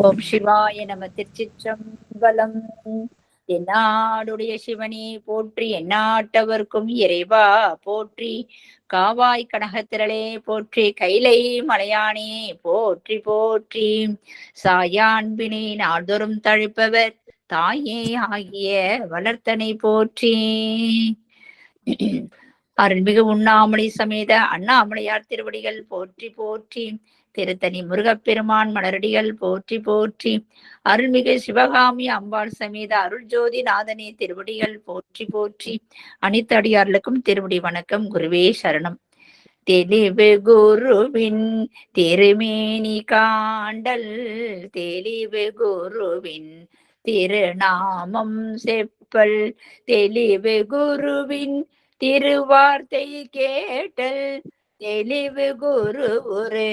ஓம் சிவாய நம. திருச்சிற்றம்பலம். எந்நாடுடைய சிவனே போற்றி, எந்நாட்டவர்க்கும் இறைவா போற்றி. காவாய் கனகத்திரளே போற்றி, கைலை மலையானே போற்றி போற்றி. சாயான்பினை நாள்தோறும் தழைப்பவர் தாயே ஆகிய வளர்த்தனை போற்றி. அருள்மிகு உண்ணாமலை சமேத அண்ணாமலையார் திருவடிகள் போற்றி போற்றி. திருத்தணி முருகப்பெருமான் மலரடிகள் போற்றி போற்றி. அருள்மிகு சிவகாமி அம்பாள் சமேத அருள் ஜோதி நாதனே திருவடிகள் போற்றி போற்றி. அனைத்து அடியார்களுக்கும் திருவடி வணக்கம். குருவே சரணம். தெளிவு குருவின் திருமேனி காண்டல், தெளிவு குருவின் திருநாமம் செப்பல், தெளிவு குருவின் திருவார்த்தை கேட்டல், தெளிவு குரு ஒரு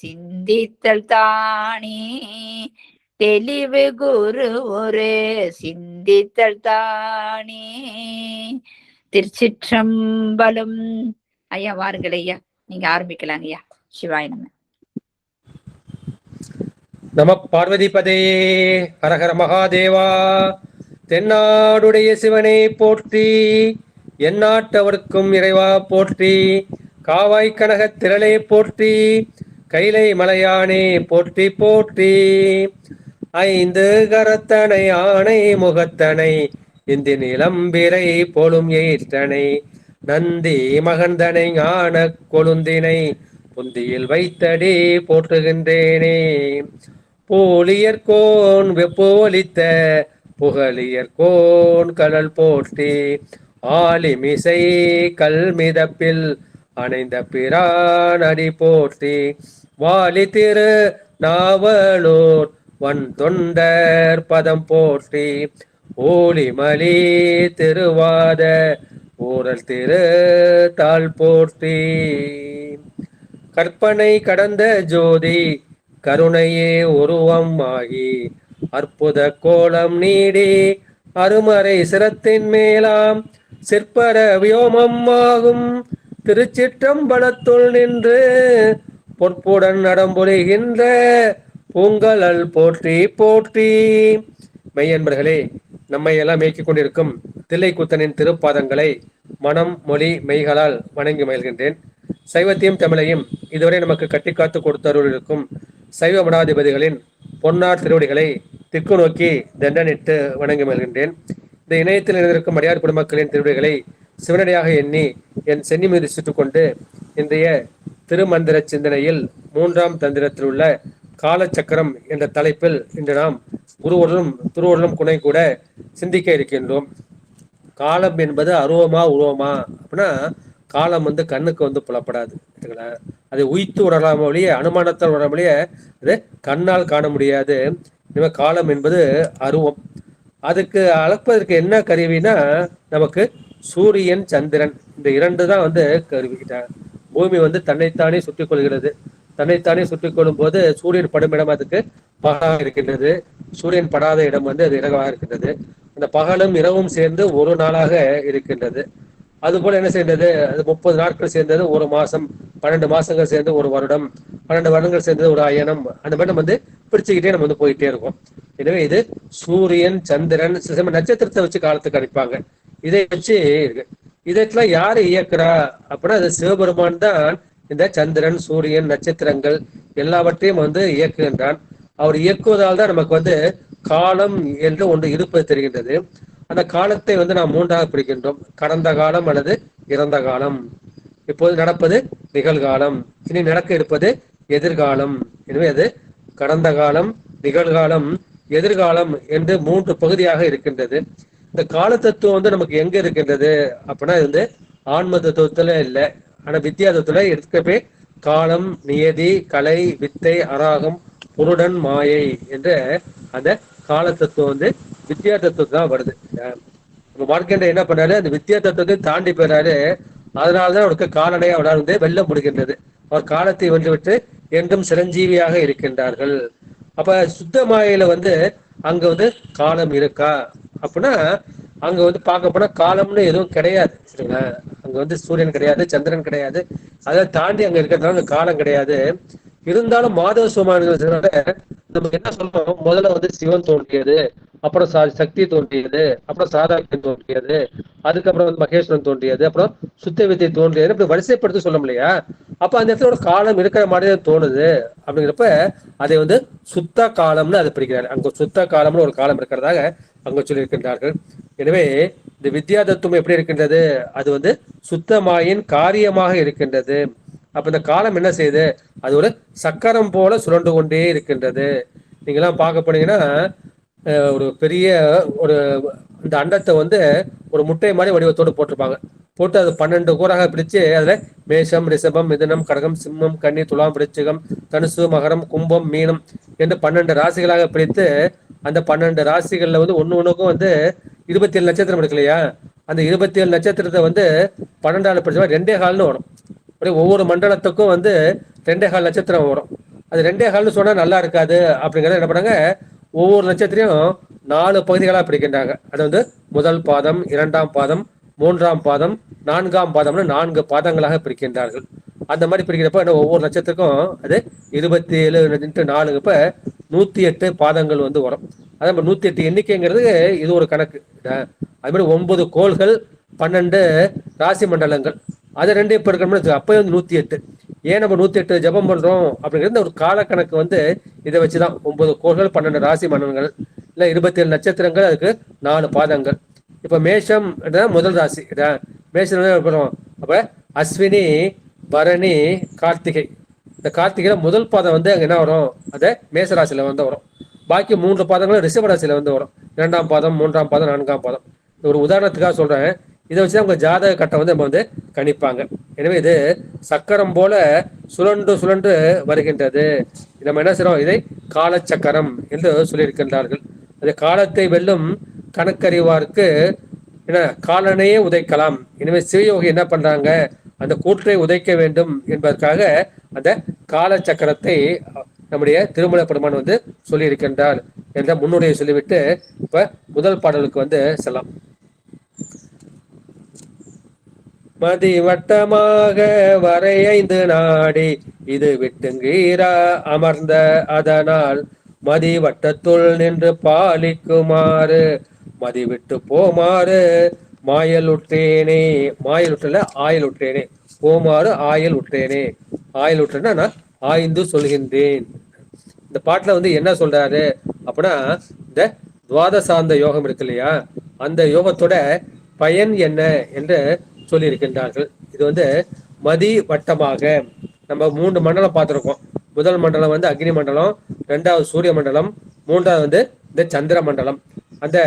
சிந்தித்தல் தானே, தெளிவு குரு ஒரு சிந்தித்தல் தானே. திருச்சிற்றம்பலம். ஐயா வாருங்கள் ஐயா, நீங்க ஆரம்பிக்கலாங்க ஐயா. சிவாய நம. நம பார்வதிபதே. ஹரஹர மகாதேவா. தென்னாடுடைய சிவனை போற்றி, எந்நாட்டவர்க்கும் இறைவா போற்றி. காவாய் கனக திரளே போற்றி, கைலை மலையானே போற்றி போற்றி. ஐந்து கரத்தனை ஆணை முகத்தனை, இந்தி நிலம்பிரை போலும் ஏற்றனை, நந்தி மகந்தனை ஞான கொழுந்தினை, புந்தியில் வைத்தடி போற்றுகின்றேனே. போலியர்கோன் வெப்போலித்த புகழியர்கோன் கடல் போற்றி, ஆலிமிசை கல்மிதப்பில் அணைந்த பிரான் அடி போற்றி. வாலி திரு நாவலூர் வன் தொண்டர் பதம் போற்றி, ஓலிமலி திருவாத ஊரல் திரு தாள் போற்றி. கற்பனை கடந்த ஜோதி கருணையே உருவம் ஆகி, அற்புத கோலம் நீடி அருமறை சிரத்தின் மேலாம் சிற்பர வியோமம் ஆகும் திருச்சிற்றம்பலத்துள் நின்று பொற்புடன் நடம்பொழிகின்ற பூங்கலல் போற்றி போற்றி. மெய்யன்பர்களே, நம்மை எல்லாம் மேய்க்கிக் கொண்டிருக்கும் தில்லைக்கூத்தனின் திருப்பாதங்களை மனம் மொழி மெய்களால் வணங்கி மகிழ்கின்றேன். சைவத்தையும் தமிழையும் இதுவரை நமக்கு கட்டி காத்து கொடுத்தருள் இருக்கும் சைவ மடாதிபதிகளின் பொன்னார் திருவடிகளை திக்கு நோக்கி தண்டனிட்டு வணங்கி மகிழ்கின்றேன். இந்த இணையத்தில் இணைந்திருக்கும் அடியார் குடிமக்களின் திருவடிகளை சிவனடியாக எண்ணி என் சென்னி மீது சுட்டுக்கொண்டு இன்றைய திருமந்திர சிந்தனையில் 3ஆம் தந்திரத்தில் உள்ள காலச்சக்கரம் என்ற தலைப்பில் இன்று நாம் குருவொருளும் திருவொருளும் குணை கூட சிந்திக்க இருக்கின்றோம். காலம் என்பது அருவமா உருவமா அப்படின்னா, காலம் கண்ணுக்கு புலப்படாது. அதை உய்த்து உணரலாம் ஒழிய, அனுமானத்தால் உணர ஒழிய அது கண்ணால் காண முடியாது. இனிமே காலம் என்பது அருவம். அதுக்கு அளப்பதற்கு என்ன கருவினா, நமக்கு சூரியன் சந்திரன் இந்த இரண்டு தான் கருவிக்கிட்டாங்க. பூமி தன்னைத்தானே சுற்றி கொள்கிறது. தன்னைத்தானே சுற்றி கொள்ளும் போது சூரியன் படும் இடம் அதுக்கு பகலாக இருக்கின்றது, சூரியன் படாத இடம் அது இரவாக இருக்கின்றது. அந்த பகலும் இரவும் சேர்ந்து ஒரு நாளாக இருக்கின்றது. அதுபோல என்ன செய்தது, அது 30 நாட்கள் சேர்ந்தது ஒரு மாசம், 12 மாசங்கள் சேர்ந்து ஒரு வருடம், 12 வருடங்கள் சேர்ந்தது ஒரு அயனம். அந்த மாதிரி நம்ம பிரிச்சுக்கிட்டே நம்ம போயிட்டே இருக்கோம். எனவே இது சூரியன் சந்திரன் நட்சத்திரத்தை வச்சு காலத்துக்கு அடிப்பாங்க. இதை வச்சு இருக்கு. இதெல்லாம் யாரு இயக்குறா அப்படின்னா, அது சிவபெருமான் தான் இந்த சந்திரன் சூரியன் நட்சத்திரங்கள் எல்லாவற்றையும் இயக்குகின்றான். அவர் இயக்குவதால் தான் நமக்கு காலம் என்று ஒன்று இருப்பது தெரிகின்றது. அந்த காலத்தை நாம் 3ஆக பிரிக்கின்றோம். கடந்த காலம் அல்லது இறந்த காலம், இப்போது நடப்பது நிகழ்காலம், இனி நடக்க இருப்பது எதிர்காலம். எனவே அது கடந்த காலம், நிகழ்காலம், எதிர்காலம் என்று 3 பகுதியாக இருக்கின்றது. இந்த கால தத்துவம் நமக்கு எங்க இருக்கின்றது அப்படின்னா, இது ஆன்ம தத்துவத்துல இல்லை, ஆனா வித்யா தத்துவத்துல எடுத்துக்கப்பே காலம், நியதி, கலை, வித்தை, அராகம், புருடன், மாயை என்ற அந்த கால தத்துவம் வித்யா தத்துவம் தான் வருது. நம்ம மார்க்கெண்ட என்ன பண்ணாரு, அந்த வித்யா தத்துவத்தை தாண்டி போயிறாரு. அதனாலதான் அவருக்கு காலனை அவரால் வெல்ல முடிகின்றது. அவர் காலத்தை வென்றுவிட்டு என்றும் சிரஞ்சீவியாக இருக்கின்றார்கள். அப்ப சுத்த மாயில அங்க காலம் இருக்கா அப்படின்னா, அங்க பார்க்க போனா காலம்னு எதுவும் கிடையாது. சரிங்களா, அங்க சூரியன் கிடையாது, சந்திரன் கிடையாது, அதை தாண்டி அங்க இருக்கிறதுனால காலம் கிடையாது. இருந்தாலும் மாதவ சுமானோட நம்ம என்ன சொல்றோம், முதல்ல வந்து சிவன் தோன்றியது, அப்புறம் சக்தி தோன்றியது, அப்புறம் சாதாக்கியம் தோன்றியது, அதுக்கப்புறம் வந்து மகேஸ்வரன் தோன்றியது, அப்புறம் சுத்த வித்தை தோன்றியது, இப்படி வரிசைப்படுத்தி சொல்ல இல்லையா? அப்ப அந்த இடத்துல ஒரு காலம் இருக்கிற மாதிரி தோணுது. அப்படிங்கிறப்ப அதை வந்து சுத்த காலம்னு அதை பிடிக்கிறாரு. அங்க சுத்த காலம்னு ஒரு காலம் இருக்கிறதாக அங்க சொல்லியிருக்கின்றார்கள். எனவே இந்த வித்யா தத்துவம் எப்படி இருக்கின்றது, அது வந்து சுத்தமாயின் காரியமாக இருக்கின்றது. அப்ப இந்த காலம் என்ன செய்யுது, அது ஒரு சக்கரம் போல சுழண்டு கொண்டே இருக்கின்றது. நீங்கெல்லாம் பார்க்க போனீங்கன்னா ஒரு பெரிய ஒரு இந்த அண்டத்தை வந்து ஒரு முட்டை மாதிரி வடிவத்தோடு போட்டிருப்பாங்க. போட்டு அது 12 கூறாக பிடிச்சு அதுல மேஷம், ரிஷபம், மிதுனம், கடகம், சிம்மம், கன்னி, துலாம், விருச்சிகம், தனுசு, மகரம், கும்பம், மீனம் என்று 12 ராசிகளாக பிடித்து அந்த 12 ராசிகள்ல வந்து ஒண்ணுக்கும் வந்து 27 நட்சத்திரம் இருக்கு இல்லையா? அந்த 27 நட்சத்திரத்தை வந்து 12 பிடிச்சா 2.25 வரும். அப்படியே ஒவ்வொரு மண்டலத்துக்கும் வந்து 2.25 நட்சத்திரம் வரும். அது 2.25 சொன்னா நல்லா இருக்காது. அப்படிங்கறத என்ன பண்ணாங்க, ஒவ்வொரு நட்சத்திரையும் 4 பகுதிகளாக பிரிக்கின்றாங்க. அது வந்து முதல் பாதம், 2ஆம் பாதம், 3ஆம் பாதம், 4ஆம் பாதம்னு 4 பாதங்களாக பிரிக்கின்றார்கள். அந்த மாதிரி பிரிக்கிறப்ப ஒவ்வொரு நட்சத்திரக்கும் அது 27 இப்ப 108 பாதங்கள் வந்து வரும். அதே மாதிரி 108 எண்ணிக்கைங்கிறது இது ஒரு கணக்கு. அது மாதிரி 9 கோள்கள், 12 ராசி மண்டலங்கள், அதை 2 இப்ப இருக்கணும்னு அப்ப வந்து 108. ஏன் நம்ம 108 ஜபம் பண்றோம் அப்படிங்கிறது ஒரு கால கணக்கு வந்து இதை வச்சுதான். 9 கோள்கள், 12 ராசி மண்டலங்கள், இல்ல 27 நட்சத்திரங்கள், அதுக்கு 4 பாதங்கள். இப்ப மேஷம் முதல் ராசி. மேஷம் அப்ப அஸ்வினி, பரணி, கார்த்திகை. இந்த கார்த்திகையில முதல் பாதம் வந்து அங்க என்ன வரும், அதை மேசராசியில வந்து வரும். பாக்கி 3 பாதங்களும் ரிஷபராசியில வந்து வரும். 2ஆம் பாதம், 3ஆம் பாதம், 4ஆம் பாதம். ஒரு உதாரணத்துக்காக சொல்றேன். இதை வச்சு அவங்க ஜாதக கட்டை வந்து நம்ம வந்து கணிப்பாங்க. எனவே இது சக்கரம் போல சுழன்று சுழன்று வருகின்றது. நம்ம என்ன செய்யறோம், இதை காலச்சக்கரம் என்று சொல்லியிருக்கின்றார்கள். அது காலத்தை வெல்லும் கணக்கறிவார்க்கு என்ன காலனையே உதைக்கலாம். எனவே சிவயோகி என்ன பண்றாங்க, அந்த கூற்றை உதைக்க வேண்டும் என்பதற்காக அந்த காலச்சக்கரத்தை நம்முடைய திருமலை பெருமான் வந்து சொல்லி இருக்கின்றார் என்ற முன்னுரையை சொல்லிவிட்டு இப்ப முதல் பாடலுக்கு வந்து செல்லாம். மதி வட்டமாக வரையைந்து நாடி இது விட்டுங்கீரா அமர்ந்த அதனால் மதி வட்டத்துள் நின்று பாலிக்குமாறு மதி விட்டு போமாறு மாயல் உற்றேனே. மாயல் உற்றல ஆயல் உற்றேனே, போமாறு ஆயல் உற்றேனே. ஆயல் உற்றேன்னா நான் ஆய்ந்து சொல்கின்றேன். இந்த பாட்டுல வந்து என்ன சொல்றாரு அப்படின்னா, இந்த துவாதசாந்த யோகம் இருக்கு இல்லையா, அந்த யோகத்தோட பயன் என்ன என்று சொல்லி இருக்கின்றார்கள். இது வந்து மதி வட்டமாக நம்ம 3 மண்டலம் பார்த்திருக்கோம். முதல் மண்டலம் வந்து அக்னி மண்டலம், 2வது சூரிய மண்டலம், 3வது வந்து இந்த சந்திர மண்டலம். அந்த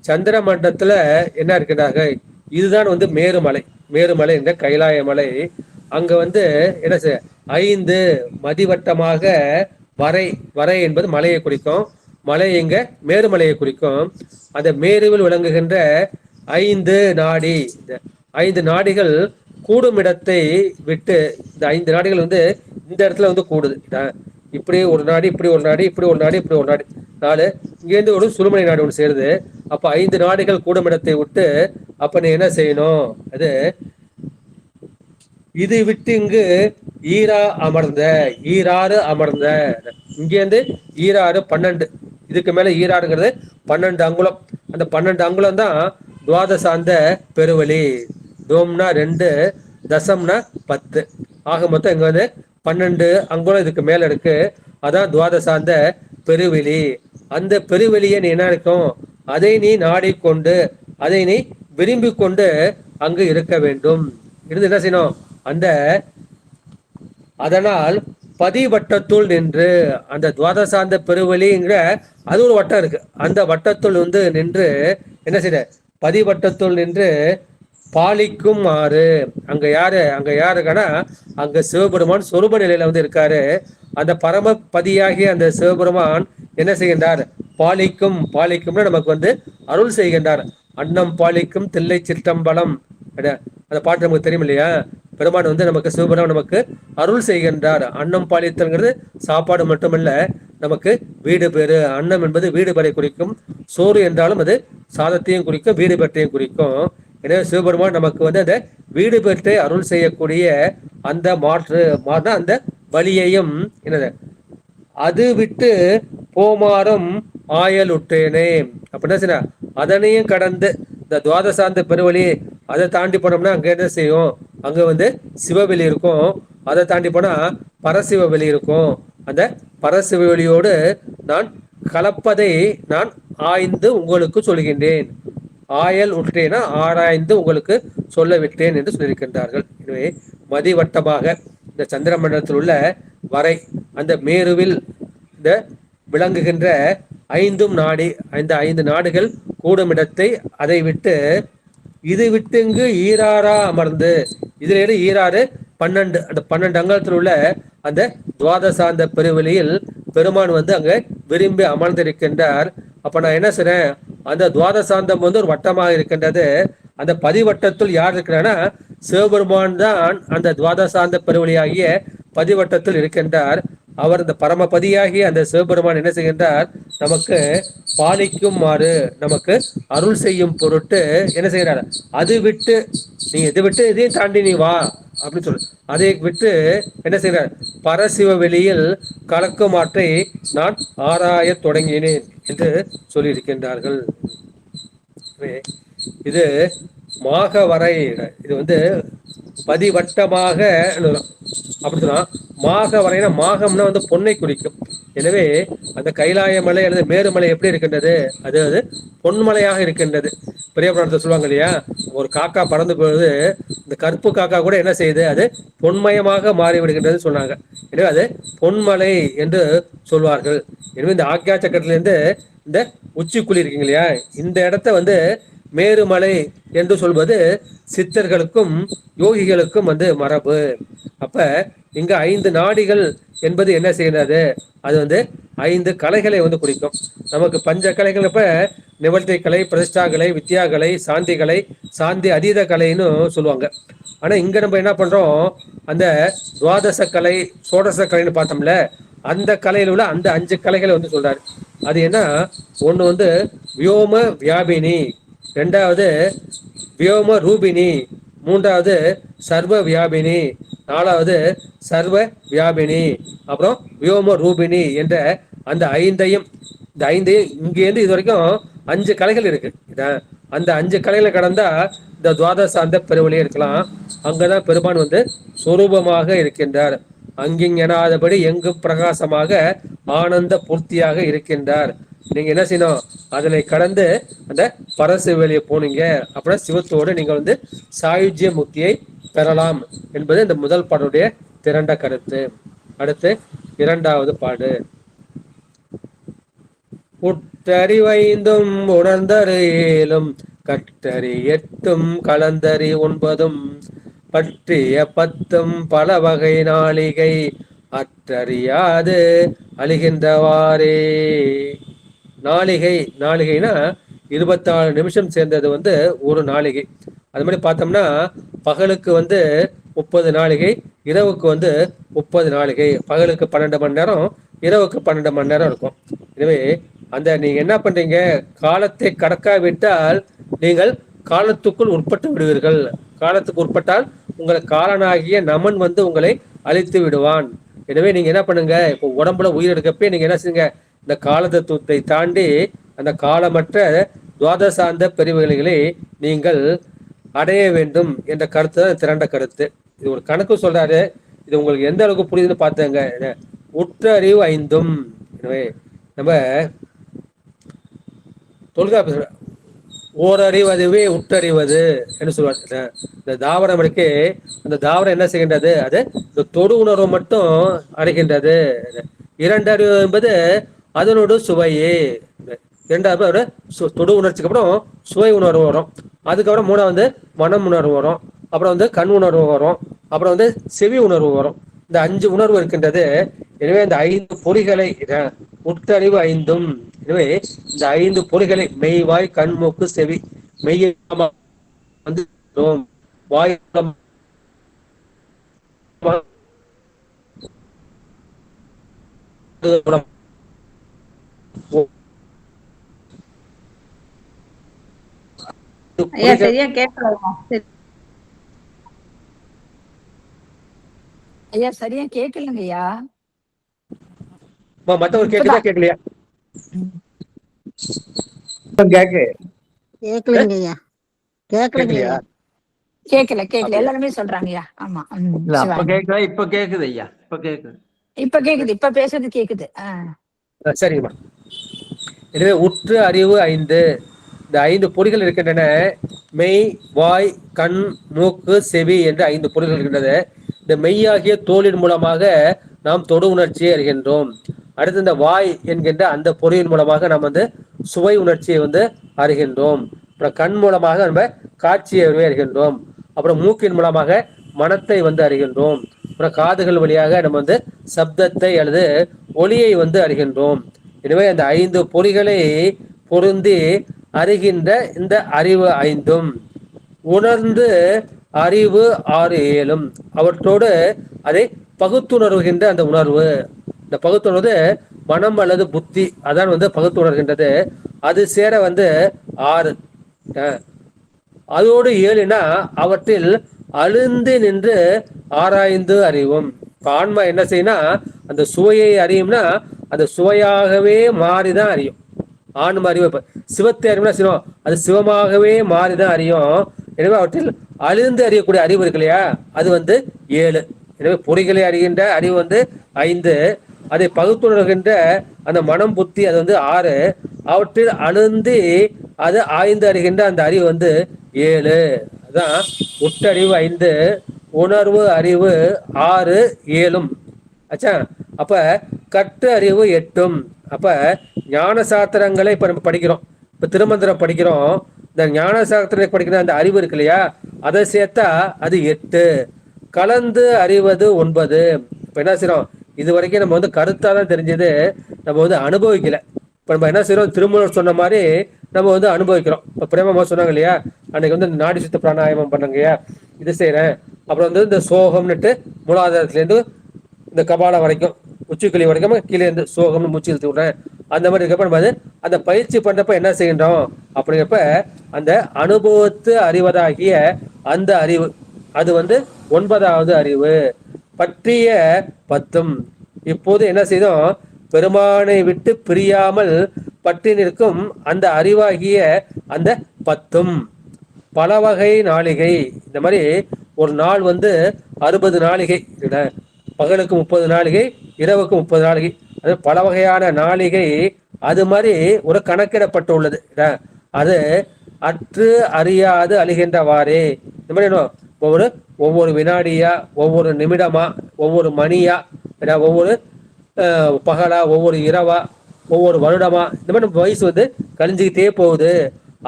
சந்திர மண்டலத்துல என்ன இருக்கின்றார்கள், இதுதான் வந்து மேருமலை. மேருமலை என்ற கைலாய மலை. அங்க வந்து என்ன 5 மதிவட்டமாக வரை. வரை என்பது மலையை குறிக்கும். மலை எங்க மேருமலையை குறிக்கும். அந்த மேருவில் விளங்குகின்ற 5 நாடி, இந்த 5 நாடிகள் கூடும் இடத்தை விட்டு, இந்த 5 நாடிகள் வந்து இந்த இடத்துல வந்து கூடுது. இப்படி ஒரு நாடி, இப்படி ஒரு நாடி, இப்படி ஒரு நாடி, இப்படி ஒரு நாடி, 4. இங்கேருந்து ஒரு சுழுமனை நாடு ஒன்று சேருது. அப்ப 5 நாடிகள் கூடும் இடத்தை விட்டு அப்ப நீ என்ன செய்யணும், அது இது விட்டு இங்கு ஈரா அமர்ந்த, ஈராறு அமர்ந்த. இங்கேருந்து ஈராறு 12, இதுக்கு மேல ஈராறுங்கிறது 12 அங்குலம். அந்த 12 அங்குலம் தான் துவாதசாந்த பெருவழி. தோம்னா 2, தசம்னா 10. ஆக மொத்தம் இங்க வந்து 12 அங்குலம் இதுக்கு மேல இருக்கு. அதான் துவாதசாந்த பெருவெளி. அந்த பெருவெளியை நீ என்ன இருக்கும், அதை நீ நாடிக்கொண்டு, அதை நீ விரும்பி கொண்டு அங்கு இருக்க வேண்டும். இருந்து என்ன செய்யணும், அந்த அதனால் பதிவட்டத்துள் நின்று, அந்த துவாதசாந்த பெருவெளிங்கிற அது ஒரு வட்டம் இருக்கு. அந்த வட்டத்துள் வந்து நின்று என்ன செய்ய, பதிவட்டத்துள் நின்று பாலிக்கும் ஆறு. அங்க யாரு, அங்க யாருக்கானா அங்க சிவபெருமான் சொரூப நிலையில வந்து இருக்காரு. அந்த பரமபதியாகிய அந்த சிவபெருமான் என்ன செய்கின்றார், பாலிக்கும். பாலிக்கும்னா நமக்கு வந்து அருள் செய்கின்றார். அன்னம் பாலிக்கும் தில்லை சிற்றம்பலம், அந்த பாட்டு நமக்கு தெரியும் இல்லையா. பெருமான் வந்து நமக்கு சிவபெருமான் நமக்கு அருள் செய்கின்றார். அன்னம் பாலித்தல்ங்கிறது சாப்பாடு மட்டுமல்ல, நமக்கு வீடு பேரு. அன்னம் என்பது வீடு பேரை குறிக்கும். சோறு என்றாலும் அது சாதத்தையும் குறிக்கும், வீடு பெற்றையும் குறிக்கும். எனவே சிவபெருமான் நமக்கு வந்து அந்த வீடு பெற்றை அருள் செய்யக்கூடிய அந்த மாற்று அந்த வழியையும் என்னது அது விட்டு போமாறும் ஆயலுற்றேனே. அப்படின்னா சரி, அதனையும் கடந்து இந்த துவாதசாந்த பெருவழி அதை தாண்டி போனோம்னா அங்க என்ன செய்யும், அங்க வந்து சிவவெளி இருக்கும். அதை தாண்டி போனா பரசிவ வெளி இருக்கும். அந்த பரசிவ வெளியோடு நான் கலப்பதை நான் ஆய்ந்து உங்களுக்கு சொல்கின்றேன். ஆயல் உற்றேனா ஆராய்ந்து உங்களுக்கு சொல்ல விட்டேன் என்று சொல்லியிருக்கின்றார்கள். எனவே மதிவட்டமாக இந்த சந்திர மண்டலத்தில் உள்ள வரை அந்த மேருவில் இந்த விளங்குகின்ற ஐந்தும் நாடி இந்த 5 நாடுகள் கூடும் இடத்தை அதை விட்டு இது விட்டுங்கு ஈராறா அமர்ந்து, இதுல இருந்து ஈராறு 12, அந்த 12 அங்கலத்தில் உள்ள அந்த துவாதசாந்த பெருவெளியில் பெருமான் வந்து அங்க விரும்பி அமர்ந்திருக்கின்றார். அப்ப நான் என்ன செய்றேன், அந்த துவாதசாந்தம் வந்து ஒரு வட்டமாக இருக்கின்றது. அந்த பதிவட்டத்தில் யார் இருக்கிறான்னா சிவபெருமான் தான் அந்த துவாதசாந்த பெருவெளியாகிய பதிவட்டத்தில் இருக்கின்றார். அவர் இந்த பரமபதியாகிய அந்த சிவபெருமான் என்ன செய்கின்றார், நமக்கு பாலிக்குமாறு நமக்கு அருள் செய்யும் பொருட்டு என்ன செய்கிறார், அது விட்டு நீ இதை விட்டு இதையும் தாண்டி நீ வா அப்படின்னு சொல்லு. அதை விட்டு என்ன செய்கிறார், பரசிவ வெளியில் கலக்கும் ஆற்றை நான் ஆராய தொடங்கினேன் என்று சொல்லியிருக்கின்றார்கள். இது மாக வரை, இது வந்து பதிவட்டமாக அப்படி சொன்னா மாக வரைனா மாகம்னா வந்து பொன்னை குறிக்கும். எனவே அந்த கைலாய மலை அல்லது மேருமலை எப்படி இருக்கின்றது, அது அது பொன்மலையாக இருக்கின்றது. பெரிய புராணத்தை சொல்லுவாங்க இல்லையா, ஒரு காக்கா பறந்து போது இந்த கருப்பு காக்கா கூட என்ன செய்யுது, அது பொன்மயமாக மாறி விடுகின்றது சொன்னாங்க. எனவே அது பொன்மலை என்று சொல்வார்கள். எனவே இந்த ஆக்யா சக்கரத்திலிருந்து இந்த உச்சிக்குழி இருக்கீங்க இல்லையா, இந்த இடத்த வந்து மேருமலை என்று சொல்வது சித்தர்களுக்கும் யோகிகளுக்கும் வந்து மரபு. அப்ப இங்க 5 நாடிகள் என்பது என்ன செய்கிறது, அது வந்து 5 கலைகளை வந்து குறிக்கும். நமக்கு பஞ்ச கலைகள் இப்ப நிவர்த்தி கலை, பிரதிஷ்டா கலை, வித்யா கலை, சாந்தி கலை, சாந்தி அதீத கலைன்னு சொல்லுவாங்க. ஆனா இங்க நம்ம என்ன பண்றோம், அந்த துவாதச கலை சோடச கலைன்னு பார்த்தோம்ல, அந்த கலையில உள்ள அந்த 5 கலைகளை வந்து சொல்றாரு. அது என்ன, ஒண்ணு வந்து வியோம வியாபினி, ரெண்டாவது வியோம ரூபினி, மூன்றாவது சர்வ வியாபினி, நாலாவது சர்வ வியாபினி, அப்புறம் வியோம ரூபினி என்ற அந்த 5ஐயும் இந்த 5ஐயும் இங்கேருந்து இது வரைக்கும் 5 கலைகள் இருக்கு. அந்த 5 கலைகளை கடந்தா இந்த துவாதசாந்த பெருவழியே இருக்கலாம். அங்கதான் பெருமான் வந்து சொரூபமாக இருக்கின்றார். அங்கிங்கெனாதபடி எங்கும் பிரகாசமாக ஆனந்த பூர்த்தியாக இருக்கின்றார். நீங்க என்ன செய்யணும், அதனை கடந்து அந்த பரசு வெளியே போனீங்க அப்படின்னா சிவத்தோடு நீங்க வந்து சாயுஜ்ய முக்தியை பெறலாம் என்பது இந்த முதல் பாடுடைய திரண்ட கருத்து. அடுத்து 2வது பாடு. உற்றறிவைந்தும் உணர்ந்தரு ஏலும் கற்றறி 8ம் கலந்தறி 9ம் பற்றிய 10ம் பல வகை நாளிகை அற்றறியாது அழிகின்றவாறே. நாளிகை, நாளிகைனா 24 நிமிஷம் சேர்ந்தது வந்து ஒரு நாளிகை. அது மாதிரி பார்த்தோம்னா பகலுக்கு வந்து 30 நாளிகை, இரவுக்கு வந்து 30 நாளிகை. பகலுக்கு 12 மணி நேரம், இரவுக்கு 12 மணி நேரம் இருக்கும். எனவே அந்த நீங்க என்ன பண்றீங்க, காலத்தை கடக்காவிட்டால் நீங்கள் காலத்துக்குள் உட்பட்டு விடுவீர்கள். காலத்துக்கு உட்பட்டால் உங்கள் காலனாகிய நமன் வந்து உங்களை அழித்து விடுவான். எனவே நீங்க என்ன பண்ணுங்க, இப்போ உடம்புல உயிர் எடுக்கப்பே நீங்க என்ன செய்யுங்க, இந்த கால தத்துவத்தை தாண்டி அந்த காலமற்ற துவாதசாந்த பெருவெளிகளை நீங்கள் அடைய வேண்டும் என்ற கருத்து தான் திரண்ட கருத்து. இது ஒரு கணக்கு சொல்றாரு, இது உங்களுக்கு எந்த அளவுக்கு புரியுதுன்னு பார்த்தேங்க. உற்றறிவு 5ம். எனவே நம்ம தொல்காப்பியர் ஓரறிவு அதுவே உற்றறிவது என்று சொல்வார். இந்த தாவரம் இருக்கு, அந்த தாவரம் என்ன செய்கின்றது, அது இந்த தொடு உணர்வு மட்டும் அடைகின்றது. 2 அறிவு என்பது அதனோட சுவையே. 2வது தொடு உணர்ச்சிக்கு அப்புறம் சுவை உணர்வு வரும், அதுக்கப்புறம் 3வது மனம் உணர்வு வரும், அப்புறம் வந்து கண் உணர்வு வரும், அப்புறம் வந்து செவி உணர்வு வரும். இந்த 5 உணர்வு இருக்கின்றது. எனவே இந்த 5 பொறிகளை உற்றறிவு 5ம். எனவே இந்த 5 பொறிகளை மெய், வாய், கண், மூக்கு, செவி. மெய்யை வந்து வாய் ஐயா சரியா கேட்கல. ஐயா சரியா கேட்கலங்க ஐயா. மத்தவர் கேட்குதா கேட்கலையா? கேக்கு கேட்கலைங்க ஐயா, கேட்கலைங்க கேட்கலையா? ஐயா. கேக்கல எல்லாருமே சொல்றாங்கய்யா. ஆமா. இல்ல அப்ப சிவானி. கேட்கல, இப்ப கேக்குது ஐயா, இப்ப கேக்குது. இப்ப கேக்குது, இப்ப பேசுறது கேக்குது. சரிங்கம்மா. எனவே உற்று அறிவு 5. இந்த 5 பொறிகள் இருக்கின்றன. மெய், வாய், கண், மூக்கு, செவி என்று 5 பொறிகள் இருக்கின்றது. இந்த மெய்யாகிய தோலின் மூலமாக நாம் தொடு உணர்ச்சியை அறிகின்றோம். அடுத்து இந்த வாய் என்கின்ற அந்த பொறியின் மூலமாக நாம் வந்து சுவை உணர்ச்சியை வந்து அறிகின்றோம். அப்புறம் கண் மூலமாக நம்ம காட்சியை அறிகின்றோம். அப்புறம் மூக்கின் மூலமாக மனத்தை வந்து அறிகின்றோம். அப்புறம் காதுகள் வழியாக நம்ம வந்து சப்தத்தை அல்லது ஒலியை வந்து அறிகின்றோம். எனவே அந்த 5 பொறிகளை பொருந்தி அறிகின்ற இந்த அறிவு 5ம் உணர்ந்து அறிவு 6 7 அவற்றோடு அதை பகுத்துணர்வுகின்ற அந்த உணர்வு. இந்த பகுத்துணர்வு மனம் அல்லது புத்தி, அதான் வந்து பகுத்துணர்கின்றது. அது சேர வந்து 6. அதோடு 7னா அவற்றில் அழுந்து நின்று ஆராய்ந்து அறிவும். ஆன்மா என்ன செய்யணும், அந்த சுவையை அறியும்னா அந்த சுவையாகவே மாறிதான் அறியும். ஆன்மா அறிவு சிவத்தை அறிவுனா சிவம், அது சிவமாகவே மாறிதான் அறியும். எனவே அவற்றில் அழிந்து அறியக்கூடிய அறிவு இருக்கு இல்லையா, அது வந்து 7. எனவே பொறிகளை அறிகின்ற அறிவு வந்து 5, அதை பகுத்துணர்கின்ற அந்த மனம் புத்தி அது வந்து 6, அவற்றில் அழுந்தி அது ஆய்ந்து அறிகின்ற அந்த அறிவு வந்து 7. அதான் உட்டறிவு 5, உணர்வு அறிவு 6 7. ஆச்சா. அப்ப கட்டு அறிவு 8. அப்ப ஞான சாஸ்திரங்களை இப்ப நம்ம படிக்கிறோம். இப்ப திருமந்திரம் படிக்கிறோம். இந்த ஞான சாஸ்திரத்தை படிக்கிற அந்த அறிவு இருக்கு இல்லையா, அதை சேர்த்தா அது 8. கலந்து அறிவது 9. இப்ப என்ன செய்யறோம், இது வரைக்கும் நம்ம வந்து கருத்தா தான் தெரிஞ்சது, நம்ம வந்து அனுபவிக்கல. இப்ப நம்ம என்ன செய்யறோம், திருமூலர் சொன்ன மாதிரி நம்ம வந்து அனுபவிக்கிறோம். இப்ப பிரேமமா சொன்னாங்க இல்லையா, அன்னைக்கு வந்து நாடி சுத்த பிராணாயாமம் பண்ணுங்கய்யா, இது செய்யறேன். அப்புறம் வந்து இந்த சோகம்னுட்டு மூலாதாரத்துல இருந்து இந்த கபாலம் வரைக்கும் உச்சிக்கிளி வரைக்கும் கீழே இருந்து சோகம்னு மூச்சு இழுத்து விடுறேன். அந்த மாதிரி இருக்கப்ப நம்ம அந்த பயிற்சி பண்றப்ப என்ன செய்கின்றோம் அப்படிங்கிறப்ப அந்த அனுபவத்து அறிவதாகிய அந்த அறிவு அது வந்து 9வது அறிவு. பற்றிய 10. இப்போது என்ன செய்தோம், பெருமானை விட்டு பிரியாமல் பற்றி நிற்கும் அந்த அறிவாகிய அந்த 10. பல வகை நாளிகை. இந்த மாதிரி ஒரு நாள் வந்து 60 நாளிகை, பகலுக்கு 30 நாளிகை, இரவுக்கு 30 நாளிகை, அது பல வகையான நாளிகை. அது மாதிரி ஒரு கணக்கிடப்பட்டுள்ளது. அது அற்று அறியாது அழிகின்றவாறே. இந்த மாதிரி ஒவ்வொரு வினாடியா, ஒவ்வொரு நிமிடமா, ஒவ்வொரு மணியா, ஒவ்வொரு பகலா, ஒவ்வொரு இரவா, ஒவ்வொரு வருடமா, இந்த மாதிரி வயசு வந்து கழிஞ்சுக்கிட்டே போகுது.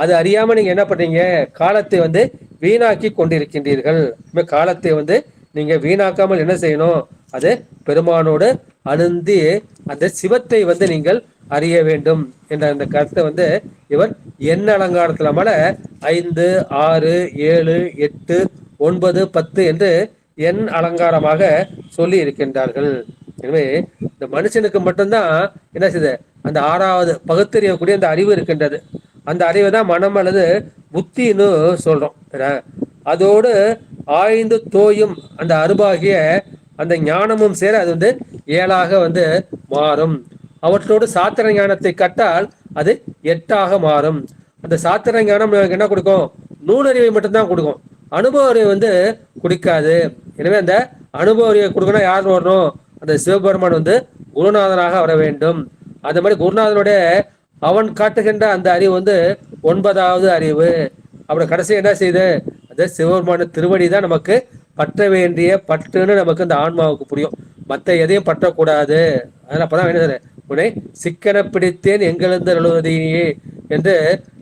அது அறியாம நீங்க என்ன பண்றீங்க, காலத்தை வந்து வீணாக்கி கொண்டிருக்கின்றீர்கள். காலத்தை வந்து நீங்க வீணாக்காமல் என்ன செய்யணும், அது பெருமானோடு அழுந்தி அந்த சிவத்தை வந்து நீங்கள் அறிய வேண்டும் என்ற அந்த கருத்தை வந்து இவர் எண்ண அலங்காரத்துல மல 5 6 7 8 9 10 என்று எண் அலங்காரமாக சொல்லி இருக்கின்றார்கள். எனவே இந்த மனுஷனுக்கு மட்டும்தான் என்ன செய்யுது, அந்த 6வது பகுத்தறியக்கூடிய அந்த அறிவு இருக்கின்றது. அந்த அறிவை தான் மனம் அல்லது புத்தின்னு சொல்றோம். அதோடு ஆய்ந்து தோயும் அந்த அருபாகிய அந்த ஞானமும் சேர அது வந்து 7ஆக வந்து மாறும். அவற்றோடு சாத்திர ஞானத்தை கட்டால் அது 8ஆக மாறும். அந்த சாத்திர ஞானம் என்ன கொடுக்கும், நூலறிவை மட்டும்தான் கொடுக்கும், அனுபவ அறிவை வந்து குடிக்காது. எனவே அந்த அனுபவ அறிவை கொடுக்கணும் யார் வரணும், அந்த சிவபெருமான் வந்து குருநாதனாக வர வேண்டும். அந்த மாதிரி குருநாதனுடைய அவன் காட்டுகின்ற அந்த அறிவு வந்து 9வது அறிவு. அப்புறம் கடைசி என்ன செய்யுது, அந்த சிவபெருமான திருவடி தான் நமக்கு பற்ற வேண்டிய பற்றுன்னு நமக்கு இந்த ஆன்மாவுக்கு புரியும். மற்ற எதையும் பற்றக்கூடாது. அதனால அப்பதான் என்ன, உன்னை சிக்கன பிடித்தேன் எங்கிருந்து எழுவதையே என்று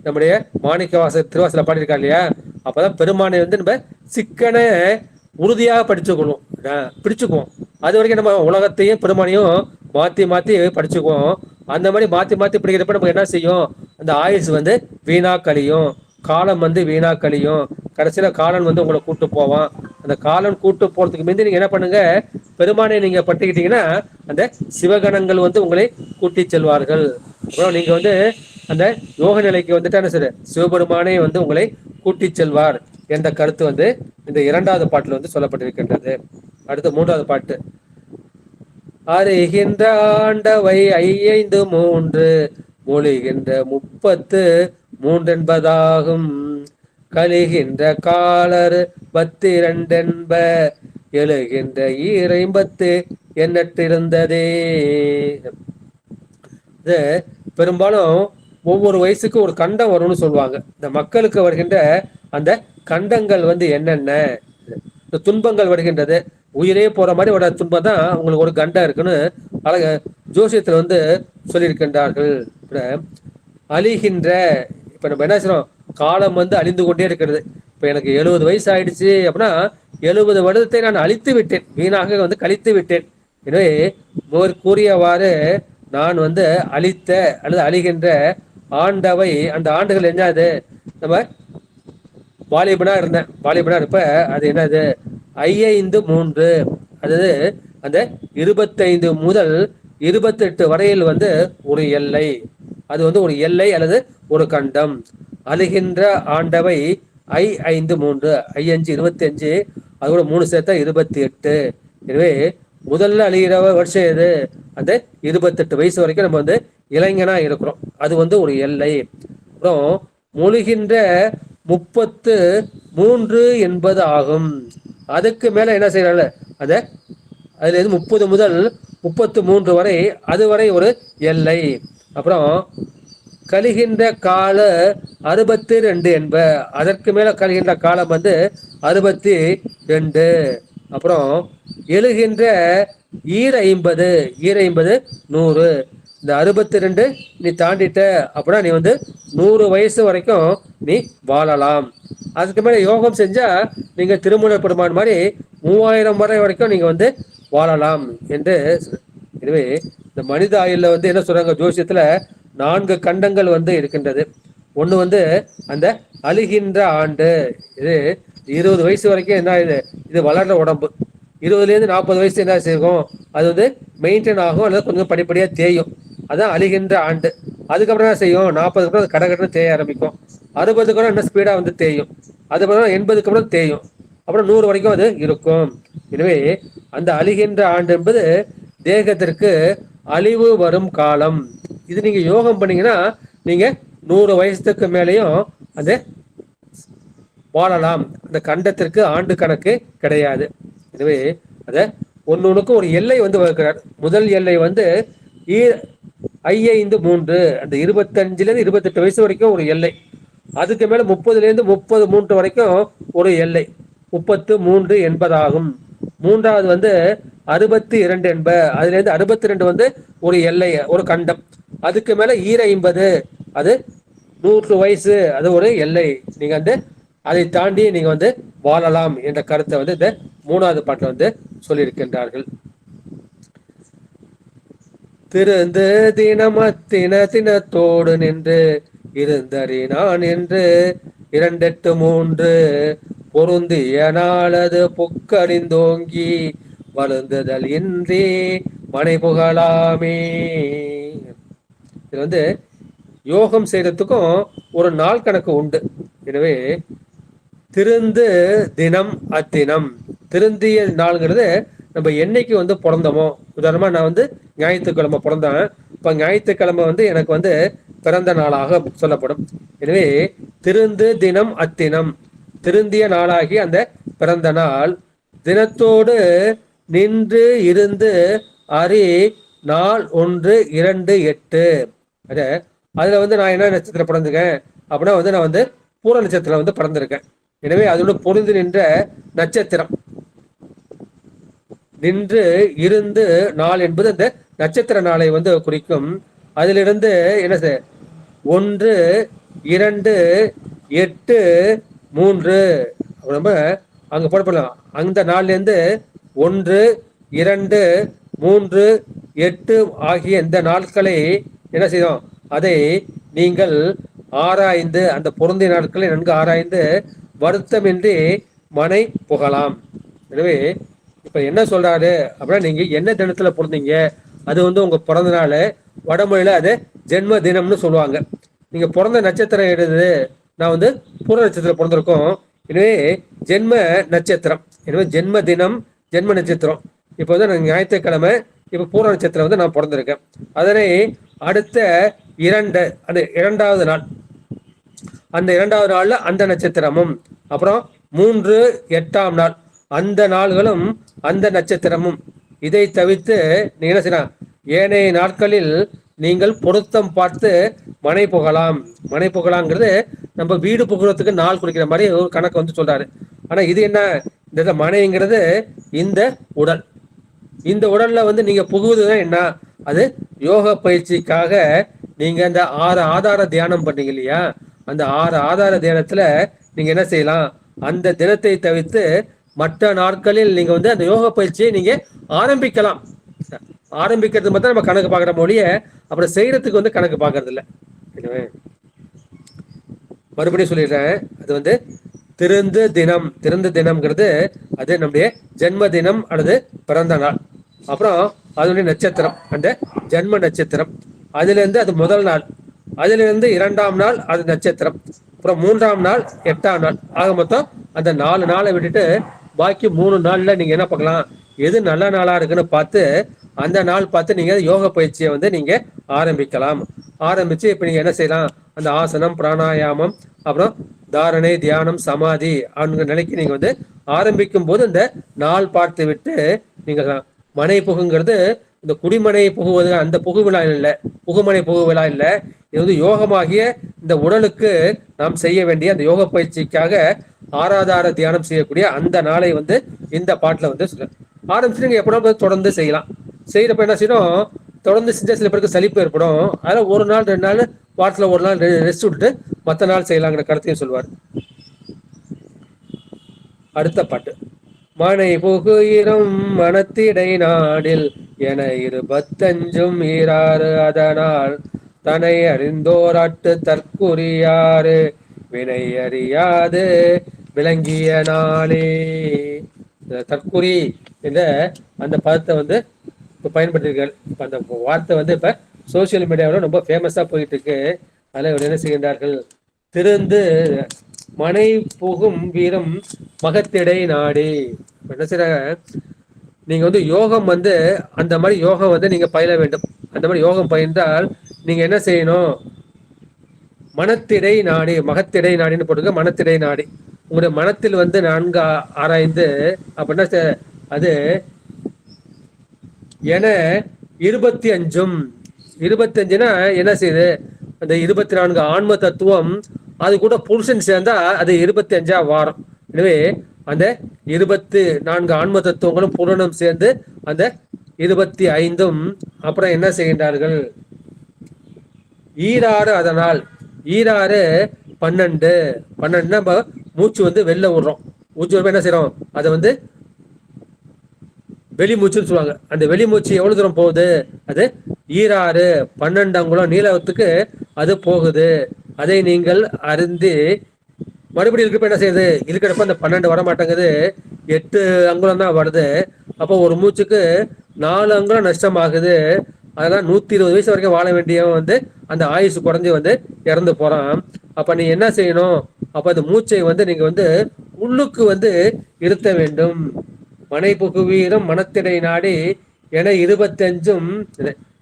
நம்முடைய மாணிக்க திருவாசல பாடியிருக்கா இல்லையா. அப்பதான் பெருமானை வந்து நம்ம சிக்கன உறுதியாக பிடிச்சுக்குவோம். அது வரைக்கும் நம்ம உலகத்தையும் பெருமானையும் மாத்தி மாத்தி படிச்சுக்குவோம். அந்த மாதிரி மாத்தி மாத்தி பிடிக்கிறப்ப நமக்கு என்ன செய்யும், அந்த ஆயுசு வந்து வீணா கழியும், காலம் வந்து வீணா கழியும். கடைசியில காலன் வந்து உங்களை கூட்டு போவான். அந்த காலன் கூட்டு போறதுக்கு முந்தி நீங்க என்ன பண்ணுங்க, பெருமானை நீங்க பட்டுக்கிட்டீங்கன்னா அந்த சிவகணங்கள் வந்து உங்களை கூட்டி செல்வார்கள். அப்புறம் நீங்க வந்து அந்த யோக நிலைக்கு வந்துட்டு என்ன சார், சிவபெருமானே வந்து உங்களை கூட்டி செல்வார் என்ற கருத்து வந்து இந்த 2வது பாட்டுல வந்து சொல்லப்பட்டிருக்கின்றது. அடுத்து 3வது பாட்டு. அறிகின்ற ஆண்டவை ஐந்து மூன்று மொழிகின்ற 33 என்பதாகும். கழிகின்ற காலர் 12 என்ப எழுகின்ற 2 எண்ணற்றிருந்ததே. இது பெரும்பாலும் ஒவ்வொரு வயசுக்கு ஒரு கண்டம் வரும்னு சொல்லுவாங்க. இந்த மக்களுக்கு வருகின்ற அந்த கண்டங்கள் என்னென்ன, இந்த துன்பங்கள் வருகின்றது, உயிரே போற மாதிரி ஒரு துன்பம் தான் உங்களுக்கு ஒரு கண்டம் இருக்குன்னு அழக ஜோசியத்துல சொல்லியிருக்கின்றார்கள். அழிகின்ற, இப்ப நம்ம என்ன செய்யறோம், காலம் அழிந்து கொண்டே இருக்கிறது. இப்ப எனக்கு 70 வயசு ஆயிடுச்சு அப்படின்னா 70 வருடத்தை நான் அழித்து விட்டேன், வீணாக கழித்து விட்டேன். எனவே கூறியவாறு நான் அழித்த அல்லது அழிகின்ற ஆண்டவை, அந்த ஆண்டுகள் என்னது, நம்ம வாலிபனா இருந்தேன், வாலிபனா இருப்ப அது என்னது 5 3, அதாவது அந்த 25 முதல் 28 வரையில் ஒரு எல்லை, அது ஒரு எல்லை அல்லது ஒரு கண்டம். அழிகின்ற ஆண்டவை 5 3, 5 25, அதோட 3 சேர்த்தா 28. எனவே முதல்ல அழிகிற வருஷம் எது, அந்த 28 வயசு வரைக்கும் நம்ம இளைஞனா இருக்கிறோம், அது ஒரு எல்லை. அப்புறம் மொழிகின்ற 33 என்பது ஆகும். அதுக்கு மேல என்ன செய்யறாங்க, அதுல 30 முதல் 33 வரை, அது வரை ஒரு எல்லை. அப்புறம் கழிகின்ற கால 62 என்ப, அதற்கு மேல கழிகின்ற காலம் 62. அப்புறம் எழுகின்ற 50, 100. இந்த 62 நீ தாண்டிட்ட அப்படின்னா நீ 100 வயசு வரைக்கும் நீ வாழலாம். அதுக்கு மேல யோகம் செஞ்சா நீங்க திருமண பெருமான் மாதிரி 3000 வரை வரைக்கும் நீங்க வாழலாம் என்று. எனவே இந்த மனித ஆயுள்ல என்ன சொல்றாங்க, ஜோசியத்துல 4 கண்டங்கள் இருக்கின்றது. ஒண்ணு அந்த அழிகின்ற ஆண்டு, இது 20 வயசு வரைக்கும் என்ன, இது வளர்ற உடம்பு. 20ல இருந்து 40 வயசு என்ன செய்யும், அது மெயின்டைன் ஆகும் அல்லது கொஞ்சம் படிப்படியா தேயும், அதான் அழிகின்ற ஆண்டு. அதுக்கப்புறம் என்ன செய்யும், 40க்கு அப்புறம் கடகடன்னு தேய ஆரம்பிக்கும், 60க்கு அப்புறம் என்ன ஸ்பீடா தேயும், அதுக்கப்புறம் 80க்கு அப்புறம் தேயும், அப்புறம் 100 வரைக்கும் அது இருக்கும். எனவே அந்த அழிகின்ற ஆண்டு என்பது தேகத்திற்கு அழிவு வரும் காலம். இது நீங்க யோகம் பண்ணீங்கன்னா நீங்க 100 வயசுக்கு மேலேயும் அது வாழலாம். அந்த கண்டத்திற்கு ஆண்டு கணக்கு கிடையாது. எனவே அத ஒன்னொன்னுக்கும் ஒரு எல்லை வகுக்கிறார். முதல் எல்லை 5 3, அந்த 25ல இருந்து 28 வயசு வரைக்கும் ஒரு எல்லை. அதுக்கு மேல 30ல இருந்து 33 வரைக்கும் ஒரு எல்லை, 33 என்பதாகும். மூன்றாவது 62 என்ப, அதுல இருந்து 62 ஒரு எல்லை, ஒரு கண்டம். அதுக்கு மேல 50, அது 100 வயசு, அது ஒரு எல்லை. நீங்க அதை தாண்டி நீங்க வாழலாம் என்ற கருத்தை இந்த 3வது பாட்டுல சொல்லியிருக்கின்றார்கள். திருந்து தினத்தோடு நின்று இருந்தறினான் என்று 2 8 3 பொருந்திய நாளது புக்கறிந்தோங்கி வழுந்துதல் இன்றி மனை புகழாமே. இது யோகம் செய்யறதுக்கும் ஒரு நாள் கணக்கு உண்டு. எனவே திருந்து தினம் அத்தினம், திருந்திய நாள்ங்கிறது நம்ம என்னைக்கு பிறந்தோமோ. உதாரணமா நான் ஞாயிற்றுக்கிழமை பிறந்தேன், இப்ப ஞாயிற்றுக்கிழமை எனக்கு பிறந்த நாளாக சொல்லப்படும். எனவே திருந்து தினம் அத்தினம், திருந்திய நாளாகி அந்த பிறந்த நாள். தினத்தோடு நின்று இருந்து அறி நாள் 1 2 8. அதுல நான் என்ன நட்சத்திரம் பிறந்திருக்கேன் அப்படின்னா நான் பூர நட்சத்திரம் பிறந்திருக்கேன். எனவே அதோட பொருந்தி நின்ற நட்சத்திரம். நின்று இருந்து நாள் என்பது அந்த நட்சத்திர நாளை குறிக்கும். அதிலிருந்து என்ன 1 2 8 3 நம்ம அங்க போடலாம். அந்த நாள்ல இருந்து 1 2 3 8 ஆகிய இந்த நாட்களை என்ன செய்யும், அதை நீங்கள் ஆராய்ந்து, அந்த பொருந்திய நாட்களை நன்கு ஆராய்ந்து வருத்தமின்றி மனை புகலாம். எனவே இப்ப என்ன சொல்றாரு அப்படின்னா, நீங்க என்ன தினத்துல பிறந்தீங்க, அது உங்க பிறந்த நாள். வடமொழியில அது ஜென்ம தினம்னு சொல்லுவாங்க. நீங்க பிறந்த நட்சத்திரம் எடுது, நான் பூர நட்சத்திரம் பிறந்திருக்கோம். எனவே ஜென்ம நட்சத்திரம், எனவே ஜென்ம தினம் ஜென்ம நட்சத்திரம். இப்போ நான் ஞாயிற்றுக்கிழமை இப்ப பூர நட்சத்திரம் வந்து நான் பிறந்திருக்கேன். அதனை அடுத்த அந்த இரண்டாவது நாள், அந்த இரண்டாவது நாள்ல அந்த நட்சத்திரமும், அப்புறம் 3 8ஆம் நாள் அந்த நாள்களும் அந்த நட்சத்திரமும். இதை தவிர்த்து நீங்க என்ன செய்யலாம், ஏனைய நாட்களில் நீங்கள் பொருத்தம் பார்த்து மனை புகலாம். மனை புகலாங்கிறது நம்ம வீடு புகுறதுக்கு நாள் குறிக்கிற மாதிரி ஒரு கணக்கு வந்து சொல்றாரு. ஆனா இது என்ன, இந்த மனைங்கிறது இந்த உடல். இந்த உடல்ல வந்து நீங்க புகுவதுதான் என்ன, அது யோக பயிற்சிக்காக நீங்க அந்த 6 ஆதார தியானம் பண்ணீங்க இல்லையா, அந்த 6 ஆதார தியானத்துல நீங்க என்ன செய்யலாம், அந்த தினத்தை தவிர்த்து மற்ற நாட்களில் நீங்க வந்து அந்த யோக பயிற்சியை நீங்க ஆரம்பிக்கலாம். ஆரம்பிக்கிறது மட்டும் நம்ம கணக்கு பார்க்குற மொழிய, அப்புறம் செய்யறதுக்கு வந்து கணக்கு பார்க்கறது இல்லை. மறுபடியும் சொல்லிடுறேன், அது வந்து திறந்த தினம்ங்கிறது அது நம்முடைய ஜென்ம தினம் அல்லது பிறந்த நாள். அப்புறம் அதனுடைய நட்சத்திரம் அந்த ஜென்ம நட்சத்திரம், அதுல இருந்து அது முதல் நாள், அதுல இருந்து 2ஆம் நாள் அது நட்சத்திரம், அப்புறம் 3ஆம் நாள் 8ஆம் நாள். ஆக மொத்தம் அந்த 4 நாளை விட்டுட்டு பாக்கி 3 நாள்ல நீங்க என்ன பார்க்கலாம், எது நல்ல நாளா இருக்குன்னு பார்த்து அந்த நாள் பார்த்து நீங்க யோக பயிற்சியை வந்து நீங்க ஆரம்பிக்கலாம். ஆரம்பிச்சு இப்ப நீங்க என்ன செய்யலாம், அந்த ஆசனம் பிராணாயாமம் அப்புறம் தாரணை தியானம் சமாதி அந்த நிலைக்கு நீங்க வந்து ஆரம்பிக்கும் போது இந்த நாள் பார்த்து விட்டு நீங்க மனை புகுங்கிறது இந்த குடிமனை புகுவது அந்த புகு விழா இல்லை, புகுமனை புகு விழா இல்லை. இது வந்து யோகமாகிய இந்த உடலுக்கு நாம் செய்ய வேண்டிய அந்த யோக பயிற்சிக்காக ஆராதார தியானம் செய்யக்கூடிய அந்த நாளை வந்து இந்த பாட்டுல வந்து ஆரம்பிச்சு நீங்க எப்படா தொடர்ந்து செய்யலாம். செய்யறப்ப என்ன செய்யணும், தொடர்ந்து செஞ்ச சில பேருக்கு சலிப்பு ஏற்படும். அதில் 1 நாள் 2 நாள் வாரத்தில் 1 நாள் ரெஸ்ட் விட்டுட்டு மற்ற நாள் செய்யலாங்கிற கருத்தையும் சொல்வார். அடுத்த பாட்டு, மனை புகுயிரும் மனத்திடை நாடில் என 25 ஈராறு அதனால் தனை அறிந்தோராட்டு தற்குறியாறு வினை அறியாது விளங்கிய நாளே. தற்குறி என்ற அந்த பதத்தை வந்து இப்போ பயன்படுத்திருக்காரு. இப்போ அந்த வார்த்தை வந்து இப்போ சோசியல் மீடியாவில் ரொம்ப ஃபேமஸாக போயிட்டு இருக்கு. அதில் என்ன செய்கின்றார்கள், திருந்து மனை புகும் வீரம் மகத்திடை நாடி. என்ன செய்யறாங்க, நீங்க வந்து யோகம் வந்து அந்த மாதிரி யோகம் வந்து நீங்க பயில வேண்டும். அந்த மாதிரி யோகம் பயின்றால் நீங்க என்ன செய்யணும், மனத்திடை நாடி, மகத்திடை நாடின்னு போட்டுக்க, மனத்திடை நாடி. உங்களுடைய மனத்தில் வந்து நன்கு ஆராய்ந்து அப்படின்னா அது என 25னா என்ன செய்யுது, அந்த 24 ஆன்ம தத்துவம் அது கூட புருஷன் சேர்ந்தா அது 25ஆ வாரம். எனவே அந்த 24 ஆன்ம தத்துவங்களும் புருணம் சேர்ந்து அந்த 25ம் அப்புறம் என்ன செய்கின்றார்கள், ஈராறு அதனால் ஈராறு 12 நம்ம மூச்சு வந்து வெளில விடுறோம். மூச்சு என்ன செய்யறோம், அதை வந்து வெளி மூச்சுன்னு சொல்லுவாங்க. அந்த வெளி மூச்சு எவ்வளவு தூரம் போகுது, அது ஈராறு 12 அங்குலம் நீளத்துக்கு அது போகுது. அதை நீங்கள் அறிந்து மறுபடியும் இருக்கப்ப என்ன செய்யுது, இருக்கிறப்ப அந்த 12 வர மாட்டேங்குது, 8 அங்குலம் தான் வருது. அப்போ ஒரு மூச்சுக்கு 4 அங்குலம் நஷ்டமாகுது. அதெல்லாம் 120 வயசு வரைக்கும் வாழ வேண்டியவன் வந்து அந்த ஆயுசு குறைஞ்சி வந்து இறந்து போறான். அப்ப நீ என்ன செய்யணும், அப்ப அந்த மூச்சை வந்து நீங்க வந்து உள்ளுக்கு வந்து இருத்த வேண்டும். மனை புகுவீரம் மனத்திடை நாடி என 25ம்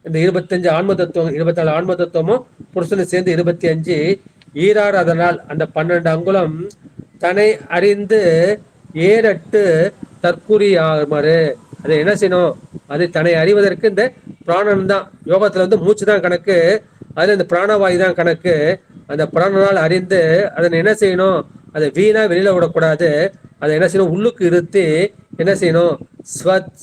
இந்த 25 ஆன்ம தத்துவம் 24 ஆன்ம தத்துவமும் புருஷனை சேர்ந்து 25 ஈராறு அதனால் அந்த 12 அங்குலம் தன்னை அறிந்து ஏறட்டு தற்குறியாமறு. அதை என்ன செய்யணும், அதை தன்னை அறிவதற்கு இந்த பிராணன் தான். யோகத்துல வந்து மூச்சு தான் கணக்கு, அதுல இந்த பிராணவாயு தான் கணக்கு. அந்த பிராணனால் அறிந்து அதனை என்ன செய்யணும், அதை வீணா வெளியில விடக்கூடாது. அதை என்ன செய்யணும், உள்ளுக்கு இருத்தி என்ன செய்யணும்,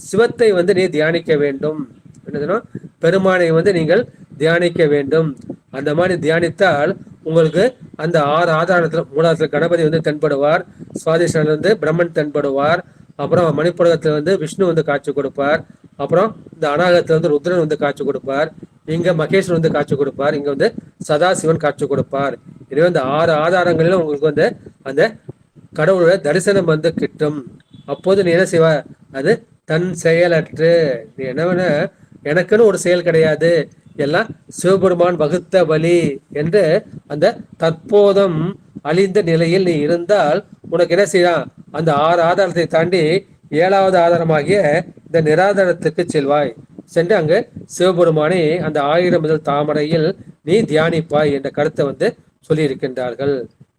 சிவத்தை வந்து நீ தியானிக்க வேண்டும். என்ன செய்யணும், பெருமானை வந்து நீங்கள் தியானிக்க வேண்டும். அந்த மாதிரி தியானித்தால் உங்களுக்கு அந்த 6 ஆதாரத்துல மூலாதாரத்துல கணபதி வந்து தென்படுவார், சுவாதிஷ்டானத்துல வந்து பிரம்மன் தென்படுவார், அப்புறம் மணிப்புரகத்துல வந்து விஷ்ணு வந்து காட்சி கொடுப்பார், அப்புறம் இந்த அநாகத்துல வந்து ருத்ரன் வந்து காட்சி கொடுப்பார், இங்க மகேஸ்வரன் வந்து காட்சி கொடுப்பார், இங்க வந்து சதாசிவன் காட்சி கொடுப்பார். எனவே இந்த 6 ஆதாரங்களிலும் உங்களுக்கு வந்து அந்த கடவுளோட தரிசனம் வந்து கிட்டும். அப்போது நீ என்ன செய்வ, அது தன் செயலற்று, நீ என்ன வேணா எனக்குன்னு ஒரு செயல் கிடையாது, எல்லாம் சிவபெருமான் வகுத்த வழி என்று அந்த தற்போதம் அழிந்த நிலையில் நீ இருந்தால் உனக்கு என்ன செய்யலாம், அந்த 6 ஆதாரத்தை தாண்டி 7வது ஆதாரமாகிய இந்த நிராதாரத்துக்கு செல்வாய். சென்று அங்கு சிவபெருமானை அந்த 1000 முதல் தாமரையில் நீ தியானிப்பாய் என்ற கருத்தை வந்து சொல்லி இருக்கின்றார்கள்.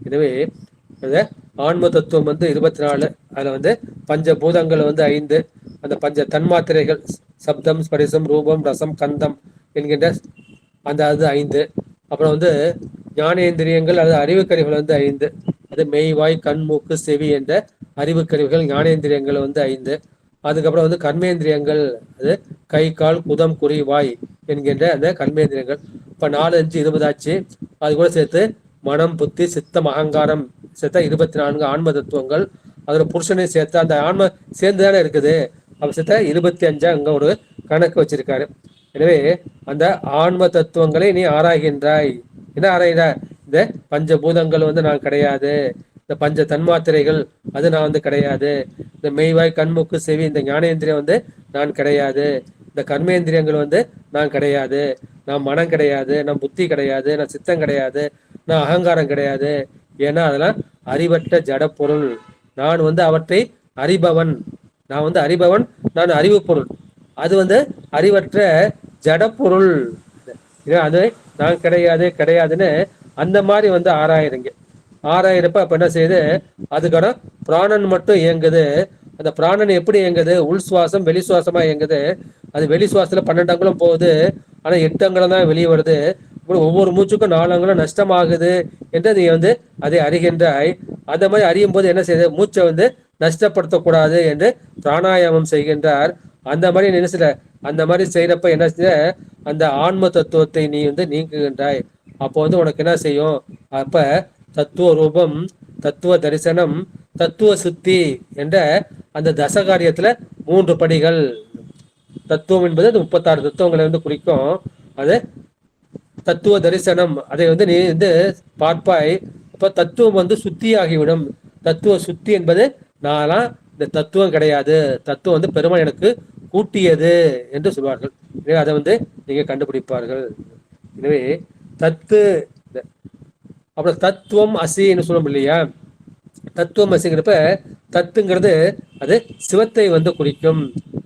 எனவே இந்த ஆன்ம தத்துவம் வந்து 24. அதுல வந்து பஞ்சபூதங்கள் வந்து 5, அந்த பஞ்ச தன்மாத்திரைகள் சப்தம், ஸ்பரிசம், ரூபம், ரசம், கந்தம் என்கின்ற அந்த அது 5. அப்புறம் வந்து ஞானேந்திரியங்கள் அல்லது அறிவுக்கருவிகள் வந்து 5. அது மெய்வாய், கண், மூக்கு, செவி என்ற அறிவுக்கருவிகள் ஞானேந்திரியங்கள் வந்து 5. அதுக்கப்புறம் வந்து கர்மேந்திரியங்கள், அது கை, கால், குதம், குறி, வாய் என்கின்ற அந்த கர்மேந்திரியங்கள். இப்ப 4, 5, 20 ஆச்சு. அது கூட சேர்த்து மனம், புத்தி, சித்தம், அகங்காரம் சேர்த்தா 24 ஆன்ம தத்துவங்கள். அதுல புருஷனை சேர்த்தா அந்த ஆன்ம சேர்ந்து தானே இருக்குது. அப்ப சேர்த்தா 25 அங்க ஒரு கணக்கு வச்சிருக்காரு. எனவே அந்த ஆன்ம தத்துவங்களை நீ ஆராய்கின்றாய். என்ன ஆராய்கிறாய்? இந்த பஞ்சபூதங்கள் வந்து நான் கிடையாது, இந்த பஞ்ச தன்மாத்திரைகள் அது நான் வந்து கிடையாது, இந்த மெய்வாய், கண்முக்கு, செவி இந்த ஞானேந்திரியம் வந்து நான் கிடையாது, இந்த கர்மேந்திரியங்கள் வந்து நான் கிடையாது, நான் மனம் கிடையாது, நான் புத்தி கிடையாது, நான் சித்தம் கிடையாது, நான் அகங்காரம் கிடையாது. ஏன்னா அதெல்லாம் அறிவற்ற ஜட பொருள். நான் வந்து அவற்றை அறிபவன். நான் வந்து அறிபவன், நான் அறிவு பொருள். அது வந்து அறிவற்ற ஜட பொருள். அது நான் கிடையாது கிடையாதுன்னு அந்த மாதிரி வந்து ஆராயிருங்க. ஆராயிரப்ப அப்ப என்ன செய்யுது? அதுக்கான பிராணன் மட்டும் இயங்குது. அந்த பிராணன் எப்படி இயங்குது? உள் சுவாசம் வெளி சுவாசமா இயங்குது. அது வெளி சுவாசத்துல 12 அங்குலம் போகுது, ஆனா 8 அங்குலம் தான் வெளியே வருது. ஒவ்வொரு மூச்சுக்கும் 4 அங்குலம் நஷ்டமாகுது என்று நீ வந்து அதை அறிகின்றாய். அந்த மாதிரி அறியும் போது என்ன செய்யுது? மூச்சை வந்து நஷ்டப்படுத்தக்கூடாது என்று பிராணாயாமம் செய்கின்றார். அந்த மாதிரி நினைச்சிட அந்த மாதிரி செய்யறப்ப என்ன செய்ய? அந்த ஆன்ம தத்துவத்தை நீ வந்து நீக்குகின்றாய். அப்போ வந்து உனக்கு என்ன செய்யும்? அப்ப தத்துவ ரூபம், தத்துவ தரிசனம், தத்துவ சுத்தி என்ற அந்த தசகாரியத்துல 3 படிகள். தத்துவம் என்பது அது 36 தத்துவங்களை வந்து குறிக்கும். அது தத்துவ தரிசனம், அதை வந்து நீ வந்து பார்ப்பாய். அப்ப தத்துவம் வந்து சுத்தி ஆகிவிடும். தத்துவ சுத்தி என்பது நான்லாம் இந்த தத்துவம் கிடையாது, தத்துவம் வந்து பெருமாள் எனக்கு கூட்டியது என்று சொல்வார்கள். எனவே அதை வந்து நீங்க கண்டுபிடிப்பார்கள். எனவே தத்து, அப்புறம் தத்துவம் அசின்னு சொல்லும் இல்லையா? தத்துவம் அசிங்கிறப்ப தத்துங்கிறது அது சிவத்தை வந்து குறிக்கும்.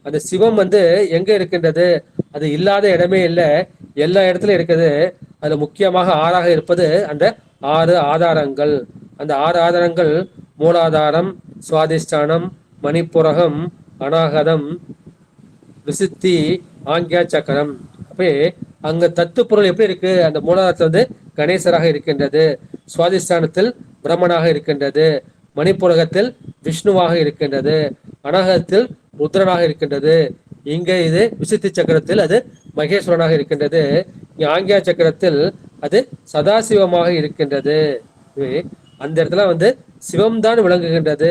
அந்த சிவம் வந்து எங்க இருக்கின்றது? அது இல்லாத இடமே இல்லை, எல்லா இடத்துலயும் இருக்குது. அதுல முக்கியமாக 6ஆக இருப்பது அந்த 6 ஆதாரங்கள். அந்த 6 ஆதாரங்கள் மூலாதாரம், சுவாதிஷ்டானம், மணிப்புரகம், அநாகதம், விசுத்தி, ஆங்கியா சக்கரம். அப்பே அங்க தத்து பொருள் எப்படி இருக்கு? அந்த மூலாதாரத்தில் வந்து கணேசராக இருக்கின்றது, சுவாதிஷ்டானத்தில் பிரம்மனாக இருக்கின்றது, மணிப்புரகத்தில் விஷ்ணுவாக இருக்கின்றது, அநாகதத்தில் ருத்ரனாக இருக்கின்றது. இங்க இது விசுத்தி சக்கரத்தில் அது மகேஸ்வரனாக இருக்கின்றது. ஆங்கியா சக்கரத்தில் அது சதாசிவமாக இருக்கின்றது. அந்த இடத்துல வந்து சிவம் தான் விளங்குகின்றது.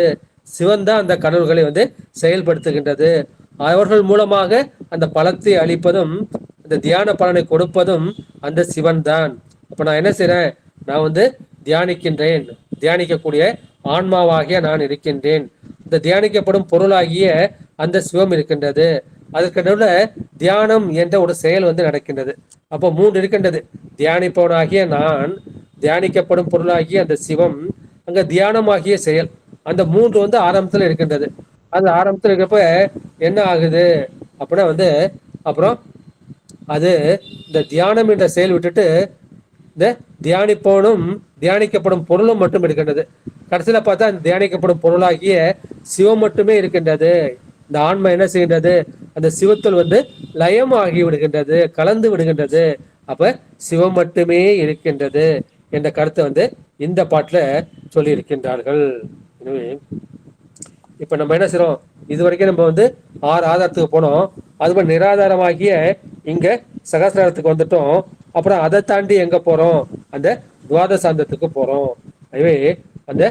சிவன் தான் அந்த கடவுள்களை வந்து செயல்படுத்துகின்றது. அவர்கள் மூலமாக அந்த பலத்தை அளிப்பதும் அந்த தியான பலனை கொடுப்பதும் அந்த சிவன் தான். அப்ப நான் என்ன செய்றேன்? நான் வந்து தியானிக்கின்றேன். தியானிக்கக்கூடிய ஆன்மாவாகிய நான் இருக்கின்றேன். இந்த தியானிக்கப்படும் பொருளாகிய அந்த சிவம் இருக்கின்றது. அதற்கு நடுவில் தியானம் என்ற ஒரு செயல் வந்து நடக்கின்றது. அப்போ 3 இருக்கின்றது. தியானிப்பவனாகிய நான், தியானிக்கப்படும் பொருளாகிய அந்த சிவம், அங்க தியானமாகிய செயல். அந்த 3 வந்து ஆரம்பத்துல இருக்கின்றது. அது ஆரம்பத்துல இருக்கப்ப என்ன ஆகுது அப்படின்னா வந்து அப்புறம் அது இந்த தியானம் என்ற செயல் விட்டுட்டு இந்த தியானிப்பவனும் தியானிக்கப்படும் பொருளும் மட்டும் இருக்கின்றது. கடைசியில பார்த்தா அந்த தியானிக்கப்படும் பொருளாகிய சிவம் மட்டுமே இருக்கின்றது. இந்த ஆன்மா என்ன செய்கின்றது? அந்த சிவத்தில் வந்து லயம் ஆகி விடுகின்றது, கலந்து விடுகின்றது. அப்ப சிவம் மட்டுமே இருக்கின்றது என்ற கருத்தை வந்து இந்த பாட்டுல சொல்லி இருக்கின்றார்கள். எனவே இப்ப நம்ம என்ன செய்றோம்? இது வரைக்கும் நம்ம வந்து 6 ஆதாரத்துக்கு போனோம். அதுபோல் நிராதாரமாகிய இங்க சகசிராரத்துக்கு வந்துட்டோம். அப்புறம் அதை தாண்டி எங்க போறோம்? அந்த துவாதசாந்தத்துக்கு போறோம். எனவே அந்த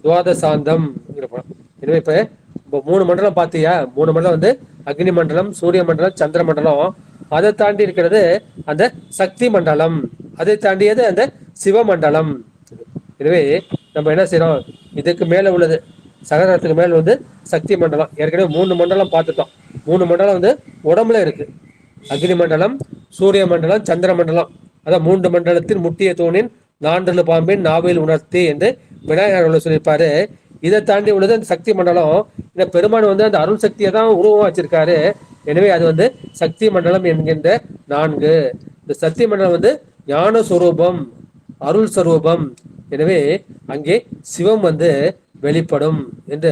துவாதசாந்தம் போறோம். எனவே இப்ப 3 மண்டலம் பார்த்தியா? 3 மண்டலம் வந்து அக்னி மண்டலம், சூரிய மண்டலம், சந்திர மண்டலம். அதை தாண்டி இருக்கிறது அந்த சக்தி மண்டலம். அதை தாண்டியது அந்த சிவமண்டலம். எனவே நம்ம என்ன செய்யறோம்? இதுக்கு மேல உள்ளது சகரத்துக்கு மேல வந்து சக்தி மண்டலம். ஏற்கனவே 3 மண்டலம் பார்த்துட்டோம். 3 மண்டலம் வந்து உடம்புல இருக்கு. அக்னி மண்டலம், சூரிய மண்டலம், சந்திர மண்டலம். அதான் 3 மண்டலத்தின் முட்டிய தூணின் 4 பாம்பின் நாவில் உணர்த்தி என்று விநாயகர் சொல்லியிருப்பாரு. இதை தாண்டி உள்ளது அந்த சக்தி மண்டலம். இந்த பெருமான் வந்து அந்த அருள் சக்தியை தான் உருவமா வச்சிருக்காரு. எனவே அது வந்து சக்தி மண்டலம் என்கின்ற 4. இந்த சக்தி மண்டலம் வந்து ஞான சொரூபம், அருள் சொரூபம். எனவே அங்கே சிவம் வந்து வெளிப்படும் என்று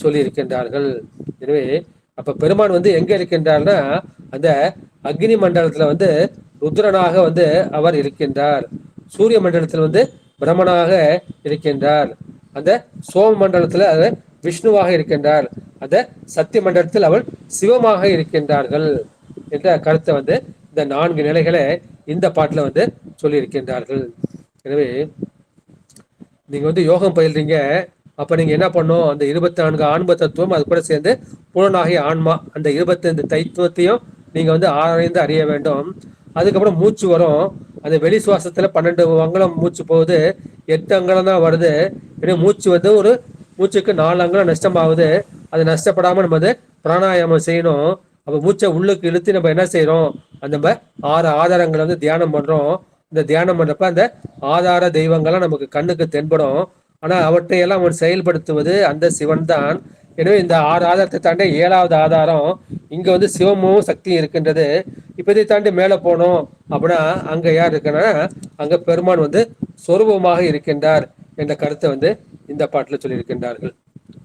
சொல்லி இருக்கின்றார்கள். எனவே அப்ப பெருமான் வந்து எங்க இருக்கின்றார்னா அந்த அக்னி மண்டலத்துல வந்து ருத்ரனாக வந்து அவர் இருக்கின்றார். சூரிய மண்டலத்தில் வந்து பிரம்மனாக இருக்கின்றார். அந்த சோம மண்டலத்துல அவர் விஷ்ணுவாக இருக்கின்றார். அந்த சத்திய மண்டலத்தில் அவள் சிவமாக இருக்கின்றார்கள் என்ற கருத்தை வந்து இந்த 4 நிலைகளை இந்த பாட்டுல வந்து சொல்லி இருக்கின்றார்கள். எனவே நீங்க வந்து யோகம் பயில்றீங்க, அப்ப நீங்க என்ன பண்ணும், அந்த 24 ஆன்ம தத்துவம் அது கூட சேர்ந்து புலனாகிய ஆன்மா அந்த 25 தைத்துவத்தையும் நீங்க வந்து ஆராய்ந்து அறிய வேண்டும். அதுக்கப்புறம் மூச்சு வரும். அந்த வெளி சுவாசத்துல 12 அங்குலம் மூச்சு போகுது, 8 அங்குலம் தான் வருது. எனவே மூச்சு வந்து ஒரு மூச்சுக்கு 4 அங்குலம் நஷ்டமாகுது. அது நஷ்டப்படாம நம்ம வந்து பிராணாயாமம் செய்யணும். அப்ப மூச்சை உள்ளுக்கு இழுத்து நம்ம என்ன செய்யறோம், அந்த நம்ம 6 ஆதாரங்களை வந்து தியானம் பண்றோம். இந்த தியானம் பண்றப்ப அந்த ஆதார தெய்வங்கள்லாம் நமக்கு கண்ணுக்கு தென்படும். ஆனா அவற்றையெல்லாம் அவன் செயல்படுத்துவது அந்த சிவன் தான். எனவே இந்த 6 ஆதாரத்தை தாண்டி 7வது ஆதாரம் இங்க வந்து சிவமும் சக்தியும் இருக்கின்றது. இப்ப இதை தாண்டி மேல போனோம் அப்படின்னா அங்க யார் இருக்குன்னா அங்க பெருமான் வந்து சொரூபமாக இருக்கின்றார் என்ற கருத்தை வந்து இந்த பாட்டுல சொல்லி இருக்கின்றார்கள்.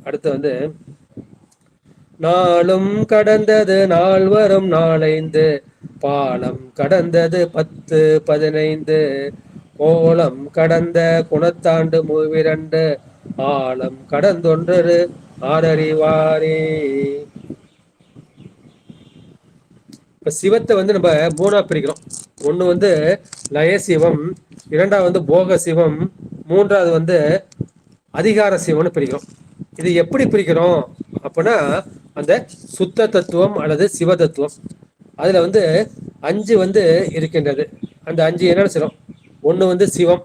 அடுத்து வந்து நாளும் கடந்தது நால்வரும் நாளைந்து, பாலம் கடந்தது 10 15, கோலம் கடந்த குணத்தாண்டு 32, ஆலம் கடந்தொன்று ஆரறிவாரே. இப்ப சிவத்தை வந்து நம்ம 3ஆ பிரிக்கிறோம். ஒண்ணு வந்து லய சிவம், 2வது வந்து போக சிவம், 3வது வந்து அதிகார சிவம்னு பிரிக்கிறோம். இது எப்படி பிரிக்கிறோம் அப்படின்னா அந்த சுத்த தத்துவம் அல்லது சிவ தத்துவம் அதுல வந்து 5 வந்து இருக்கின்றது. அந்த 5 என்னன்னு சொல்றோம், ஒண்ணு வந்து சிவம்,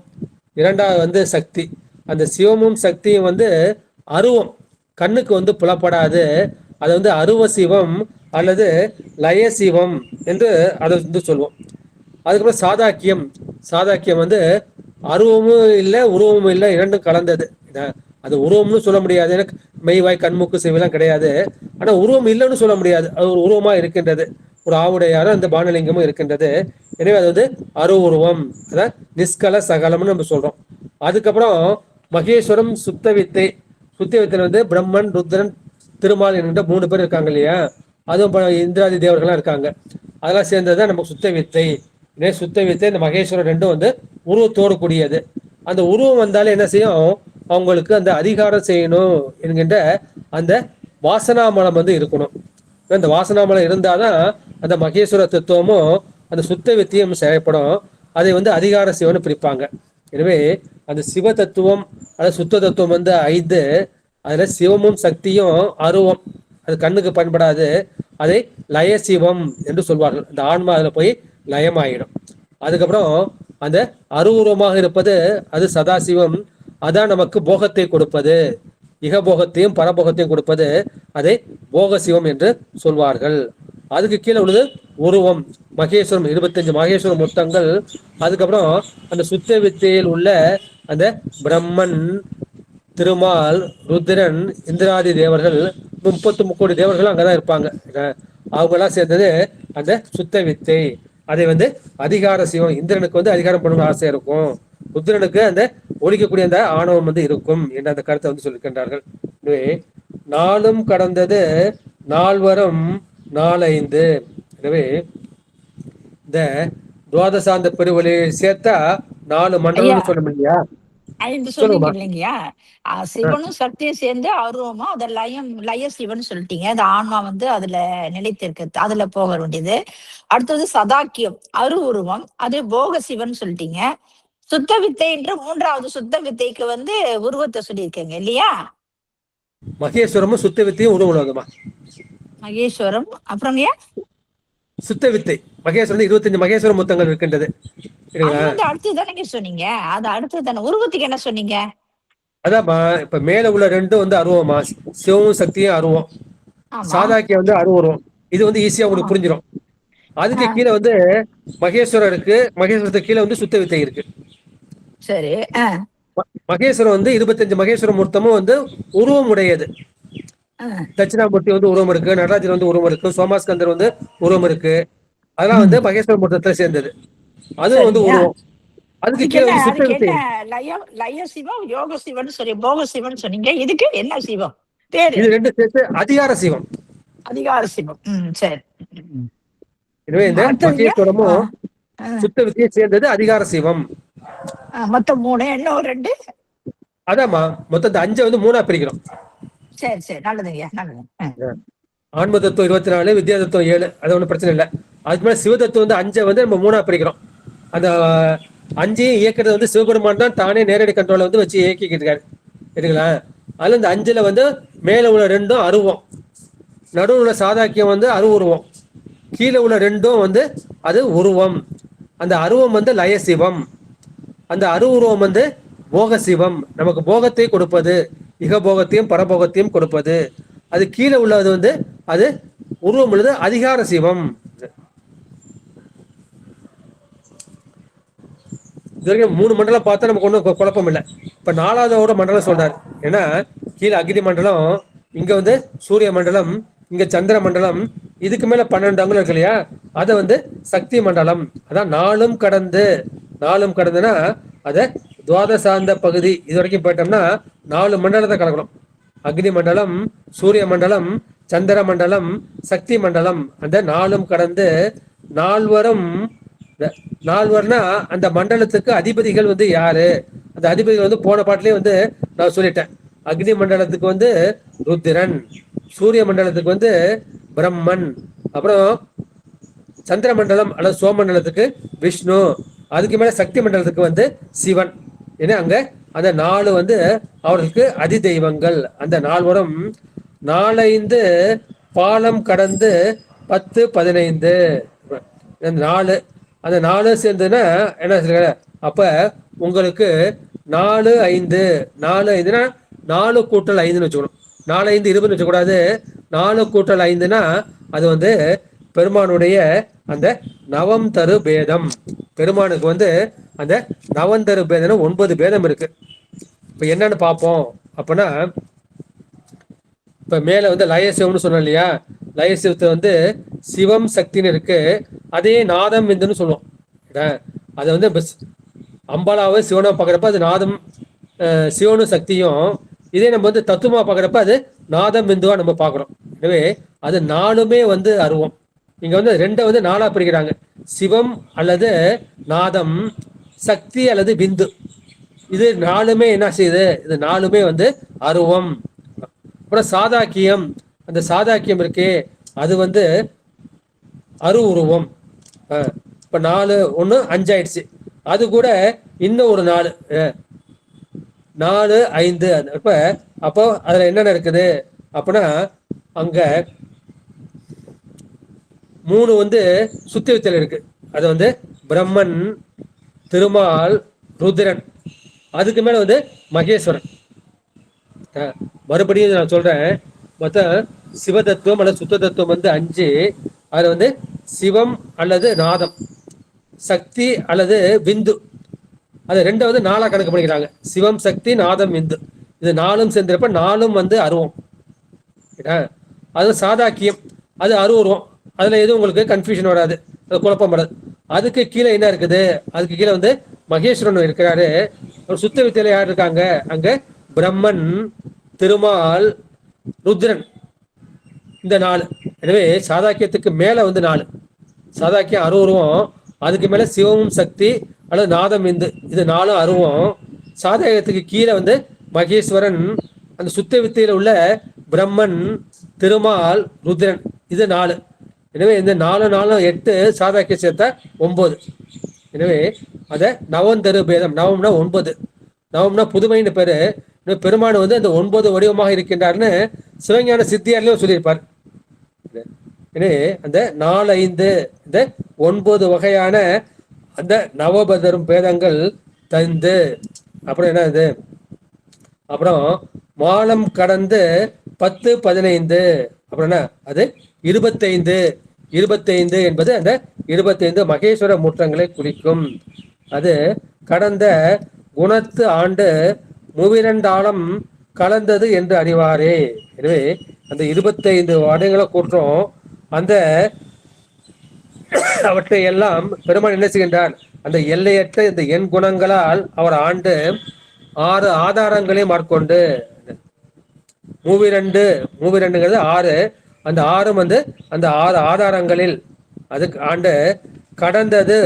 2வது வந்து சக்தி. அந்த சிவமும் சக்தியும் வந்து அருவம், கண்ணுக்கு வந்து புலப்படாது. அது வந்து அருவ சிவம் அல்லது லய சிவம் என்று அதை வந்து சொல்லுவோம். அதுக்கப்புறம் சாதாக்கியம், சாதாக்கியம் வந்து அருவமும் இல்லை உருவமும் இல்லை, 2ம் கலந்தது. அது உருவம்னு சொல்ல முடியாது, எனக்கு மெய்வாய் கண்மூக்கு செவிலாம் கிடையாது. ஆனா உருவம் இல்லைன்னு சொல்ல முடியாது, அது ஒரு உருவமா இருக்கின்றது. ஒரு ஆவுடையாரும் அந்த பானலிங்கமும் இருக்கின்றது. எனவே அது வந்து அரு உருவம், அதான் நிஷ்கல சகலம்னு நம்ம சொல்றோம். அதுக்கப்புறம் மகேஸ்வரம் சுத்த வித்தை, சுத்த வித்தையில வந்து பிரம்மன் ருத்ரன் திருமால் என்கின்ற 3 பேர் இருக்காங்க இல்லையா, அதுவும் இந்திராதி தேவர்கள்லாம் இருக்காங்க. அதெல்லாம் சேர்ந்ததுதான் நம்ம சுத்த வித்தை. சுத்த வித்தை இந்த மகேஸ்வரன் 2ம் வந்து உருவத்தோடு கூடியது. அந்த உருவம் வந்தாலே என்ன செய்யும், அவங்களுக்கு அந்த அதிகாரம் செய்யணும் என்கின்ற அந்த வாசனாமலம் வந்து இருக்கணும். அந்த வாசனாமலம் இருந்தாதான் அந்த மகேஸ்வர தத்துவமும் அந்த சுத்த வித்தியும் செயல்படும். அதை வந்து அதிகார சிவன்னு பிரிப்பாங்க. எனவே அந்த சிவ தத்துவம் அதாவது சுத்த தத்துவம் வந்து 5, அதுல சிவமும் சக்தியும் அருவம், அது கண்ணுக்கு பயன்படாது. அதை லய சிவம் என்று சொல்வார்கள். அந்த ஆன்மா அதுல போய் லயமாயிடும். அதுக்கப்புறம் அந்த அருவுருவமாக இருப்பது அது சதாசிவம், அதான் நமக்கு போகத்தை கொடுப்பது, இகபோகத்தையும் பரபோகத்தையும் கொடுப்பது, அதை போக சிவம் என்று சொல்வார்கள். அதுக்கு கீழே உள்ளது உருவம், மகேஸ்வரம், 25 மகேஸ்வர மொத்தங்கள். அதுக்கப்புறம் அந்த சுத்த வித்தையில் உள்ள அந்த பிரம்மன், திருமால், ருத்ரன், இந்திராதி தேவர்கள், 33 கோடி தேவர்கள் அங்கதான் இருப்பாங்க. அவங்க எல்லாம் சேர்ந்தது அந்த சுத்த வித்தை. அதை வந்து அதிகார சிவம், இந்திரனுக்கு வந்து அதிகாரம் பண்ணணும்னு ஆசை இருக்கும், ருத்ரனுக்கு அந்த ஒழிக்கக்கூடிய அந்த ஆணவம் வந்து இருக்கும் என்ற அந்த கருத்தை வந்து சொல்லியிருக்கின்றார்கள். எனவே நாளும் கடந்தது நால்வரும் நாலைந்து. எனவே இந்த துவாதசாந்த பெருவழியை சேர்த்தா 4 மண்டலம் சொல்ல முடியா, 5 சொன்னீங்க இல்லைங்கய்யா. சிவனும் சக்தியும் சேர்ந்து அருவமா அத லய சிவன் சொல்லிட்டீங்க. அந்த ஆன்மா வந்து அதுல நிலைத்திருக்கு, அதுல போக வேண்டியது. அடுத்தது சதாக்கியம் அரு உருவம், அது போக சிவன் சொல்லிட்டீங்க. சுத்த வித்தை என்ற 3வது சுத்த வித்தைக்கு வந்து உருவத்தை சொல்லியிருக்கீங்க இல்லையா. மகேஸ்வரமும் சுத்த வித்தையும் உருவமா. மகேஸ்வரம் அப்புறம் சுத்த வித்தை மகேஸ்வரன் 25 மகேஸ்வர மொத்தங்கள் இருக்கின்றது. அடுத்து தானே சொன்னீங்க, அது அடுத்து தானே உருவத்துக்கு என்ன சொன்னீங்க. அதான்மா, இப்ப மேல உள்ள 2 வந்து அருவமா, சிவமும் சக்தியும் அருவம், சாதாக்கியம் வந்து அருவம். இது வந்து ஈஸியா உங்களுக்கு புரிஞ்சிடும். அதுக்கு கீழே வந்து மகேஸ்வரர் இருக்கு, மகேஸ்வரத்துக்கு கீழே வந்து சுத்த வித்தை இருக்கு. சரி, மகேஸ்வரம் வந்து 25 மகேஸ்வர மூர்த்தமும் வந்து உருவம் உடையது. தட்சிணாமூர்த்தி வந்து உருவம் இருக்கு, நடராஜர் வந்து உருவம் இருக்கு, சோமாஸ்கந்தர் வந்து உருவம் இருக்கு. அதெல்லாம் வந்து மகேஸ்வர மூர்த்தத்துல சேர்ந்தது. அதுவும் வந்து சரிங்க. உருவம். அதுக்கு அதுக்கு கீழே என்ன வந்து சுத்த அதுக்கு வித்தை. என்ன லய சிவம், யோக சிவன் சொல்லி போக சிவன் சொன்னீங்க. இதுக்கு என்ன சிவம் பேரு? இது ரெண்டு சேர்த்து அதிகார சிவம். அதிகார சிவம். சரி. எனவே இந்த அடுத்ததுங்க. மகேஸ்வரமும் சுத்த வித்தியை சேர்ந்தது அதிகார சிவம். மொத்தம் 3, இன்னும் 2. அதாம்மா, மொத்தம் இந்த 5 வந்து 3ஆ பிரிக்கிறோம். சரி சரி, நல்லதுங்க, நல்லது. ஆன்ம தத்துவம் 24, வித்யா தத்துவம் 7. அது ஒன்றும் பிரச்சனை இல்லை. அதுக்கு மேலே சிவ தத்துவம் வந்து 5 வந்து நம்ம 3ஆ பிரிக்கிறோம். அந்த 5ஐயும் இயக்கிறது வந்து சிவபெருமான் தான் தானே நேரடி கண்ட்ரோலை வந்து வச்சு இயக்கிக்கிட்டு இருக்காரு. சரிங்களா? அதுல இந்த 5ல வந்து மேல உள்ள 2 அருவம், நடுவில் உள்ள சாதாக்கியம் வந்து உருவம், கீழே உள்ள 2 வந்து அது உருவம். அந்த அருவம் வந்து லயசிவம், அந்த உருவம் வந்து போக சிவம், நமக்கு போகத்தை கொடுப்பது, இகபோகத்தையும் பரபோகத்தையும் கொடுப்பது. அது கீழே உள்ளது வந்து அது உருவம் உள்ளது அதிகார சிவம். இது வரைக்கும் 3 மண்டலம் பார்த்தா நமக்கு ஒன்றும் குழப்பம் இல்லை. இப்ப 4வதோட மண்டலம் சொல்றாரு. ஏன்னா கீழே அக்னி மண்டலம், இங்க வந்து சூரிய மண்டலம், இங்க சந்திர மண்டலம், இதுக்கு மேல 12 அங்குலம் இருக்கு இல்லையா, அதை வந்து சக்தி மண்டலம். அதான் நாளும் கடந்துனா அத துவாதசாந்த பகுதி இது வரைக்கும் போயிட்டோம்னா 4 மண்டலத்தை கலக்கணும். அக்னி மண்டலம், சூரிய மண்டலம், சந்திர மண்டலம், சக்தி மண்டலம். அந்த 4ம் கடந்து 4 அந்த மண்டலத்துக்கு அதிபதிகள் வந்து யாரு? அந்த அதிபதிகள் வந்து போன பாட்டிலே வந்து நான் சொல்லிட்டேன். அக்னி மண்டலத்துக்கு வந்து ருத்திரன், சூரிய மண்டலத்துக்கு வந்து பிரம்மன், அப்புறம் சந்திர மண்டலம் அல்லது சோமண்டலத்துக்கு விஷ்ணு, அதுக்கு மேல சக்தி மண்டலத்துக்கு வந்து சிவன். ஏன்னா அங்க அந்த 4 வந்து அவர்களுக்கு அதி தெய்வங்கள். அந்த 4 4 பாலம் கடந்து 10 15 4, அந்த 4 சேர்ந்துன்னா என்ன சொல்ற? அப்ப உங்களுக்கு 4 5 4 கூட்டல் 5ன்னு வச்சுக்கணும். 4 5 20 வச்சக்கூடாது. 4 கூட்டல் 5னா அது வந்து பெருமானுடைய அந்த நவம் தரு பேதம். பெருமானுக்கு வந்து அந்த நவந்தரு பேதம் 9 பேதம் இருக்கு. இப்ப என்னன்னு பார்ப்போம். அப்பனா இப்ப மேல வந்து லயசிவம்னு சொன்னோம் இல்லையா, லயசிவத்தை வந்து சிவம் சக்தின்னு இருக்கு. அதே நாதம் விந்துன்னு சொல்லுவோம். அதை வந்து அம்பாலாவை சிவனா பார்க்குறப்ப அது நாதம் சிவனும் சக்தியும், இதே நம்ம வந்து தத்துவமா பார்க்குறப்ப அது நாதம் விந்துவா நம்ம பார்க்குறோம். எனவே அது 4மே வந்து அருவம். இங்க வந்து 2 வந்து 4ஆ பிரிக்கிறாங்க. சிவம் அல்லது நாதம், சக்தி அல்லது பிந்து. இது 4மே என்ன செய்யுது? இது 4மே வந்து அருவம். அப்புறம் சாதாக்கியம், அந்த சாதாக்கியம் இருக்கே அது வந்து உருவம். இப்ப 4 1 5 ஆயிடுச்சு. அது கூட இன்னும் ஒரு 4 4 5. அப்போ அதுல என்னென்ன இருக்குது அப்படின்னா, அங்க 3 வந்து சுத்தி வித்தல் இருக்கு. அது வந்து பிரம்மன், திருமால், ருத்ரன், அதுக்கு மேல வந்து மகேஸ்வரன். மறுபடியும் நான் சொல்றேன். மொத்தம் சிவதத்துவம் அல்லது சுத்த தத்துவம் வந்து 5. அதுல வந்து சிவம் அல்லது நாதம், சக்தி அல்லது விந்து, அது 2 வந்து 4ஆ கணக்கு பண்ணிக்கிறாங்க. சிவம் சக்தி நாதம் விந்து, இது 4ம் சேர்ந்திருப்ப 4ம் வந்து அருவம். அது சாதாக்கியம், அது அருவம். அதுல எதுவும் உங்களுக்கு கன்ஃபியூஷன் வராது, அது குழப்பம் வராது. அதுக்கு கீழே என்ன இருக்குது? அதுக்கு கீழே வந்து மகேஸ்வரன் இருக்கிறாரு. சுத்த வித்தையில யார் இருக்காங்க? அங்க பிரம்மன், திருமால், ருத்ரன், இந்த 4. எனவே சாதாக்கியத்துக்கு மேல வந்து 4. சாதாக்கியம் அருவம், அதுக்கு மேல சிவமும் சக்தி அல்லது நாதம் விந்து, இது 4ம் அருவம். சாதாக்கியத்துக்கு கீழே வந்து மகேஸ்வரன், அந்த சுத்த வித்தையில உள்ள பிரம்மன், திருமால், ருத்ரன், இது 4. எனவே இந்த 4 4 8, சாதாக்கிய சேர்த்தா 9. எனவே அத நவந்தரு பேதம், நவம்னா 9, நவம்னா புதுமைன்னு பேரு. பெருமான் வந்து அந்த 9 வடிவமாக இருக்கின்றார்னு சிவஞான சித்தியார்லயும் சொல்லியிருப்பார். எனவே அந்த 4 5 இந்த 9 வகையான அந்த நவபதரும் பேதங்கள் தந்து, அப்புறம் என்ன இது? அப்புறம் மாலம் கடந்து 10 15, அப்புறம் என்ன அது 25. 25 என்பது அந்த 25 மகேஸ்வர முற்றங்களை குறிக்கும். அது கடந்த குணத்து ஆண்டு 32 கலந்தது என்று அறிவாரே. எனவே அந்த 25 வருடங்களை கூட்டுறோம். அந்த அவற்றை எல்லாம் பெருமான் என்ன செய்கின்றார்? அந்த எல்லையற்ற இந்த எண் குணங்களால் அவர் ஆண்டு 6 ஆதாரங்களை மேற்கொண்டு, மூவிரண்டுங்கிறது 6, அந்த 6 வந்து அந்த 6 ஆதாரங்களில் அதுக்கு ஆண்டு கடந்தது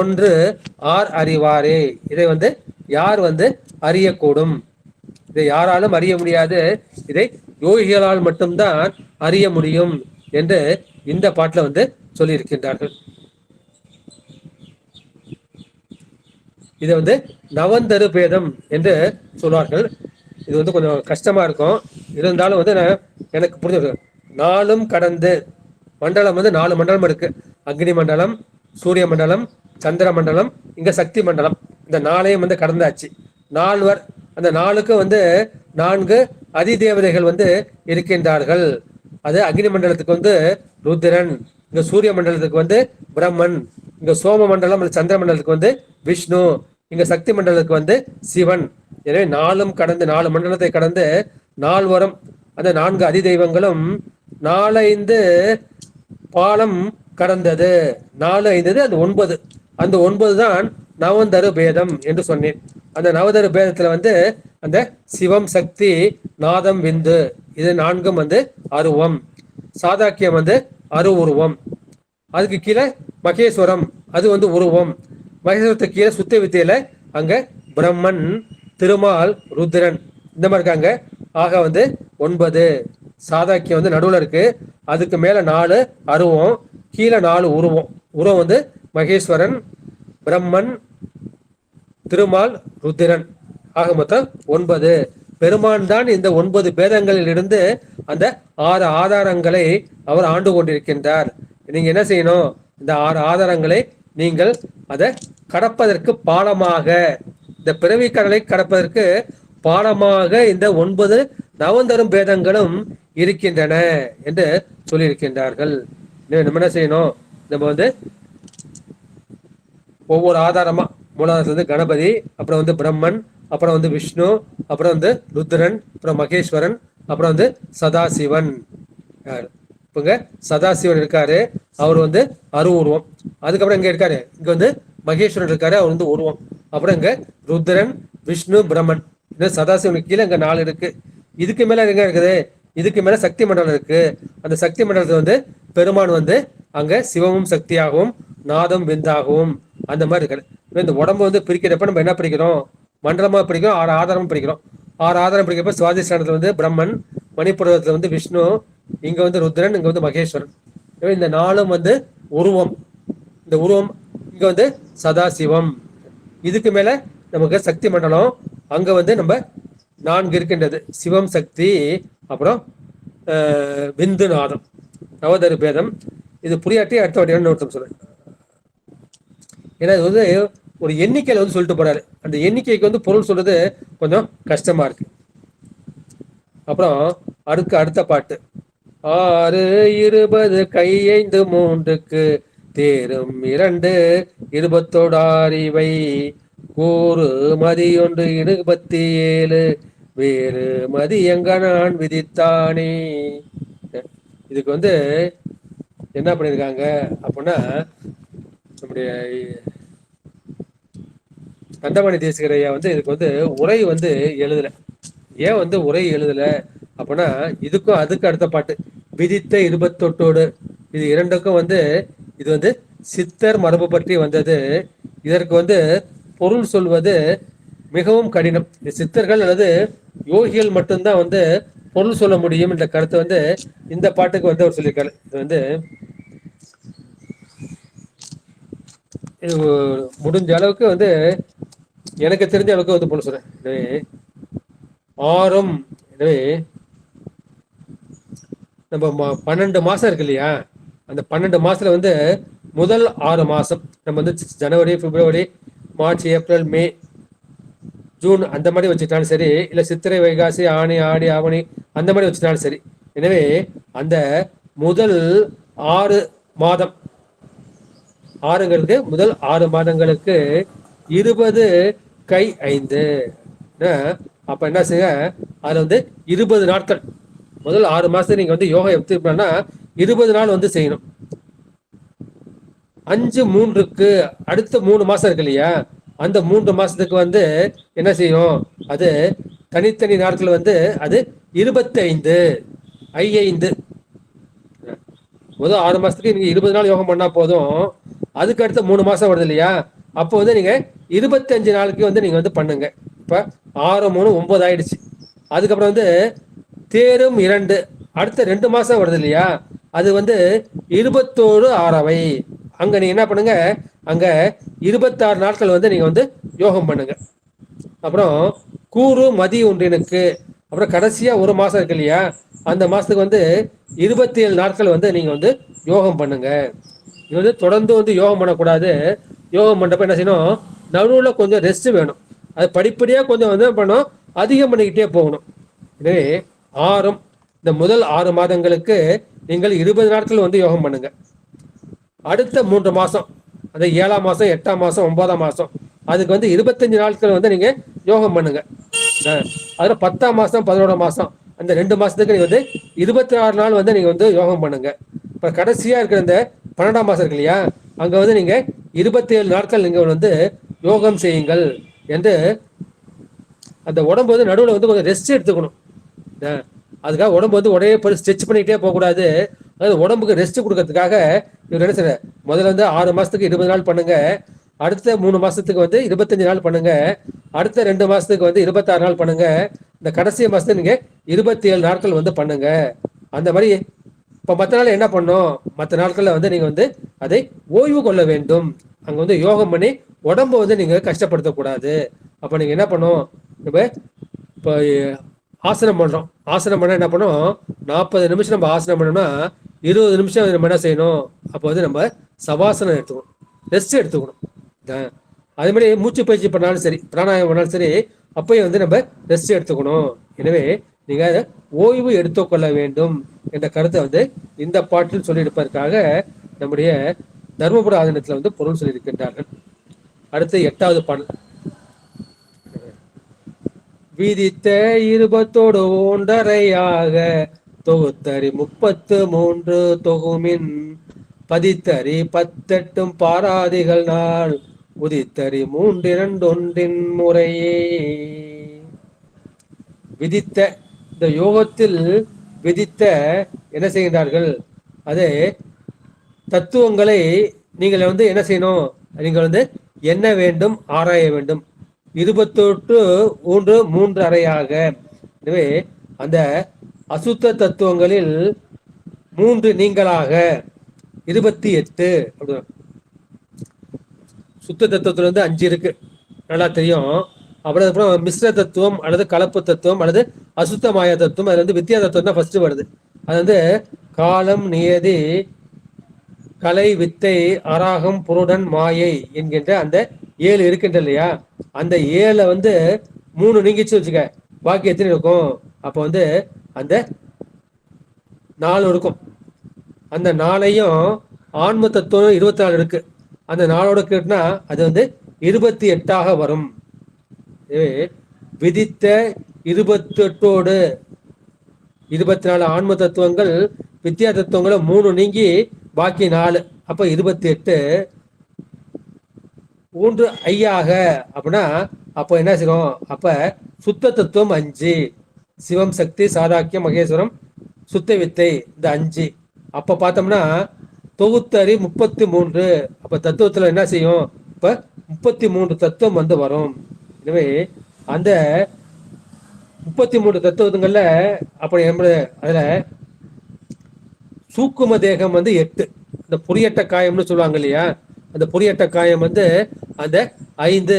ஒன்று ஆர் அறிவாரே. இதை வந்து யார் வந்து அறியக்கூடும்? இதை யாராலும் அறிய முடியாது, இதை யோகிகளால் மட்டும்தான் அறிய முடியும் என்று இந்த பாட்டில் வந்து சொல்லியிருக்கின்றார்கள். இதை வந்து நவந்தரு பேதம் என்று சொல்வார்கள். இது வந்து கொஞ்சம் கஷ்டமா இருக்கும், இருந்தாலும் வந்து எனக்கு புரிஞ்சது. 4 கடந்து மண்டலம் வந்து 4 மண்டலம் இருக்கு. அக்னி மண்டலம், சூரிய மண்டலம், சந்திர மண்டலம், இங்க சக்தி மண்டலம். இந்த 4ஐயும் வந்து கடந்தாச்சு. 4 அந்த 4க்கு வந்து 4 அதிதேவதைகள் வந்து இருக்கின்றார்கள். அது அக்னி மண்டலத்துக்கு வந்து ருத்ரன், இங்க சூரிய மண்டலத்துக்கு வந்து பிரம்மன், இங்க சோம மண்டலம் சந்திர மண்டலத்துக்கு வந்து விஷ்ணு, இங்க சக்தி மண்டலத்துக்கு வந்து சிவன். எனவே 4 கடந்து 4 மண்டலத்தை கடந்து 4 வரும் அந்த 4 அதிதெய்வங்களும் 4 பாலம் கடந்தது. 4 5 அது 9. அந்த 9 தான் நவந்தரு பேதம் என்று சொன்னேன். அந்த நவதரு பேதத்துல வந்து அந்த சிவம், சக்தி, நாதம், விந்து, இது 4ம் வந்து அருவம். சாதாக்கியம் வந்து அரு உருவம். அதுக்கு கீழே மகேஸ்வரம், அது வந்து உருவம். மகேஸ்வரத்துக்கு கீழே சுத்த வித்தையில அங்க பிரம்மன், திருமால், ருத்ரன் இந்த மாதிரி இருக்காங்க. ஆக வந்து 9. சாதாக்கியம் வந்து நடுவுல இருக்கு. அதுக்கு மேல 4 அருவம், கீழே 4 உருவம். உருவம் வந்து மகேஸ்வரன், பிரம்மன், திருமால், ருத்திரன். ஆக மொத்தம் 9. பெருமான் தான் இந்த 9 பேதங்களில் இருந்து அந்த 6 ஆதாரங்களை அவர் ஆண்டு கொண்டிருக்கின்றார். நீங்க என்ன செய்யணும்? இந்த 6 ஆதாரங்களை நீங்கள் அதை கடப்பதற்கு பாலமாக, இந்த பிறவி கடலை கடப்பதற்கு பாலமாக இந்த 9 நவந்தரும் பேதங்களும் இருக்கின்றன என்று சொல்லியிருக்கின்றார்கள். நம்ம என்ன செய்யணும்? நம்ம வந்து ஒவ்வொரு ஆதாரமா, மூலாதாரத்துல வந்து கணபதி, அப்புறம் வந்து பிரம்மன், அப்புறம் வந்து விஷ்ணு, அப்புறம் வந்து ருத்ரன், அப்புறம் மகேஸ்வரன், அப்புறம் வந்து சதாசிவன். இப்பங்க சதாசிவன் இருக்காரு, அவர் வந்து அரு உருவம். அதுக்கப்புறம் இங்க இருக்காரு, இங்க வந்து மகேஸ்வரன் இருக்காரு, அவர் வந்து உருவம். அப்புறம் இங்க ருத்ரன், விஷ்ணு, பிரம்மன். சதாசிவனுக்கு கீழே இங்க 4 இருக்கு. இதுக்கு மேல எங்க இருக்குது? இதுக்கு மேல சக்தி மண்டலம் இருக்கு. அந்த சக்தி மண்டலத்துல வந்து பெருமான் வந்து அங்க சிவமும் சக்தியாகவும் நாதம் விந்தாகவும் அந்த மாதிரி இருக்காரு. இந்த உடம்பு வந்து பிரிக்கிறப்ப நம்ம என்ன பிரிக்கிறோம்? மண்டலமா பிரிக்கிறோம், 6 ஆதாரம் பிரிக்கிறோம். 6 ஆதாரம் பிரிக்கிறப்ப சுவாதிஷ்டானத்துல வந்து பிரம்மன், மணிப்புரத்துல வந்து விஷ்ணு, இங்க வந்து ருத்ரன், இங்க வந்து மகேஸ்வரன். இந்த 4ம் வந்து உருவம். இந்த உருவம் இங்க வந்து சதாசிவம். இதுக்கு மேல நமக்கு சக்தி மண்டலம், அங்க வந்து நம்ம 4 இருக்கின்றது. சிவம், சக்தி, அப்புறம் விந்து, நாதம், நவதரு பேதம். இது புரியாட்டி அடுத்த வாட்டி ஒருத்தம் சொல்றேன். ஏன்னா இது வந்து ஒரு எண்ணிக்கையில வந்து சொல்லிட்டு போறாரு. அந்த எண்ணிக்கைக்கு வந்து பொருள் சொல்றது கொஞ்சம் கஷ்டமா இருக்கு. அப்புறம் அடுத்த பாட்டு, 6 20 கை 5 3க்கு தேரும் 2 20 இவை கூறு மதி 1 27 வேறு மதி எங்க நான் விதித்தானே. இதுக்கு வந்து என்ன பண்ணிருக்காங்க அப்படின்னா, நம்முடைய கந்தமணி தேசிகரையா வந்து இதுக்கு வந்து உரை வந்து எழுதல. ஏன் வந்து உரை எழுதல அப்படின்னா, இதுக்கும் அதுக்கு அடுத்த பாட்டு விதித்த 28 இது 2க்கும் வந்து இது வந்து சித்தர் மரபு பற்றி வந்தது. இதற்கு வந்து பொருள் சொல்வது மிகவும் கடினம். சித்தர்கள் அல்லது யோகிகள் மட்டும்தான் வந்து பொருள் சொல்ல முடியும் என்ற கருத்தை வந்து இந்த பாட்டுக்கு வந்து அவர் சொல்லியிருக்காரு. இது வந்து முடிஞ்ச அளவுக்கு வந்து எனக்கு தெரிஞ்ச அளவுக்கு வந்து பொருள் சொல்றேன். எனவே 6 எனவே நம்ம 12 மாசம் இருக்கு இல்லையா? அந்த 12 மாசத்துல வந்து முதல் 6 மாசம் நம்ம வந்து ஜனவரி, பிப்ரவரி, மார்ச், ஏப்ரல், மே, ஜூன் அந்த மாதிரி வச்சுட்டாலும் சரி, இல்ல சித்திரை, வைகாசி, ஆணி, ஆடி, ஆவணி அந்த மாதிரி வச்சுட்டாலும் சரி. எனவே அந்த முதல் 6 மாதம், 6ங்கிறது முதல் 6 மாதங்களுக்கு 20 கை 5. அப்ப என்ன செய்ய? அதுல வந்து 20 நாட்கள் முதல் 6 மாசத்துக்கு நீங்க வந்து யோகா எப்படி பண்ணா 20 நாள் வந்து செய்யணும். 5-3க்கு அடுத்த 3 மாசம் இருக்கு இல்லையா, அந்த 3 மாசத்துக்கு வந்து என்ன செய்யும், அது தனித்தனி நாட்கள் வந்து அது 25 5 முதல் 6 மாசத்துக்கு நீங்க 20 நாள் யோகம் பண்ணா போதும். அதுக்கு அடுத்த 3 மாசம் வருது இல்லையா, அப்போ வந்து நீங்க 25 நாளுக்கு வந்து நீங்க வந்து பண்ணுங்க. இப்ப 6 3 9 ஆயிடுச்சு. அதுக்கப்புறம் வந்து தேரும் 2 அடுத்த 2 மாசம் வருது இல்லையா, அது வந்து 21 ஆறவை. அங்க நீங்க என்ன பண்ணுங்க, அங்க 26 நாட்கள் வந்து நீங்க வந்து யோகம் பண்ணுங்க. அப்புறம் கூறு மதி ஒன்றினுக்கு அப்புறம் கடைசியா 1 மாசம் இருக்கு இல்லையா, அந்த மாசத்துக்கு வந்து 27 நாட்கள் வந்து நீங்க வந்து யோகம் பண்ணுங்க. இது வந்து தொடர்ந்து வந்து யோகம் பண்ணக்கூடாது. யோகம் பண்றப்ப என்ன செய்யணும், நடுவில் கொஞ்சம் ரெஸ்ட் வேணும். அது படிப்படியாக கொஞ்சம் வந்து பண்ணணும், அதிகம் பண்ணிக்கிட்டே போகணும். எனவே இந்த முதல் 6 மாதங்களுக்கு நீங்கள் 20 நாட்கள் வந்து யோகம் பண்ணுங்க. அடுத்த 3 மாசம், அந்த 7ஆம் மாசம் 8ஆம் மாசம் 9ஆம் மாசம், அதுக்கு வந்து 25 நாட்கள் வந்து நீங்க யோகம் பண்ணுங்க. அதுல 10ஆம் மாசம் 11ஆம் மாசம் அந்த 2 மாசத்துக்கு நீங்க வந்து 26 நாள் வந்து நீங்க வந்து யோகம் பண்ணுங்க. இப்ப கடைசியா இருக்கிற இந்த 12ஆம் மாசம் இருக்கு இல்லையா, அங்க வந்து நீங்க 27 நாட்கள் நீங்க வந்து யோகம் செய்யுங்கள் என்று அந்த உடம்பு வந்து நடுவில் வந்து கொஞ்சம் ரெஸ்ட் எடுத்துக்கணும். அதுக்காக உடம்பு வந்து உடனே போய் ஸ்ட்ரெச் பண்ணிக்கிட்டே போகக்கூடாது. அதாவது உடம்புக்கு ரெஸ்ட் கொடுக்கறதுக்காக இவர் என்ன செய்யற, முதல்ல வந்து 6 மாசத்துக்கு 20 நாள் பண்ணுங்க, அடுத்த 3 மாசத்துக்கு வந்து 25 நாள் பண்ணுங்க, அடுத்த 2 மாசத்துக்கு வந்து 26 நாள் பண்ணுங்க, இந்த கடைசி மாசத்துக்கு நீங்க 27 நாட்கள் வந்து பண்ணுங்க. அந்த மாதிரி இப்ப மற்ற நாள் என்ன பண்ணும், மற்ற நாட்கள்ல வந்து நீங்க வந்து அதை ஓய்வு கொள்ள வேண்டும். அங்க வந்து யோகம் பண்ணி உடம்பு வந்து நீங்க கஷ்டப்படுத்தக்கூடாது. அப்ப நீங்க என்ன பண்ணும், இப்போ ஆசனம் பண்றோம், ஆசனம் பண்ண என்ன பண்ணும், 40 நிமிஷம் நம்ம ஆசனம் பண்ணோம்னா 20 நிமிஷம் நம்ம என்ன செய்யணும், அப்போ வந்து நம்ம சவாசனம் எடுத்துக்கணும், ரெஸ்ட் எடுத்துக்கணும். அதே மாதிரி மூச்சு பயிற்சி பண்ணாலும் சரி, பிராணாயாமம் பண்ணாலும் சரி, அப்பயும் வந்து நம்ம ரெஸ்ட் எடுத்துக்கணும். எனவே நீங்க ஓய்வு எடுத்துக்கொள்ள வேண்டும் என்ற கருத்தை வந்து இந்த பாட்டில் சொல்லியிருப்பதற்காக நம்முடைய தர்மபுர ஆதீனத்தில் வந்து பொருள் சொல்லியிருக்கின்றார்கள். அடுத்து 8வது பாடல். விதித்த 20 ஒன்றரையாக தொகுத்தறி 33 தொகுமின் பதித்தறி 18 பாராதிகள் நாள் உதித்தறி 3 முறையே. விதித்த இந்த யோகத்தில் விதித்த என்ன செய்கின்றார்கள், அது தத்துவங்களை நீங்கள் வந்து என்ன செய்யணும், நீங்கள் வந்து என்ன வேண்டும், ஆராய வேண்டும். 28 3 அறையாக. எனவே அந்த அசுத்த தத்துவங்களில் 3 நீங்களாக 28. சுத்த தத்துவத்துல வந்து 5 இருக்கு, நல்லா தெரியும். அப்புறம் மிஸ்ர தத்துவம் அல்லது கலப்பு தத்துவம் அல்லது அசுத்த மாயா தத்துவம், அதுல வந்து வித்தியா தத்துவம் தான் ஃபர்ஸ்ட் வருது. அது வந்து காலம், நியதி, கலை, வித்தை, அராகம், புருடன், மாயை என்கின்ற அந்த 7 இருக்கின்ற இல்லையா, அந்த 7 வந்து 3 நீங்கிச்சு வச்சுக்க, பாக்கி எத்தனை இருக்கும், அப்போ வந்து அந்த 4 இருக்கும். அந்த 4ஐயும் ஆன்ம தத்துவம் 24 இருக்கு, அந்த 4ஓட கேட்டுனா அது வந்து 28ஆக வரும். விதித்த 28ஓடு 24 ஆன்ம தத்துவங்கள், வித்தியா தத்துவங்களை 3 நீங்கி பாக்கி 4, அப்ப 28. 3 ஐயாக அப்படின்னா அப்போ என்ன செய்யும், அப்ப சுத்த தத்துவம் 5, சிவம், சக்தி, சாதாக்கியம், மகேஸ்வரம், சுத்த வித்தை, இந்த 5. அப்ப பார்த்தோம்னா தொகுத்தறி 33. அப்ப தத்துவத்துல என்ன செய்யும், இப்ப 33 தத்துவம் வந்து வரும். எனவே அந்த 33 தத்துவங்கள்ல அப்படி அதுல சூக்கும தேகம் வந்து 8. இந்த புரியட்ட காயம்னு சொல்லுவாங்க இல்லையா, அந்த புரியட்ட காயம் வந்து அந்த 5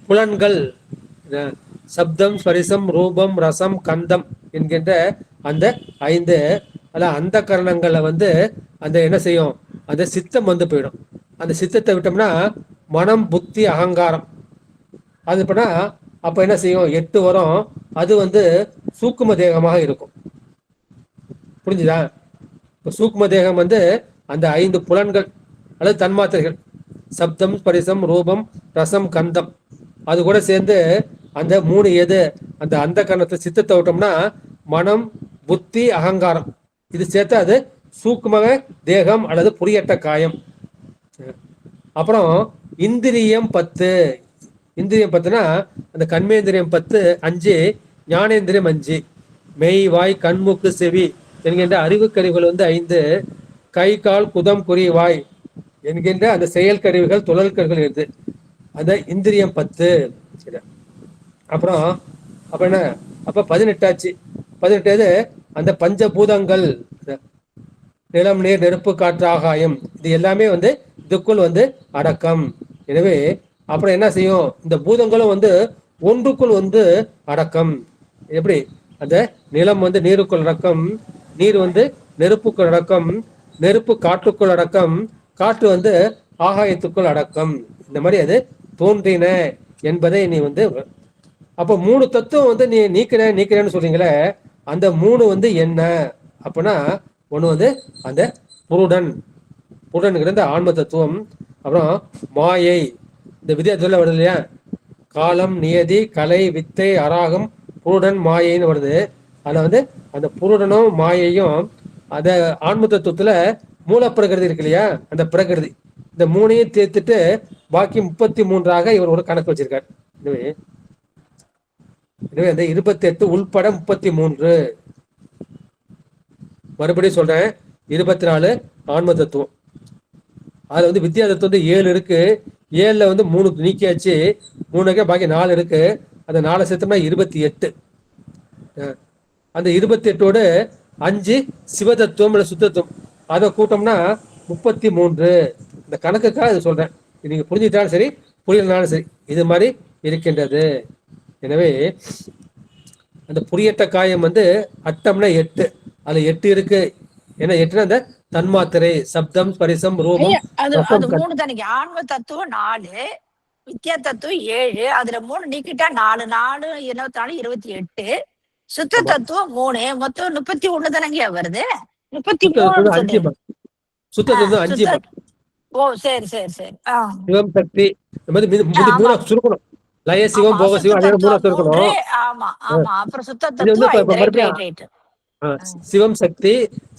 புலன்கள், சப்தம், ஸ்பரிசம், ரூபம், ரசம், கந்தம் என்கின்ற அந்த 5 அந்த கரணங்களை வந்து அந்த என்ன செய்யும், அந்த சித்தம் வந்து போயிடும். அந்த சித்தத்தை விட்டோம்னா மனம், புத்தி, அகங்காரம் அது பண்ணா அப்ப என்ன செய்யும், 8 வரும். அது வந்து சூக்கும தேகமாக இருக்கும். புரிஞ்சுதா? இப்ப சூக்கும தேகம் வந்து அந்த 5 புலன்கள் அல்லது தன்மாத்திரைகள், சப்தம், ஸ்பரிசம், ரூபம், ரசம், கந்தம், அது கூட சேர்ந்து அந்த 3 எது அந்த கரணத்தை சித்தத்தை விட்டோம்னா மனம், புத்தி, அகங்காரம் இது சேர்த்து அது சூக்கும தேகம் அல்லது புரியட்ட காயம். அப்புறம் இந்திரியம் 10. இந்திரியம் 10னா அந்த கண்மேந்திரியம் 10, 5 ஞானேந்திரியம் 5. மெய், வாய், கண், மூக்கு, செவி என்கின்ற அறிவு கருவிகள் 5. கை, கால், குதம், குறி, வாய் என்கின்ற அந்த செயல் கருவிகள், தொழில் கருவிகள் இருக்கு. அந்த இந்திரியம் 10. சரி, அப்புறம் அப்ப என்ன, அப்ப 18 ஆச்சு. 18 அந்த பஞ்சபூதங்கள், நிலம், நீர், நெருப்பு, காற்று, ஆகாயம் இது எல்லாமே இதுக்குள் அடக்கம். எனவே அப்புறம் என்ன செய்யும், இந்த பூதங்களும் ஒன்றுக்குள் அடக்கம். எப்படி, அந்த நிலம் நீருக்குள் அடக்கம், நீர் நெருப்புக்குள் அடக்கம், நெருப்பு காற்றுக்குள் அடக்கம், காற்று ஆகாயத்துக்குள் அடக்கம். இந்த மாதிரி அது தோன்றின என்பதை நீ அப்ப 3 தத்துவம் நீ நீக்கிறேன்னு சொல்றீங்களே, அந்த 3 என்ன அப்படின்னா, ஒண்ணு அந்த புருடன், புருடன்கிறது ஆன்ம தத்துவம். அப்புறம் மாயை, இந்த வித்தியாசத்துல வருது இல்லையா, காலம், நியதி, கலை, வித்தை, அராகம், புருடன், மாயைன்னு வருது. அதுல அந்த புருடனும் மாயையும் அந்த ஆன்ம தத்துவத்துல மூலப்பிரகிருதி இருக்கு இல்லையா, அந்த பிரகிருதி இந்த 3ஐயும் தேர்த்துட்டு பாக்கி 33ஆக இவர் ஒரு கணக்கு வச்சிருக்காரு. எனவே அந்த 28 உள்பட 33. மறுபடியும் சொல்றேன், 24 ஆன்ம தத்துவம். அதுல வித்யா தத்துவம் 7 இருக்கு. 7ல 3 நீக்கியாச்சு, 3 பாக்கி 4 இருக்கு. அந்த 4 சேர்த்தோம்னா 28. அந்த 28ஓட 5 சிவதத்துவம் இல்ல சுத்தத்துவம், அதை கூட்டம்னா 33. இந்த கணக்குக்காக இதை சொல்றேன். நீங்க புரிஞ்சுக்கிட்டாலும் சரி, புரியலனாலும் சரி, இது மாதிரி இருக்கின்றது. எனவே அந்த புரியட்ட காயம் அட்டம்னா 8. அதுல 8 இருக்கு. ஏன்னா 8னா அந்த தன்மாத்திரை, சப்தம், ஸ்பரிசம், ரூபம், அது ரசம், 3 தானே. ஆன்ம தத்துவம் 4, வித்யா தத்துவம் 7, அதுல 3 நீக்கிட்டா 4, 4 24 28. சுத்த தத்துவம் 3, மொத்தம் 31 தானங்க வருது. 33 5. சுத்தத்துவம் 5. ஓ சரி சரி சரி. சிவம், சக்தி, இந்த மாதிரி 3 சுருக்கணும். லய சிவம், போக சிவம், அதே 3 சுருக்கணும். ஆமா ஆமா. அப்புறம் சுத்த தத்துவம் ரைட். சிவம், சக்தி,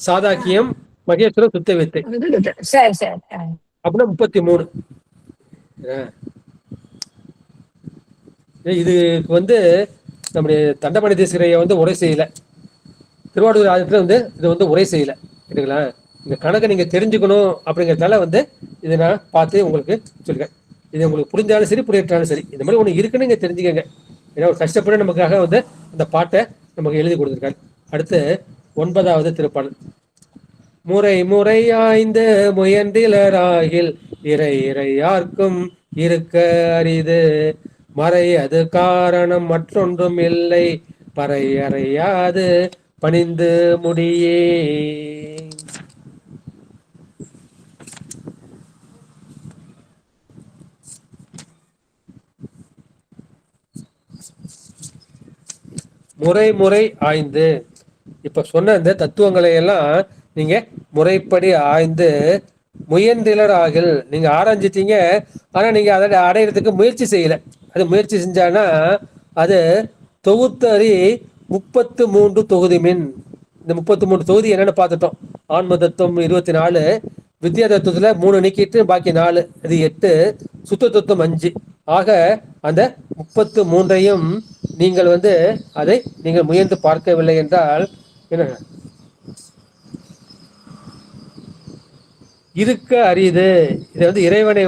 சாதாக்கியம், மகேஸ்வரம், சுத்த வித்தை. சரி சரி. அப்படின்னா 33. இதுக்கு நம்முடைய தண்டமணி தேசிகரைய உரை செய்யல, திருவாரூர் ஆதியத்துல இது உரை செய்யல. சரிங்களா, இந்த கணக்கை நீங்க தெரிஞ்சுக்கணும் அப்படிங்கறதால இதை நான் பார்த்து உங்களுக்கு சொல்லுங்க. இது உங்களுக்கு புரிஞ்சாலும் சரி, புரியாட்டாலும் சரி, இந்த மாதிரி ஒண்ணு இருக்குன்னு நீங்க தெரிஞ்சுக்கங்க. ஏன்னா ஒரு கஷ்டப்பட்டு நமக்காக அந்த பாட்டை நமக்கு எழுதி கொடுத்துருக்காரு. அடுத்து 9வது திருப்பாடல். முறை முறையாய்ந்து முயன்றிலராகில் இறை இறையார்க்கும் இருக்க அரிது, மறை அது காரணம் மற்றொன்றும் இல்லை, பறை அறையாது பணிந்து முடியே. முறை முறை ஆய்ந்து, இப்ப சொன்ன இந்த தத்துவங்களை எல்லாம் நீங்க முறைப்படி ஆய்ந்து முயன்றிலர் ஆகில், நீங்க ஆராய்ஞ்சிட்டீங்க, ஆனா நீங்க அதை அடையிறதுக்கு முயற்சி செய்யல. அது முயற்சி செஞ்சானா அது தொகுத்தறி 33 தொகுதி மின். இந்த 33 தொகுதி என்னன்னு பார்த்துட்டோம். ஆன்ம தத்துவம் 24, வித்யா தத்துவத்துல 3 நீக்கிட்டு பாக்கி 4, அது 8, சுத்த தத்துவம் 5. ஆக அந்த 33ஐயும் நீங்கள் அதை நீங்கள் முயன்று பார்க்கவில்லை என்றால் என்ன இருக்க அரிது. இதை இறைவனை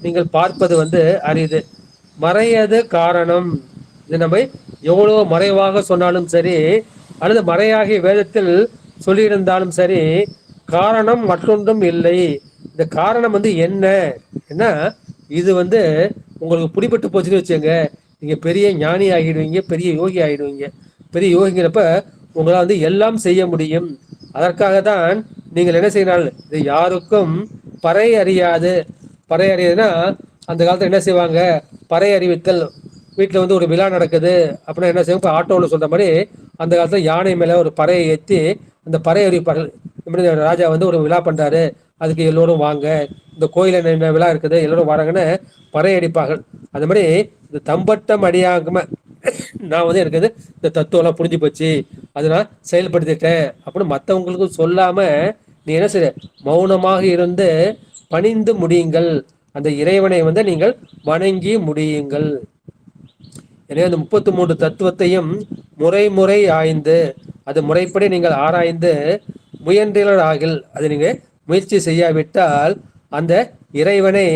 நீங்கள் பார்ப்பது அரிது. மறையது காரணம், இது நம்ம எவ்வளவு மறைவாக சொன்னாலும் சரி, அல்லது மறையாகிய வேதத்தில் சொல்லியிருந்தாலும் சரி, காரணம் மற்றொன்றும் இல்லை. இந்த காரணம் என்ன, இது உங்களுக்கு பிடிபட்டு போச்சுன்னு வச்சுங்க, நீங்க பெரிய ஞானி ஆகிடுவீங்க, பெரிய யோகி ஆகிடுவீங்க. பெரிய யோகிங்கிறப்ப உங்களால் எல்லாம் செய்ய முடியும். அதற்காக தான் நீங்கள் என்ன செய்யறாள், இது யாருக்கும் பறை அறியாது. பறை அறியாதுன்னா அந்த காலத்துல என்ன செய்வாங்க, பறை அறிவித்தல். வீட்டுல ஒரு விழா நடக்குது அப்படின்னா என்ன செய்வாங்க, ஆட்டோவில் சொல்ற மாதிரி அந்த காலத்துல யானை மேல ஒரு பறையை ஏற்றி அந்த பறை அறிவிப்பார்கள். இப்படி ராஜா ஒரு விழா பண்றாரு, அதுக்கு எல்லோரும் வாங்க, இந்த கோயில என்ன விழா இருக்குது, எல்லோரும் வராங்கன்னு பறை அடிப்பார்கள். அது மாதிரி இந்த தம்பட்டம் அடியாம நான் வந்து எனக்கு வந்து இந்த தத்துவம்லாம் புரிஞ்சு போச்சு, அதை நான் செயல்படுத்திட்டேன் அப்படின்னு மற்றவங்களுக்கு சொல்லாம நீ என்ன செய்ய, மௌனமாக இருந்து பணிந்து முடியுங்கள். அந்த இறைவனை வந்து நீங்கள் வணங்கி முடியுங்கள். எனவே அந்த 33 தத்துவத்தையும் முறை ஆய்ந்து அது முறைப்படி நீங்கள் ஆராய்ந்து முயன்றீர்களாகில், அது நீங்க முயற்சி செய்யாவிட்டால் அந்த இறைவனை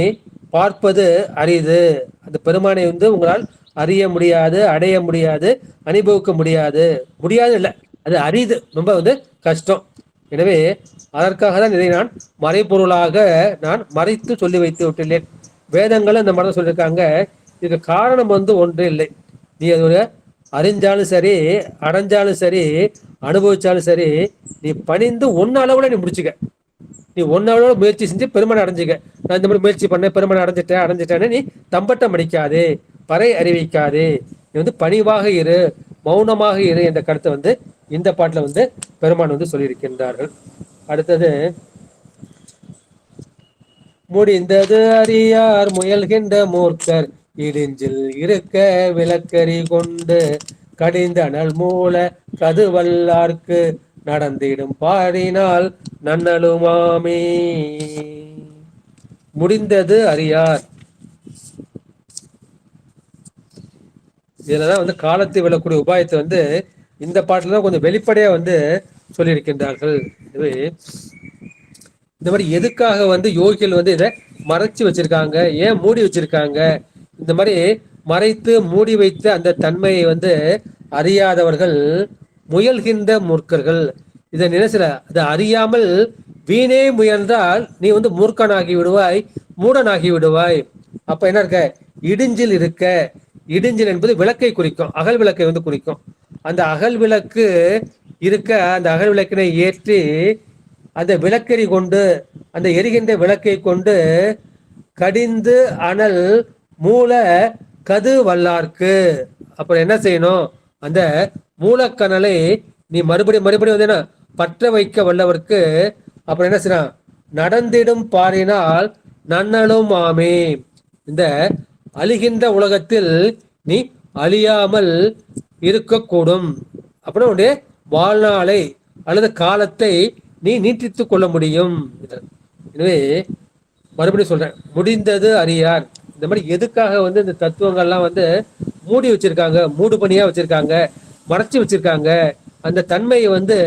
பார்ப்பது அரிது. அந்த பெருமானை வந்து உங்களால் அறிய முடியாது, அடைய முடியாது, அனுபவிக்க முடியாது. முடியாது இல்லை, அது அரிது, ரொம்ப வந்து கஷ்டம். எனவே அதற்காக தான் இதை நான் மறைபொருளாக நான் மறைத்து சொல்லி வைத்து விட்டுள்ளேன். வேதங்களும் இந்த மாதிரி சொல்லியிருக்காங்க. இதுக்கு காரணம் வந்து ஒன்று இல்லை. நீ அது அறிஞ்சாலும் சரி, அடைஞ்சாலும் சரி, அனுபவிச்சாலும் சரி, நீ பணிந்து ஒன்னளவுல நீ முடிச்சுக்க. நீ ஒன்னளவுல முயற்சி செஞ்சு பெருமனை அடைஞ்சுக்க. நான் இந்த மாதிரி முயற்சி பண்ணேன், பெருமனை அடைஞ்சிட்டேன்னு நீ தம்பட்டம் அடிக்காதே, பறை அறிவிக்காதே. நீ வந்து பணிவாக இரு, மௌனமாக இரு என்ற கருத்தை வந்து இந்த பாட்டுல வந்து பெருமான் வந்து சொல்லியிருக்கின்றார்கள். அடுத்தது, முடிந்தது அறியார் முயல்கின்ற மூர்க்கர் இடிஞ்சில் இருக்க விளக்கறி கொண்டு கடிந்தனல் மூல கதுவல்லார்க்கு நடந்திடும் பாடினால் நன்னலுமாமே. முடிந்தது அறியார், இதுலதான் வந்து காலத்தை விளக்கூடிய உபாயத்தை வந்து இந்த பாட்டுல தான் கொஞ்சம் வெளிப்படையா வந்து சொல்லியிருக்கின்றார்கள். இதுவே இந்த மாதிரி எதுக்காக வந்து யோகிகள் வந்து இதை மறைச்சு வச்சிருக்காங்க, ஏன் மூடி வச்சிருக்காங்க? இந்த மாதிரி மறைத்து மூடி வைத்த அந்த தன்மையை வந்து அறியாதவர்கள் முயல்கின்ற மூர்க்கர்கள். இதை நினைச்சல, அதை அறியாமல் வீணே முயன்றால் நீ வந்து மூர்க்கனாகி விடுவாய், மூடனாகி விடுவாய். அப்ப என்ன இருக்க, இடிஞ்சில் இருக்க. இடிஞ்சில் என்பது விளக்கை குறிக்கும், அகல் விளக்கை வந்து குறிக்கும். அந்த அகல் விளக்கு இருக்க, அந்த அகல் விளக்கினை ஏற்றி அந்த விளக்கெறி கொண்டு, அந்த எரிகின்ற விளக்கை கொண்டு கடிந்து அனல் மூல கது வல்லார்க்கு. அப்புறம் என்ன செய்யணும், அந்த மூலக்கனலை நீ மறுபடியும் வந்து என்ன பற்ற வைக்க வல்லவர்க்கு அப்புறம் என்ன செய்யணும், நடந்திடும் பாரினால் நன்னலும் ஆமே. இந்த அழிகின்ற உலகத்தில் நீ அழியாமல் இருக்கக்கூடும். அப்புறம் உன்னுடைய வாழ்நாளை அல்லது காலத்தை நீ நீட்டித்துக் கொள்ள முடியும். எனவே மறுபடியும் சொல்றேன், முடிந்தது அறியார். இந்த மாதிரி எதுக்காக வந்து இந்த தத்துவங்கள்லாம் வந்து மூடி வச்சிருக்காங்க, மூடு பணியா வச்சிருக்காங்க, மறைச்சு வச்சிருக்காங்க. அந்த தன்மையை வந்து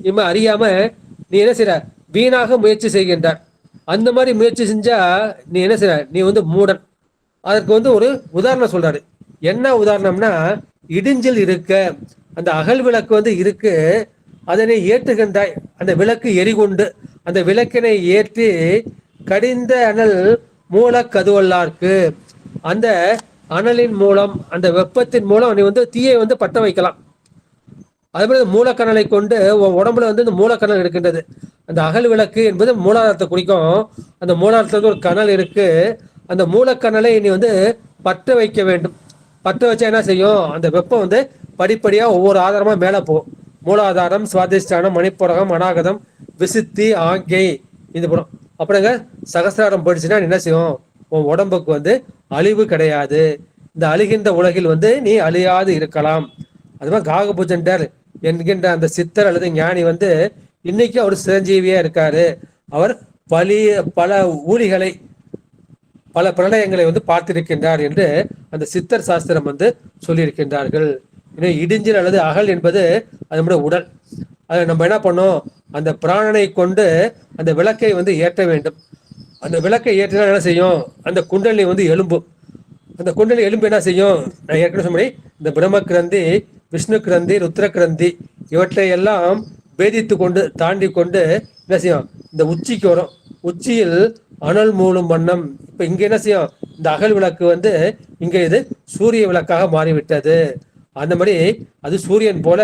இவன் அறியாம நீ என்ன செய்யற, வீணாக முயற்சி செய்கின்றார். அந்த மாதிரி முயற்சி செஞ்சா நீ என்ன செய்யற, நீ வந்து மூடன். அதற்கு வந்து ஒரு உதாரணம் சொல்றாரு. என்ன உதாரணம்னா, இடிஞ்சில் இருக்க, அந்த அகல் விளக்கு வந்து இருக்கு, அதனை ஏற்றுகின்றாய். அந்த விளக்கு எரிகொண்டு அந்த விளக்கினை ஏற்றி கடிந்த அனல் மூல கதுவல்லார்க்கு, அந்த அனலின் மூலம், அந்த வெப்பத்தின் மூலம் நீ வந்து தீயை வந்து பற்ற வைக்கலாம். அதே மாதிரி மூலக்கணலை கொண்டு உடம்புல வந்து இந்த மூலக்கணல் இருக்கின்றது. அந்த அகல் விளக்கு என்பது மூலாதாரத்தை குறிக்கும். அந்த மூலாதாரத்துல ஒரு கணல் இருக்கு. அந்த மூலக்கணலை நீ வந்து பற்ற வைக்க வேண்டும். பற்ற வச்சா என்ன செய்யும், அந்த வெப்பம் வந்து படிப்படியா ஒவ்வொரு ஆதாரமா மேல போகும். மூலாதாரம், சுவாதிஷ்டானம், மணிப்புரகம், அநாகதம், விசுத்தி, ஆங்கை, இது போடும். அப்புறங்க சகசிராரம் போயிடுச்சுன்னா என்ன செய்யும், உன் உடம்புக்கு வந்து அழிவு கிடையாது. இந்த அழிகின்ற உலகில் வந்து நீ அழியாது இருக்கலாம். அது மாதிரி காகபூஜன்டர் என்கின்ற அந்த சித்தர் அல்லது ஞானி வந்து இன்னைக்கு அவர் சிரஞ்சீவியா இருக்காரு. அவர் பல ஊழிகளை, பல பிரளயங்களை வந்து பார்த்திருக்கின்றார் என்று அந்த சித்தர் சாஸ்திரம் வந்து சொல்லியிருக்கின்றார்கள். இடிஞ்சில் அல்லது அகல் என்பது அது நம்முடைய உடல். அதை நம்ம என்ன பண்ணோம், அந்த பிராணனை கொண்டு அந்த விளக்கை வந்து ஏற்ற வேண்டும். அந்த விளக்கை ஏற்றினால் என்ன செய்யும், அந்த குண்டலி வந்து எலும்பும். அந்த குண்டலி எலும்பு என்ன செய்யும், நான் ஏற்கனவே சொன்ன இந்த பிரம்ம கிரந்தி, விஷ்ணு கிரந்தி, ருத்ர கிரந்தி இவற்றை எல்லாம் பேதித்து கொண்டு தாண்டி கொண்டு என்ன செய்யும், இந்த உச்சிக்கு வரும். உச்சியில் அனல் மூலம் வண்ணம். இப்ப இங்க என்ன செய்யும், இந்த அகல் விளக்கு வந்து இங்க இது சூரிய விளக்காக மாறிவிட்டது. அந்த மாதிரி அது சூரியன் போல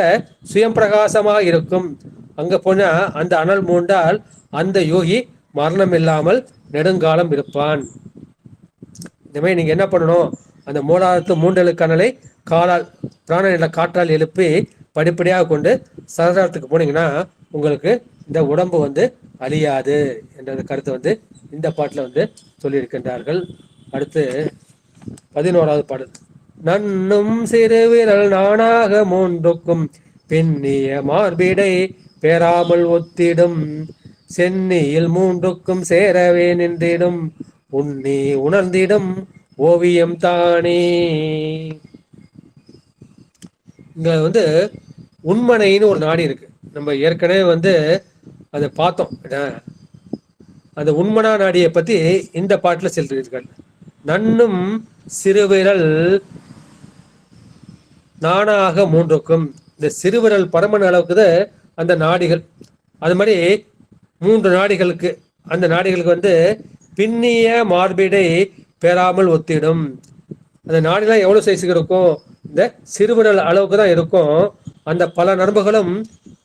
சுயம் பிரகாசமாக இருக்கும். அங்க போனா அந்த அனல் மூண்டால் அந்த யோகி மரணம் இல்லாமல் நெடுங்காலம் இருப்பான். இந்த மாதிரி நீங்க என்ன பண்ணணும், அந்த மூலாதாரத்து மூண்டலுக்கு அனலை காலால் பிராணநில காற்றால் எழுப்பி படிப்படியாக கொண்டு சகசிராரத்துக்கு போனீங்கன்னா உங்களுக்கு இந்த உடம்பு வந்து அழியாது என்ற கருத்தை வந்து இந்த பாட்டில் வந்து சொல்லியிருக்கின்றார்கள். அடுத்து 11வது பாடல். நன்னும் சிறுவிரல் நானாக மூன்றுக்கும் பெண்ணிய மார்பிடை பெறாமல் ஒத்திடும் சென்னியில் மூன்றுக்கும் சேரவே நின்றிடும் உன்னி உணர்ந்திடும் ஓவியம் தானே. இங்க வந்து உண்மனைன்னு ஒரு நாடி இருக்கு. நம்ம ஏற்கனவே அதை பார்த்தோம். அந்த உண்மனா நாடியை பத்தி இந்த பாட்டுல சொல்லியிருக்காங்க. நன்னும் சிறுவிரல் நானாக மூன்றுக்கும், இந்த சிறுவிரல் பரமன் அளவுக்கு அந்த நாடிகள். அது மாதிரி 3 நாடிகளுக்கு, அந்த நாடிகளுக்கு பின்னிய மார்பிடை பெறாமல் ஒத்திடும். அந்த நாடிலாம் எவ்வளவு சைஸுக்கு இருக்கும்? இந்த சிறுவிரல் அளவுக்கு தான் இருக்கும். அந்த பல நரம்புகளும்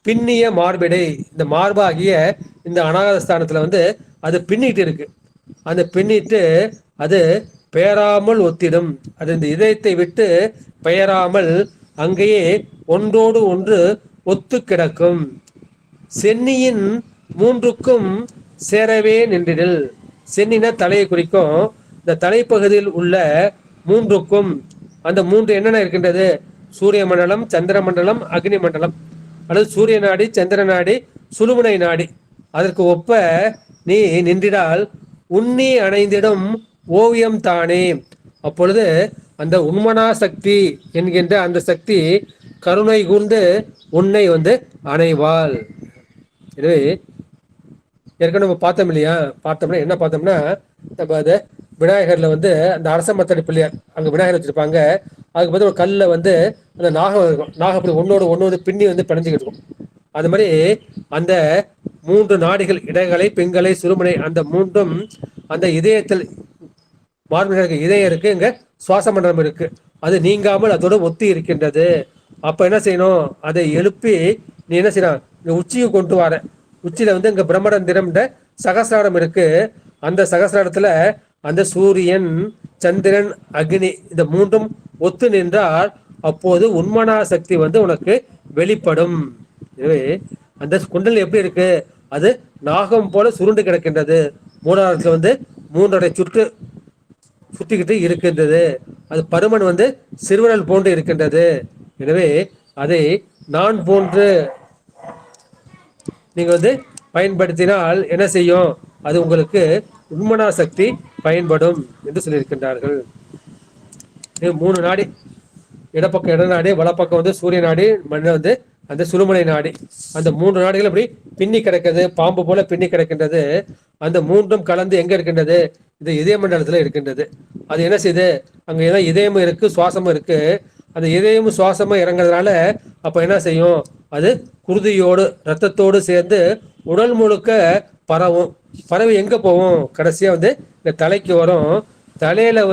பின்னிய மார்பிடை, இந்த மார்பாகிய இந்த அநாகதஸ்தானத்துல அது பின்னிட்டு இருக்கு. அந்த பின்னிட்டு அது பெயராமல் ஒத்திடும். அது இந்த இதயத்தை விட்டு பெயராமல் அங்கேயே ஒன்றோடு ஒன்று ஒத்து கிடக்கும். சென்னியின் மூன்றுக்கும் சேரவே நின்றிடில். சென்னின தலையை குறிக்கும். இந்த தலைப்பகுதியில் உள்ள மூன்றுக்கும், அந்த 3 என்னென்ன இருக்கின்றது? சூரிய மண்டலம், சந்திர மண்டலம், அக்னி மண்டலம், அல்லது சூரிய நாடி, சந்திர நாடி, சுழுமுனை நாடி. அதற்கு ஒப்ப நீ நின்றிடால் உன்னி அணைந்திடும் ஓவியம் தானே. அப்பொழுது அந்த உண்மனா சக்தி என்கின்ற அந்த சக்தி கருணை கூர்ந்து உன்னை அணைவாள். எனவே ஏற்கனவே நம்ம பார்த்தோம் இல்லையா? பார்த்தோம்னா என்ன பார்த்தோம்னா, நம்ம அதை விநாயகர்ல அந்த அரச மத்தடி பிள்ளையார் அங்க விநாயகர் வச்சிருப்பாங்க. அதுக்கு பதில் ஒரு கல்ல அந்த நாகம் இருக்கும். நாகம் அப்படி ஒன்னோடு பின்னி பிணைஞ்சுக்கிட்டு இருக்கும். அது மாதிரி அந்த 3 நாடிகள், இடகலை, பிங்களை, சுருமுனை, அந்த 3ம் அந்த இதயத்தில் மார்பில் இருக்கு. இதயம் இருக்கு, இங்க சுவாச மண்டலம் இருக்கு. அது நீங்காமல் அதோட ஒத்தி இருக்கின்றது. அப்ப என்ன செய்யணும்? அதை எழுப்பி நீ என்ன செய்யணும்? இங்க உச்சியை கொண்டு வர. உச்சியில இங்க பிரம்மரந்திரம் சகசிராரம் இருக்கு. அந்த சகசிராரத்துல அந்த சூரியன், சந்திரன், அக்னி இந்த 3ம் ஒத்து நின்றால் அப்போது உண்மனா சக்தி உனக்கு வெளிப்படும். எனவே அந்த குண்டல் எப்படி இருக்கு? அது நாகம் போல சுருண்டு கிடக்கின்றது. மூலாதாரத்துல 3.5 சுற்று சுத்திக்கிட்டு இருக்கின்றது. அது பருமன் சிறுவிரல் போன்று இருக்கின்றது. எனவே அதை நான் போன்று நீங்க பயன்படுத்தினால் என்ன செய்யும்? அது உங்களுக்கு உண்மனா சக்தி பயன்படும் என்று சொல்லியிருக்கின்றார்கள். 3 நாடி, இடப்பக்கம் இட நாடி, வலப்பக்கம் சூரிய நாடி, மண் அந்த சுழுமுனை நாடி. அந்த 3 நாடுகள் அப்படி பின்னி கிடக்கிறது, பாம்பு போல பின்னி கிடக்கின்றது. அந்த 3ம் கலந்து எங்க இருக்கின்றது? இந்த இதய மண்டலத்துல இருக்கின்றது. அது என்ன செய்யுது? அங்க ஏதோ இதயமும் இருக்கு, சுவாசமும் இருக்கு. அந்த இதயமும் சுவாசமும் இறங்குறதுனால அப்ப என்ன செய்யும்? அது குருதியோடு ரத்தத்தோடு சேர்ந்து உடல் முழுக்க பரவும். பறவை எங்க போகும்? கடைசியா இந்த தலைக்கு வரும். தலையில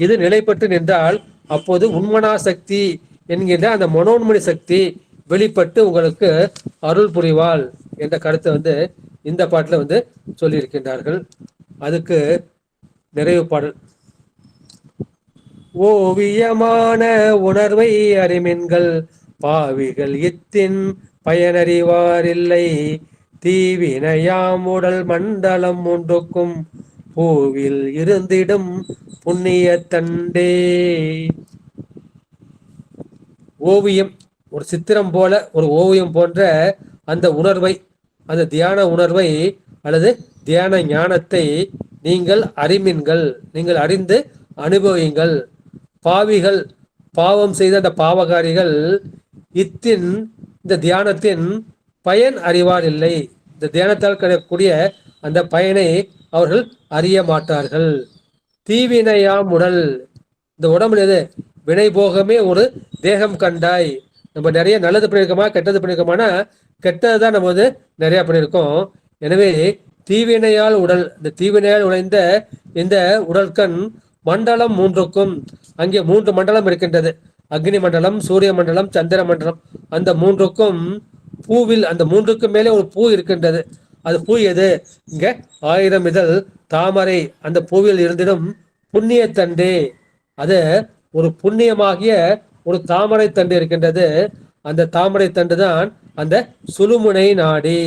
இது நிலைப்பட்டு நின்றால் அப்போது உண்மனா சக்தி என்கின்ற அந்த மனோன்மணி சக்தி வெளிப்பட்டு உங்களுக்கு அருள் புரிவாள் என்ற கருத்தை இந்த பாட்டுல சொல்லியிருக்கின்றார்கள். அதுக்கு நிறைவு பாடல். ஓவியமான உணர்வை அறிமின்கள் பாவிகள் இத்தின் பயனறிவாரில்லை தீவினையாம் உடல் மண்டலம் ஒன்றுக்கும் பூவில் இருந்திடும் புண்ணிய தண்டே. ஓவியம் ஒரு சித்திரம் போல, ஒரு ஓவியம் போன்ற அந்த உணர்வை, அந்த தியான உணர்வை அல்லது தியான ஞானத்தை நீங்கள் அறிமின்கள், நீங்கள் அறிந்து அனுபவியுங்கள். பாவிகள், பாவம் செய்த அந்த பாவகாரிகள் இத்தின் இந்த தியானத்தின் பயன் அறிவார் இல்லை. இந்த தியானத்தால் கிடைக்கக்கூடிய அந்த பயனை அவர்கள் அறிய மாட்டார்கள். தீவினையாம் உடல், இந்த உடம்புல எது வினை போகமே ஒரு தேகம் கண்டாய். நம்ம நிறைய நல்லது பண்ணியிருக்கோமா கெட்டது பண்ணியிருக்கோமானா கெட்டதுதான் நம்ம நிறைய பண்ணியிருக்கோம். எனவே தீவினையால் உடல், இந்த தீவினையால் உழைந்த இந்த உடல்கண் மண்டலம் 3க்கும், அங்கே 3 மண்டலம் இருக்கின்றது. அக்னி மண்டலம், சூரிய மண்டலம், சந்திர மண்டலம். அந்த 3க்கும் பூவில், அந்த 3க்கும் மேலே ஒரு பூ இருக்கின்றது. அது பூ எது? இங்க 1000 இதழ் தாமரை. அந்த பூவில் இருந்திடும் புண்ணிய தண்டு. அது ஒரு புண்ணியமாகிய ஒரு தாமரை தண்டு இருக்கின்றது. அந்த தாமரை தண்டு தான் அந்த சுழுமுனை நாடி.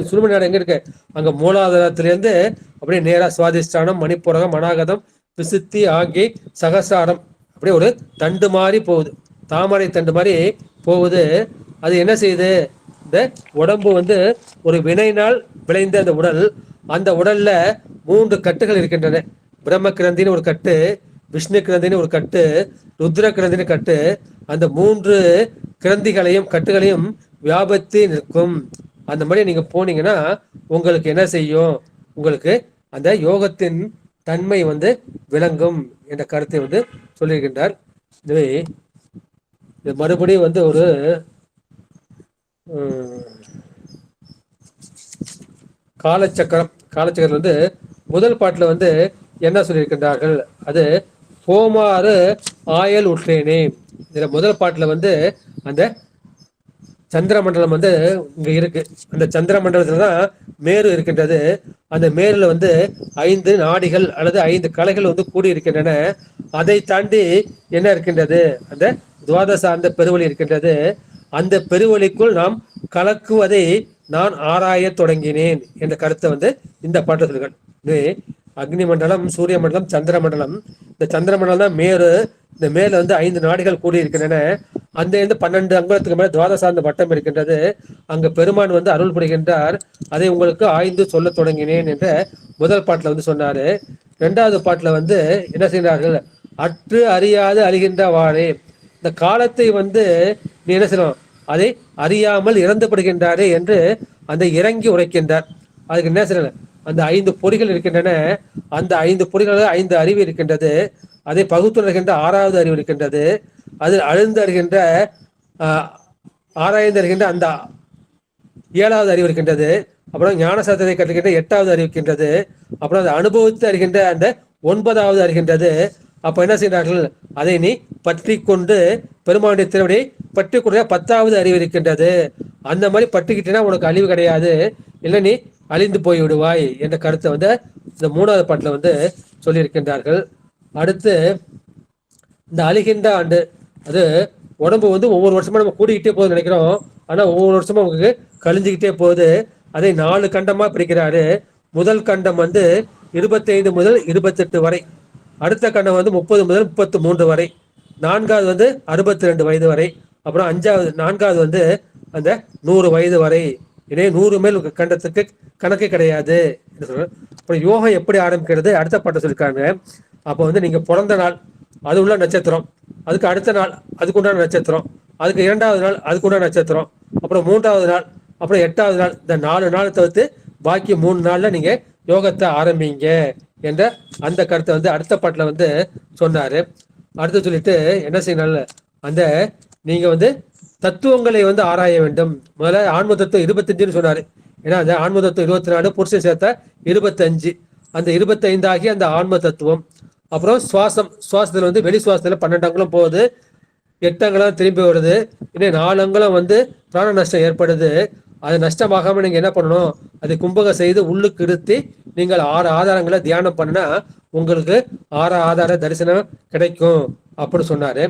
சுழுமுனை நாடு எங்க இருக்கு? அங்க மூலாதாரத்திலிருந்து அப்படியே நேரா சுவாதிஷ்டானம், மணிப்புரகம், அநாகதம், விசுத்தி ஆகி சகசாரம், அப்படியே ஒரு தண்டு மாதிரி போகுது, தாமரை தண்டு மாதிரி போகுது. அது என்ன செய்யுது, இந்த உடம்பு வந்து ஒரு வினையினால் விளைந்த அந்த உடல், அந்த உடல்ல 3 கட்டுகள் இருக்கின்றன. பிரம்ம கிரந்தின்னு ஒரு கட்டு, விஷ்ணு கிரந்தின்னு ஒரு கட்டு, ருத்ர கிரந்தின்னு கட்டு. அந்த 3 கிரந்திகளையும் கட்டுகளையும் வியாபத்தி நிற்கும். அந்த மாதிரி நீங்க போனீங்கன்னா உங்களுக்கு என்ன செய்யும், உங்களுக்கு அந்த யோகத்தின் தன்மை வந்து விளங்கும் என்ற கருத்தை வந்து சொல்லியிருக்கின்றார். எனவே இது மறுபடியும் வந்து ஒரு காலச்சக்கரம். காலச்சக்கரம் வந்து முதல் பாட்டுல வந்து என்ன சொல்லியிருக்கின்றார்கள், அது போமாறு ஆயல் உற்றேனே. இதுல முதல் பாட்டுல வந்து அந்த சந்திர மண்டலம் வந்து இங்க இருக்கு. அந்த சந்திர மண்டலத்துல தான் மேரு இருக்கின்றது. அந்த மேருல வந்து 5 நாடிகள் அல்லது 5 கலைகள் வந்து கூடி இருக்கின்றன. அதை தாண்டி என்ன இருக்கின்றது, அந்த துவாதச அந்த பெருவழி இருக்கின்றது. அந்த பெருவழிக்குள் நாம் கலக்குவதை நான் ஆராய தொடங்கினேன் என்ற கருத்தை வந்து இந்த பாட்டு சொல்லுங்கள். இது அக்னி மண்டலம், சூரிய மண்டலம், சந்திர மண்டலம். இந்த சந்திர மண்டலம் தான் மேரு. இந்த மேல வந்து 5 நாடுகள் கூடி இருக்கின்றன. அந்த 12 அங்குலத்துக்கு மேல துவாதசாந்த வட்டம் இருக்கின்றது. அங்க பெருமான் வந்து அருள் புரிகின்றார். அதை உங்களுக்கு ஆய்ந்து சொல்ல தொடங்கினேன் என்ற முதல் பாட்டுல வந்து சொன்னாரு. 2வது பாட்டுல வந்து என்ன செய்கிறார்கள், அற்று அறியாது அழிகின்ற வாழே. இந்த காலத்தை வந்து நீ என்ன செய்யணும், அதை அறியாமல் இறந்துபடுகின்றாரே என்று அந்த இறங்கி உரைக்கின்றார். அதுக்கு என்ன செய்யணும், அந்த 5 பொறிகள் இருக்கின்றன. அந்த 5 பொறிகள் 5 அறிவு இருக்கின்றது. அதை பகுத்துணர்கின்ற 6வது அறிவு இருக்கின்றது. அதில் அழுந்து அறிகின்ற ஆராய்ந்து அறிகின்ற அந்த 7வது அறிவு இருக்கின்றது. அப்புறம் ஞானசாத்திரத்தை கற்றுக்கின்ற 8வது அறிவு இருக்கின்றது. அப்புறம் அதை அனுபவித்து அறிகின்ற அந்த 9வது அறிகின்றது. அப்ப என்ன செய்கிறார்கள், அதை நீ பற்றி கொண்டு பெருமானுடைய திருவடியை பற்றி கொண்டு 10வது அறிவு இருக்கின்றது. அந்த மாதிரி பற்றிக்கிட்டேன்னா உனக்கு அழிவு கிடையாது, இல்லை நீ அழிந்து போய் விடுவாய் என்ற கருத்தை வந்து இந்த 3வது பாட்டுல வந்து சொல்லியிருக்கின்றார்கள். அடுத்து இந்த அழிகின்ற ஆண்டு, அது உடம்பு வந்து ஒவ்வொரு வருஷமா நம்ம கூடிக்கிட்டே போகுது நினைக்கிறோம். ஆனா ஒவ்வொரு வருஷமும் உங்களுக்கு கழிஞ்சுக்கிட்டே போகுது. அதை 4 கண்டமா பிரிக்கிறாரு. முதல் கண்டம் வந்து 25 முதல் 28 வரை. அடுத்த கண்டம் வந்து 30 முதல் 33 வரை. 4வது வந்து 62 வயது வரை. அப்புறம் 4வது வந்து அந்த 100 வயது வரை. இதே 100 மேல் கண்டத்துக்கு கணக்கு கிடையாது. அப்புறம் யோகம் எப்படி ஆரம்பிக்கிறது அடுத்த பாட்டை சொல்லியிருக்காங்க. அப்போ வந்து நீங்க பிறந்த நாள் அது உள்ள நட்சத்திரம், அதுக்கு அடுத்த நாள் அதுக்கு உண்டான நட்சத்திரம், அதுக்கு 2வது நாள் அதுக்கு உண்டான நட்சத்திரம், அப்புறம் 3வது நாள், அப்புறம் 8வது நாள். இந்த 4 நாளை தவிர்த்து பாக்கி 3 நாள்ல நீங்க யோகத்தை ஆரம்பிங்க என்ற அந்த கருத்தை வந்து அடுத்த பாட்டுல வந்து சொன்னாரு. அடுத்து சொல்லிட்டு என்ன செய்யணும், அந்த நீங்க வந்து தத்துவங்களை வந்து ஆராய வேண்டும். முதல்ல ஆன்ம தத்துவம் 25ன்னு சொன்னாரு. ஏன்னா அந்த ஆன்ம தத்துவம் 24, புருஷன் சேர்த்தா 25. அந்த 25 ஆகி அந்த ஆன்ம தத்துவம். அப்புறம் சுவாசத்துல வந்து வெளி சுவாசத்துல 12 அங்குலம் போகுது, 8 அங்குலம் திரும்பி வருது. இன்னும் 4 அங்குலம் வந்து பிராண நஷ்டம் ஏற்படுது. அது நஷ்டமாகாம நீங்க என்ன பண்ணணும், அதை கும்பகம் செய்து உள்ளுக்கு இருத்தி நீங்கள் 6 ஆதாரங்களை தியானம் பண்ணா உங்களுக்கு 6 ஆதார தரிசனம் கிடைக்கும் அப்படின்னு சொன்னாரு.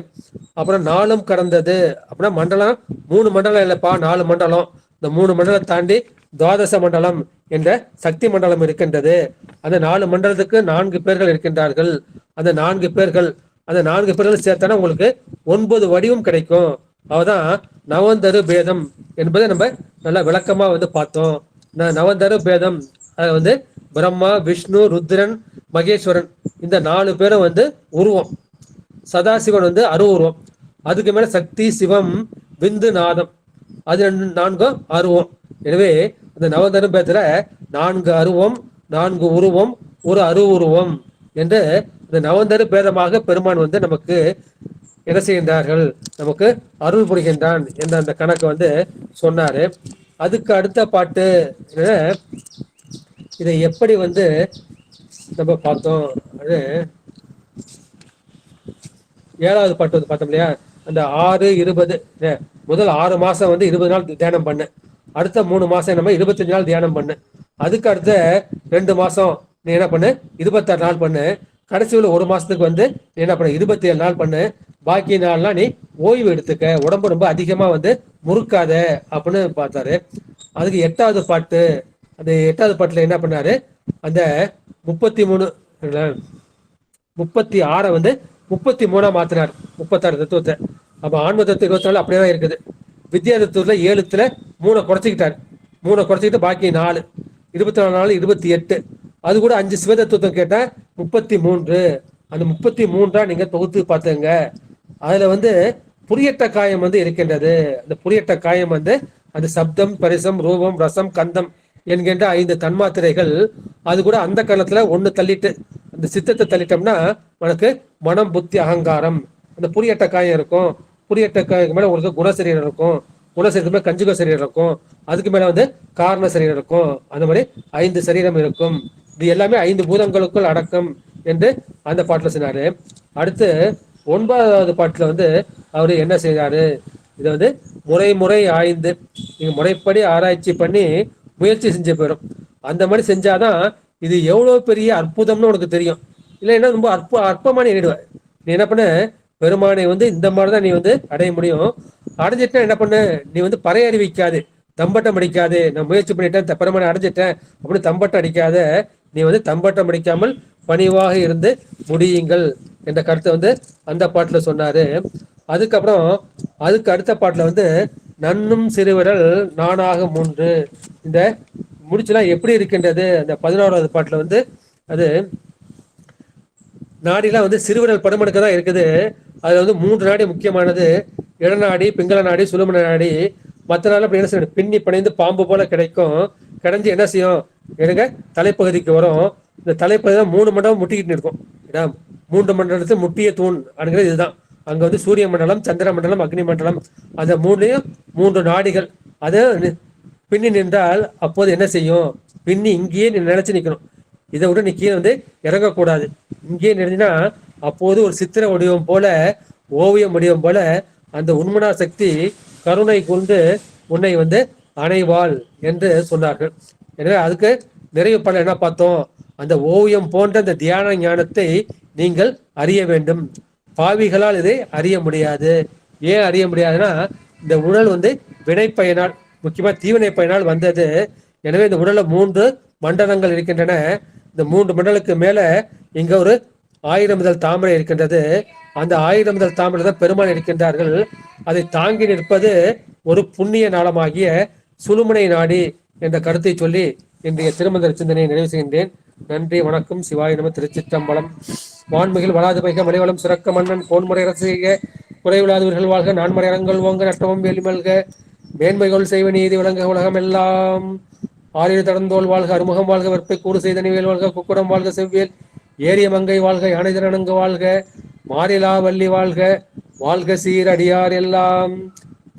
அப்புறம் 4ம் கடந்தது அப்படின்னா மண்டலம் 3 மண்டலம் இல்லப்பா, 4 மண்டலம். இந்த 3 மண்டலம் தாண்டி துவாதச மண்டலம் என்ற சக்தி மண்டலம் இருக்கின்றது. அந்த 4 மண்டலத்துக்கு 4 பேர்கள் இருக்கின்றார்கள். அந்த 4 பேர்கள் சேர்த்தானா உங்களுக்கு 9 வடிவம் கிடைக்கும். அவதான் நவந்தரு பேதம் என்பதை நம்ம நல்லா விளக்கமா வந்து பார்த்தோம். நவந்தரு பேதம் அது வந்து பிரம்மா, விஷ்ணு, ருத்ரன், மகேஸ்வரன் இந்த 4 பேரும் வந்து உருவம். சதாசிவன் வந்து அருவுருவம். அதுக்கு மேல சக்தி, சிவம், விந்து, நாதம், அது 4 அருவம். எனவே அந்த நவந்தரு பேதத்துல 4 அருவம், 4 உருவம், ஒரு அருவுருவம் என்று இந்த நவந்தரு பேதமாக பெருமான் வந்து நமக்கு என்ன செய்கின்றார்கள், நமக்கு அருள் புரிகின்றான் என்ற அந்த கணக்கு வந்து சொன்னாரு. அதுக்கு அடுத்த பாட்டு இதை எப்படி வந்து நம்ம பார்த்தோம், அது 7வது பாட்டு வந்து பார்த்தோம் இல்லையா. அந்த 6-20 முதல் 6 மாசம் வந்து 20 நாள் தியானம் பண்ணு, அடுத்த 3 மாசம் நம்ம 25 நாள் தியானம் பண்ணு, அதுக்கு அடுத்த 2 மாசம் நீ என்ன பண்ணு 26 நாள் பண்ணு, கடைசி உள்ள 1 மாசத்துக்கு வந்து நீ என்ன பண்ணு 27 நாள் பண்ணு, பாக்கி நாள்லாம் நீ ஓய்வு எடுத்துக்க, உடம்பு ரொம்ப அதிகமா வந்து முறுக்காத அப்படின்னு பார்த்தாரு. அதுக்கு 8வது பாட்டு, அந்த 8வது பாட்டுல என்ன பண்ணாரு, அந்த 33 36 வந்து 33 மாத்தினார் 36 தத்துவத்தை. அப்ப ஆன்ம தத்துவம் 24 அப்படியே தான் இருக்குது. வித்யா தத்துவத்துல 7த்துல 3 குறைச்சிக்கிட்டார். 3 குறைச்சிக்கிட்டு பாக்கி 4, 24 28. அது கூட 5 சிவதத்துவம் கேட்டா 33. அந்த 33 நீங்க தொகுத்து பார்த்துங்க. அதுல வந்து புரியட்ட காயம் வந்து இருக்கின்றது. அந்த புரியட்ட காயம் வந்து அந்த சப்தம், பரிசம், ரூபம், ரசம், கந்தம் என்கின்ற 5 தன்மாத்திரைகள். அது கூட அந்த காலத்துல 1 தள்ளிட்டு அந்த சித்தத்தை தள்ளிட்டோம்னா உனக்கு மனம், புத்தி, அகங்காரம், அந்த புரியட்ட காயம் இருக்கும். புரியட்ட காயம் மேல உங்களுக்கு குணசரீரம் இருக்கும். குணசரீரத்துக்கு மேல கஞ்சுக சரீரம் இருக்கும். அதுக்கு மேல வந்து காரண சரீரம் இருக்கும். அந்த மாதிரி 5 சரீரம் இருக்கும். இது எல்லாமே 5 பூதங்களுக்குள் அடக்கம் என்று அந்த பாட்டுல சொன்னாரு. அடுத்து 9வது பாட்டுல வந்து அவரு என்ன செய்றாரு, இதை வந்து முறை ஆய்ந்து நீங்க முறைப்படி ஆராய்ச்சி பண்ணி முயற்சி செஞ்சு போயிடும். அந்த மாதிரி செஞ்சாதான் இது எவ்வளவு பெரிய அற்புதம்னு உனக்கு தெரியும். இல்லைன்னா ரொம்ப அற்பமான எண்ணிடுவேன். நீ என்ன பண்ண, பெருமானை வந்து இந்த மாதிரிதான் நீ வந்து அடைய முடியும். அடைஞ்சிட்டா என்ன பண்ண, நீ வந்து பறை அறிவிக்காது, தம்பட்டம் அடிக்காது. நான் முயற்சி பண்ணிட்டேன் பெருமானை அடைஞ்சிட்டேன் அப்படின்னு தம்பட்டம் அடிக்காத. நீ வந்து தம்பட்டம் அடிக்காமல் பணிவாக இருந்து முடியுங்கள் என்ற கருத்தை வந்து அந்த பாட்டுல சொன்னாரு. அதுக்கப்புறம் அதுக்கு அடுத்த பாட்டுல வந்து நன்னும் சிறுவிரல் நானாக 3 இந்த முடிச்சுலாம் எப்படி இருக்கின்றது. அந்த 11வது பாட்டுல வந்து அது நாடிலாம் வந்து சிறுவிரல் பருமனுக்கு தான் இருக்குது. அதுல வந்து 3 நாடி முக்கியமானது. இடநாடி, பிங்கள நாடி, சுழுமன நாடி. மற்ற நாள் அப்படி என்ன செய்யணும், பின்னி பணிந்து பாம்பு போல கிடைக்கும். கிடைஞ்சு என்ன செய்யும், எடுங்க தலைப்பகுதிக்கு வரும். இந்த தலைப்பகுதி தான் 3 மண்டலம் முட்டிக்கிட்டு இருக்கும். 3 மண்டலத்து முட்டிய தூண் அப்படிங்கிறது இதுதான். அங்க வந்து சூரிய மண்டலம், சந்திர மண்டலம், அக்னி மண்டலம், அந்த 3லையும் 3 நாடிகள். அது பின்னி நின்றால் அப்போது என்ன செய்யும், பின்னி இங்கேயே நீ நினைச்சு நிக்கணும். இதை விட நீ கீழே வந்து இறங்கக்கூடாது. இங்கேயே நினைஞ்சினா அப்போது ஒரு சித்திர வடிவம் போல, ஓவியம் வடிவம் போல அந்த உண்மனா சக்தி கருணை கொண்டு உன்னை வந்து அணைவாள் என்று சொன்னார்கள். எனவே அதுக்கு நிறைவு பண்ண என்ன பார்த்தோம், அந்த ஓவியம் போன்ற அந்த தியான ஞானத்தை நீங்கள் அறிய வேண்டும். பாவிகளால் இதை அறிய முடியாது. ஏன் அறிய முடியாதுன்னா, இந்த உடல் வந்து வினை பயனால், முக்கியமா தீவினை பயனால் வந்தது. எனவே இந்த உடல்ல 3 மண்டலங்கள் இருக்கின்றன. இந்த 3 மண்டலுக்கு மேல இங்க ஒரு 1000 முதல் தாமரை இருக்கின்றது. அந்த 1000 முதல் தாமரை தான் பெருமாள் இருக்கின்றார்கள். அதை தாங்கி நிற்பது ஒரு புண்ணிய நாளமாகிய சுழுமுனை நாடி என்ற கருத்தை சொல்லி இன்றைய திருமந்திர சிந்தனையை நிறைவு செய்கின்றேன். நன்றி, வணக்கம். சிவாய நம. திருச்சிற்றம்பலம். வான்மிகில் வளாது பைக மலைவளம் சிறக்க மன்னன் கோன்முறை அரசு செய்க குறைவில்லாதவர்கள் வாழ்க. நான்மறை அரங்கள் ஓங்க நட்டமும் வெளிமல்க. மேன்மைகள் செய்வ நீதி விளங்க உலகம் எல்லாம். ஆறிரு தடந்தோல் வாழ்க. அறுமுகம் வாழ்க. வெற்பை கூறு செய்தனிவேல் வாழ்க. குக்குடம் வாழ்க. செவ்வியல் ஏரிய மங்கை வாழ்க. யானை திறனங்கு வாழ்க. மாறிலா வள்ளி வாழ்க. வாழ்க சீர் அடியார் எல்லாம்.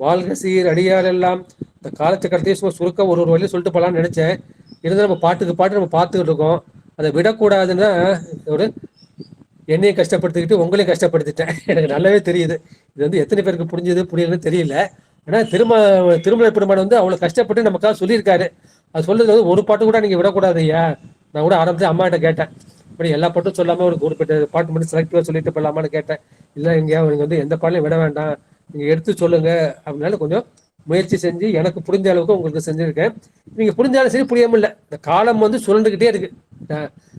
வாழ்க சீர் அடியார் எல்லாம். இந்த காலச்சக்கரத்தையே சுருக்க ஒரு வழி சொல்லிட்டு போலான்னு நினைச்சேன். இருந்தாலும் நம்ம பாட்டு நம்ம பார்த்துக்கிட்டு இருக்கோம். அதை விடக்கூடாதுன்னா ஒரு என்னையும் கஷ்டப்படுத்திக்கிட்டு உங்களையும் கஷ்டப்படுத்திட்டேன். எனக்கு நல்லாவே தெரியுது. இது வந்து எத்தனை பேருக்கு புரிஞ்சது புரியலன்னு தெரியல. ஆனா திருமலை பெருமான் வந்து அவ்வளவு கஷ்டப்பட்டு நமக்காக சொல்லியிருக்காரு. அது சொல்றது வந்து ஒரு பாட்டு கூட நீங்க விடக்கூடாது ஐயா. நான் கூட ஆரம்பிச்சு அம்மா கிட்ட கேட்டேன், இப்படி எல்லா பாட்டும் சொல்லாம ஒரு குறிப்பிட்ட பாட்டு மட்டும் செலக்டிவா சொல்லிட்டு போடலாமான்னு கேட்டேன். இல்லை இங்கேயா நீங்க வந்து எந்த பாட்டையும் விட வேண்டாம், நீங்க எடுத்து சொல்லுங்க அப்படின்னால கொஞ்சம் முயற்சி செஞ்சு எனக்கு புரிஞ்ச அளவுக்கு உங்களுக்கு செஞ்சிருக்கேன். நீங்க புரிஞ்சாலும் சரி புரியாம இல்லை, இந்த காலம் வந்து சுழண்டுகிட்டே இருக்கு.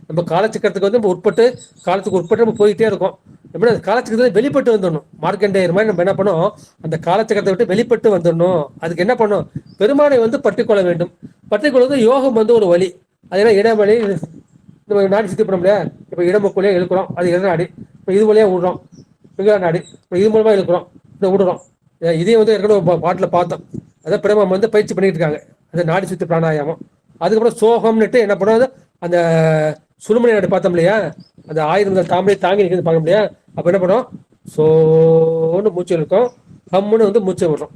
நம்ம காலச்சக்கரத்துக்கு வந்து காலத்துக்கு உட்பட்டு நம்ம போயிட்டே இருக்கோம். எப்படி அந்த காலச்சக்கரத்துல வெளிப்பட்டு வந்துடணும். மார்க்கண்டேயர் மாதிரி நம்ம என்ன பண்ணோம், அந்த காலச்சக்கரத்தை விட்டு வெளிப்பட்டு வந்துடணும். அதுக்கு என்ன பண்ணோம், பெருமானை வந்து பற்றிக்கொள்ள வேண்டும். பற்றிக்கொள்வது யோகம் வந்து ஒரு வழி. அதனால இடவழி நம்ம நாடி சுத்தி பண்ண முடியாது. இப்போ இடமுக்குள்ளேயே இழுக்கிறோம், அது இடநாடி. இப்போ இது வழியா விடுறோம், பிங்கள நாடி. இப்போ இது மூலமா இழுக்கிறோம், இதை விடுறோம். இதையும் வந்து ஏற்கனவே பாட்டில் பார்த்தோம். அதான் பிரம்மம் வந்து பயிற்சி பண்ணிட்டு இருக்காங்க, அந்த நாடி சுத்தி பிராணாயாமம். அதுக்கப்புறம் சோகம்னுட்டு என்ன பண்ணுவாங்க, அந்த சுழுமனை நாடு பார்த்தோம் இல்லையா, அந்த 1000 முதல் தாமரை தாங்கி நிற்கிறது பார்க்க முடியா. அப்ப என்ன பண்ணும், சோன்னு மூச்சு இருக்கும், ஹம்முன்னு வந்து மூச்சை விடுறோம்.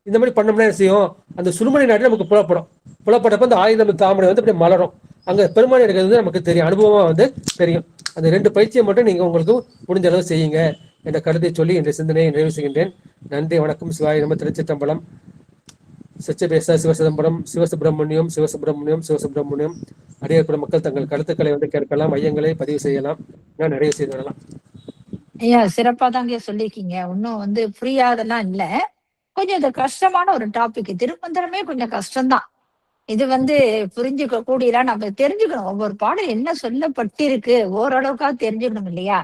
இந்த மாதிரி பண்ணோம்னா என்ன செய்யும், அந்த சுழுமனை நாடு நமக்கு புலப்பட்டப்ப அந்த 1000 தாமரை வந்து அப்படியே மலரும். அங்க பெருமாள் எடுக்கிறது வந்து நமக்கு தெரியும், அனுபவமா வந்து தெரியும். அந்த 2 பயிற்சியை மட்டும் நீங்க உங்களுக்கு முடிஞ்ச அளவு செய்யுங்க என்ற கருத்தை சொல்லி இந்த சிந்தனையை நிறைவு செய்கின்றேன். நன்றி, வணக்கம். சிவாய நம. திருச்சிற்றம்பலம். சச்சபேச சிவசிதம்பரம். சிவசுப்பிரமணியம் சிவசுப்பிரமணியம் சிவசுப்பிரமணியம். அடியார்புற மக்கள் தங்கள் கருத்துக்களை வந்து கேட்கலாம், ஐயங்களை பதிவு செய்யலாம், நிறைவு செய்து விடலாம். ஐயா சிறப்பா தாங்க சொல்லிருக்கீங்க. ஒன்னும் வந்து புரியாதெல்லாம் இல்ல. கொஞ்சம் இது கஷ்டமான ஒரு டாபிக். திருமந்திரமே கொஞ்சம் கஷ்டம்தான். இது வந்து புரிஞ்சுக்க கூடியலாம் நம்ம தெரிஞ்சுக்கணும். ஒவ்வொரு பாடல் என்ன சொல்லப்பட்டிருக்கு ஓரளவுக்காக தெரிஞ்சுக்கணும் இல்லையா.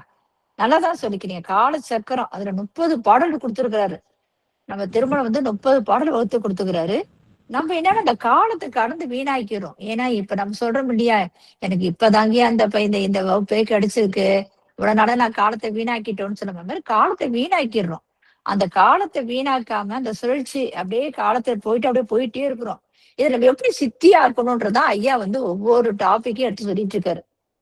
நல்லாதான் சொல்லிக்கிறீங்க. கால சக்கரம் அதுல 30 பாடல் கொடுத்திருக்கிறாரு. நம்ம திருமணம் வந்து 30 பாடல் வகுத்து கொடுத்துக்கிறாரு. நம்ம என்னன்னா அந்த காலத்தை கடந்து வீணாக்கிறோம். ஏன்னா இப்ப நம்ம சொல்றோம் இல்லையா, எனக்கு இப்பதாங்க அந்த இந்த இந்த வகுப்பே கிடைச்சிருக்கு, இவ்வளவு நாளா நான் காலத்தை வீணாக்கிட்டோம்னு சொல்ல மாதிரி காலத்தை வீணாக்கிடுறோம். அந்த காலத்தை வீணாக்காம அந்த சுழற்சி அப்படியே காலத்தை போயிட்டு அப்படியே போயிட்டே இருக்கிறோம். இதை நம்ம எப்படி சித்தியாக்கணும்ன்றதான் ஐயா வந்து ஒவ்வொரு டாபிக்கையும் எடுத்து சொல்லிட்டு இருக்காரு.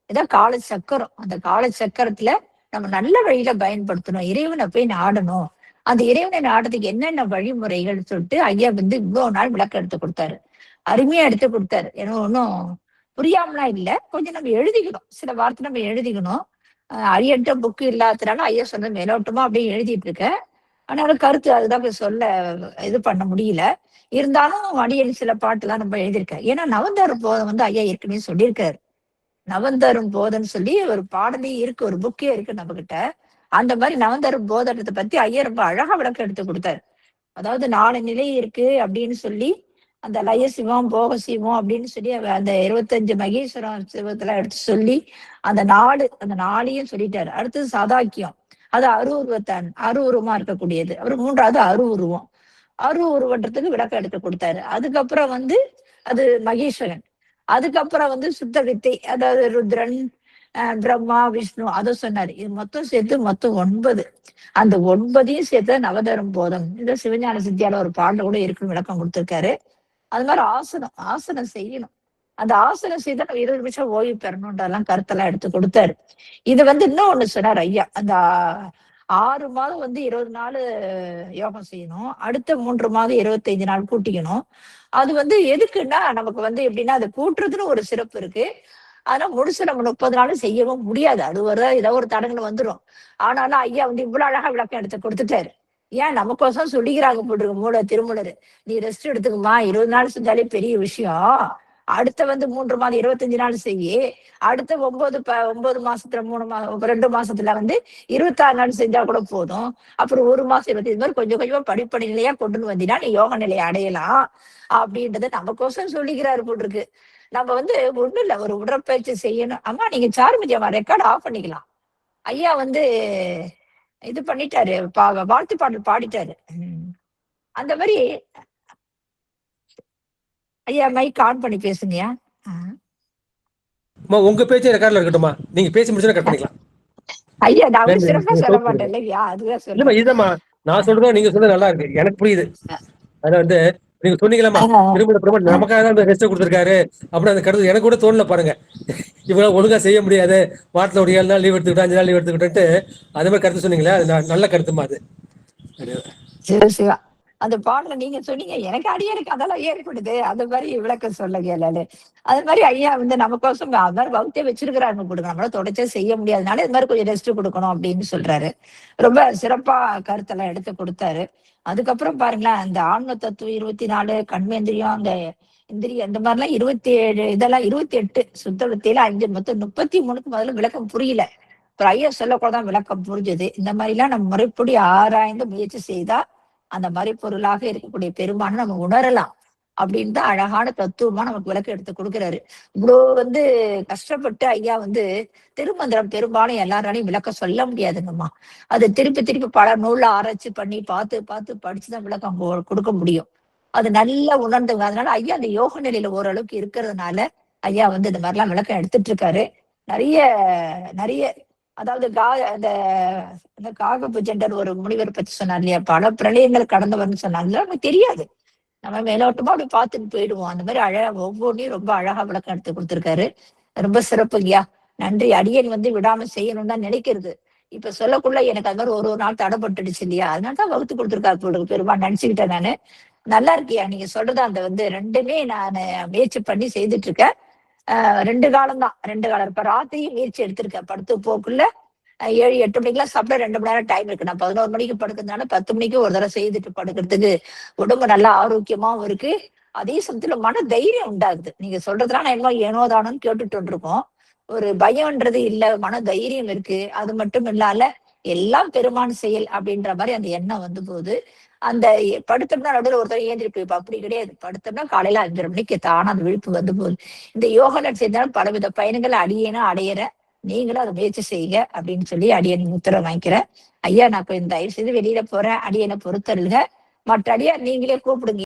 இதான் கால சக்கரம். அந்த கால சக்கரத்துல நம்ம நல்ல வழியில பயன்படுத்தணும், இறைவனை போய் நாடணும். அந்த இறைவனை நாடுறதுக்கு என்னென்ன வழிமுறைகள் சொல்லிட்டு ஐயா வந்து இவ்வளவு நாள் விளக்கம் எடுத்து கொடுத்தாரு. அருமையா எடுத்து கொடுத்தாரு. ஏன்னா ஒன்றும் புரியாமலாம் இல்லை, கொஞ்சம் நம்ம எழுதிக்கணும், சில வார்த்தை நம்ம எழுதிக்கணும். ஐயன்ட்ட புக்கு இல்லாததுனால ஐயா சொன்ன மேலோட்டமா அப்படியே எழுதிட்டு இருக்கேன். ஆனாலும் கருத்து அதுதான் போய் சொல்ல இது பண்ண முடியல. இருந்தாலும் அடியன் சில பாட்டுலாம் நம்ம எழுதியிருக்கேன். ஏன்னா நவந்தார் போதம் வந்து ஐயா ஏற்கனவே சொல்லியிருக்காரு. நவந்தரும் போதன்னு சொல்லி ஒரு பாடலே இருக்கு, ஒரு புக்கே இருக்கு நம்ம கிட்ட. அந்த மாதிரி நவந்தரும் போதனத்தை பத்தி ஐயா ரொம்ப அழகா விளக்கம் எடுத்து கொடுத்தாரு. அதாவது 4 நிலை இருக்கு அப்படின்னு சொல்லி, அந்த லய சிவம், போக சிவம் அப்படின்னு சொல்லி அந்த 25 மகேஸ்வரம் சிவத்தெல்லாம் எடுத்து சொல்லி அந்த 4 சொல்லிட்டாரு. அடுத்தது சதாக்கியம், அது அருவுருவமா இருக்கக்கூடியது. அப்புறம் 3வது அருவுருவம். அருவுருவன்றதுக்கு விளக்கம் எடுத்து கொடுத்தாரு. அதுக்கப்புறம் வந்து அது மகேஸ்வரன். அதுக்கப்புறம் வந்து சுத்த வித்தை, அதாவது ருத்ரன், பிரம்மா, விஷ்ணு, அதை சொன்னாரு. இது மொத்தம் சேர்த்து மொத்தம் 9. அந்த 9ஐயும் சேர்த்து நவதரும் போதம். இந்த சிவஞான சித்தியால ஒரு பாடல கூட இருக்குன்னு விளக்கம் கொடுத்திருக்காரு. அது மாதிரி ஆசனம் செய்யணும். அந்த ஆசனம் செய்தா நம்ம 20 நிமிஷம் ஓய்வு பெறணும்ன்றதெல்லாம் கருத்தெல்லாம் எடுத்து கொடுத்தாரு. இது வந்து இன்னும் ஒண்ணு சொன்னார் ஐயா. அந்த 6 மாதம் வந்து 20 நாள் யோகம் செய்யணும், அடுத்த 3 மாதம் 25 நாள் கூட்டிக்கணும். அது வந்து எதுக்குன்னா நமக்கு வந்து எப்படின்னா அது கூட்டுறதுன்னு ஒரு சிறப்பு இருக்கு. ஆனா முழுசு நம்ம 30 நாளும் செய்யவும் முடியாது, அது ஏதோ ஒரு தடங்கள் வந்துடும். ஆனாலும் ஐயா வந்து இவ்வளவு அழகா விளக்கம் எடுத்து கொடுத்துட்டாரு. ஏன் நமக்கோசம் சொல்லிக்கிறாங்க போட்டுருக்கு திருமூலர், நீ ரெஸ்ட் எடுத்துக்குமா, 20 நாள் செஞ்சாலே பெரிய விஷயம், அடுத்த வந்து 3 மாதம் 25 நாள் செய்யி, அடுத்த 9 மாசத்துல 2 மாசத்துல வந்து 26 நாள் செஞ்சா கூட போதும், அப்புறம் 1 மாசம் 25 மாதிரி கொஞ்சம் கொஞ்சமா படிப்படி நிலையா கொண்டு வந்தீங்கன்னா நீ யோக நிலையை அடையலாம் அப்படின்றத நமக்கோசம் சொல்லிக்கிறாரு போட்டிருக்கு. நம்ம வந்து ஒண்ணும் இல்ல, ஒரு உடற்பயிற்சி செய்யணும். அம்மா நீங்க சாருமதி அம்மா ரெக்கார்ட் ஆஃப் பண்ணிக்கலாம். ஐயா வந்து இது பண்ணிட்டாரு, வாழ்த்து பாடல் பாடிட்டாரு. அந்த மாதிரி ஐயா மைக் ஆன் பண்ணி பேசுங்கயா. உங்க பேச்சு ரெக்கார்ட்ல இருக்கட்டுமா, நீங்க பேசி முடிச்சா கட் பண்ணிக்கலாம். ஐயா நான் சிறப்பா சொல்ல மாட்டேன் இல்லையா, அதுதான் சொல்லுமா. இதுமா நான் சொல்றேன், நீங்க சொல்றது நல்லா இருக்கு, எனக்கு புரியுது. அத வந்து நீங்க சொன்னீங்களாமா, திரும்ப நமக்காக தான் அந்த ரெஸ்ட் கொடுத்துருக்காரு அப்படின்னு அந்த கருத்து எனக்கு கூட தோணல பாருங்க. இவ்வளவு ஒழுங்கா செய்ய முடியாது, வாரத்துல ஒரு 7 நாள் லீவ் எடுத்துக்கிட்டோம், 5 நாள் லீவ் எடுத்துக்கிட்டு அதே மாதிரி கருத்து சொன்னீங்களா, அது நல்ல கருத்துமா அது. சிவா அந்த பாடல நீங்க சொன்னீங்க, எனக்கு அடியனுக்கு அதெல்லாம் ஏற்படுது, அந்த மாதிரி விளக்கம் சொல்லுங்க எல்லாரு. அது மாதிரி ஐயா வந்து நமக்கோசம் அது மாதிரி வகுத்தே வச்சிருக்கிறாங்க கொடுங்க, நம்மளால தொடர்ச்சியா செய்ய முடியாதனால இது மாதிரி கொஞ்சம் ரெஸ்ட் கொடுக்கணும் அப்படின்னு சொல்றாரு. ரொம்ப சிறப்பா கருத்தெல்லாம் எடுத்து கொடுத்தாரு. அதுக்கப்புறம் பாருங்களேன், அந்த ஆன்ம தத்துவம் 24, கண்மேந்திரியம், அந்த இந்திரியம், இந்த மாதிரிலாம் 27, இதெல்லாம் 28, சுத்த வித்தையில 5, மொத்தம் 33க்கு முதல்ல விளக்கம் புரியல. அப்புறம் ஐயா சொல்லக்கூடாதான் விளக்கம் புரிஞ்சது. இந்த மாதிரி எல்லாம் நம்ம முறைப்படி ஆராய்ந்து முயற்சி செய்தா அந்த மறைப்பொருளாக இருக்கக்கூடிய பெருமானை நம்ம உணரலாம் அப்படின்னு தான் அழகான தத்துவமா நமக்கு விளக்கம் எடுத்து கொடுக்குறாரு. இவ்வளோ வந்து கஷ்டப்பட்டு ஐயா வந்து திருமந்திரம் பெரும்பாலும் எல்லாராலையும் விளக்கம் சொல்ல முடியாதுங்கம்மா. அது திருப்பி திருப்பி பல நூல்ல ஆராய்ச்சி பண்ணி பார்த்து பார்த்து படிச்சுதான் விளக்கம் கொடுக்க முடியும். அது நல்லா உணர்ந்துங்க. அதனால ஐயா அந்த யோக நிலையில ஓரளவுக்கு இருக்கிறதுனால ஐயா வந்து இந்த மாதிரிலாம் விளக்கம் எடுத்துட்டு இருக்காரு. நிறைய நிறைய அதாவது அந்த காகபுஜண்டர் ஒரு முனிவர் பத்தி சொன்னார் இல்லையா, பல பிரளயங்கள் கடந்தவர்னு சொன்னாங்க, நமக்கு தெரியாது, நம்ம மேலோட்டமா அப்படி பார்த்துட்டு போயிடுவோம். அந்த மாதிரி ஒவ்வொன்றையும் ரொம்ப அழகா விளக்கம் எடுத்து கொடுத்திருக்காரு. ரொம்ப சிறப்புங்கய்யா, நன்றி. அடியன் வந்து விடாம செய்யணும்னு தான் நினைக்கிறது. இப்ப சொல்லக்குள்ள எனக்கு அது மாதிரி ஒரு நாள் தடைப்பட்டுடுச்சு இல்லையா, அதனாலதான் வகுத்து கொடுத்துருக்காரு பெருமாள் நினைச்சுக்கிட்டேன் நானு. நல்லா இருக்கியா நீங்க சொல்றது, அந்த வந்து 2மே நான் முயற்சி பண்ணி செய்துட்டு இருக்கேன். 2 காலம் தான், 2 காலம். இப்ப ராத்திரியும் முயற்சி எடுத்திருக்கேன். படுத்து போக்குள்ள 7, 8 மணிக்கெல்லாம் சாப்பிட 2 மணி நேரம் டைம் இருக்கு. நான் 11 மணிக்கு படுக்கிறதுனால 10 மணிக்கு ஒரு தடவை செய்துட்டு படுக்கிறதுக்கு உடம்பு நல்லா ஆரோக்கியமாவும் இருக்கு. அதே சமயத்துல மன தைரியம் உண்டாகுது. நீங்க சொல்றதுலாம் நான் என்ன ஏனோதானோன்னு கேட்டுட்டு இருக்கோம். ஒரு பயம்ன்றது இல்ல, மன தைரியம் இருக்கு. அது மட்டும் இல்லால எல்லாம் பெருமான் செயல் அப்படின்ற மாதிரி அந்த எண்ணம் வந்து போகுது. அந்த படுத்தோம்னா நடுவில் ஒருத்தர் ஏந்திரிப்பு, இப்ப அப்படி கிடையாது. படுத்தோம்னா காலையில 5:30 மணிக்கு தானே அந்த விழிப்பு வந்து போகுது. இந்த யோகா செய்தாலும் பலவித பயணங்களை அடையேனா அடையிற நீங்களும் அதை முயற்சி செய்யுங்க அப்படின்னு சொல்லி அடியன் உத்தரவு வாங்கிக்கிறேன். ஐயா, நான் கொஞ்சம் தயவு செய்து வெளியில போறேன், அடியனை பொறுத்தருள்க. மற்ற அடியா நீங்களே கூப்பிடுங்க.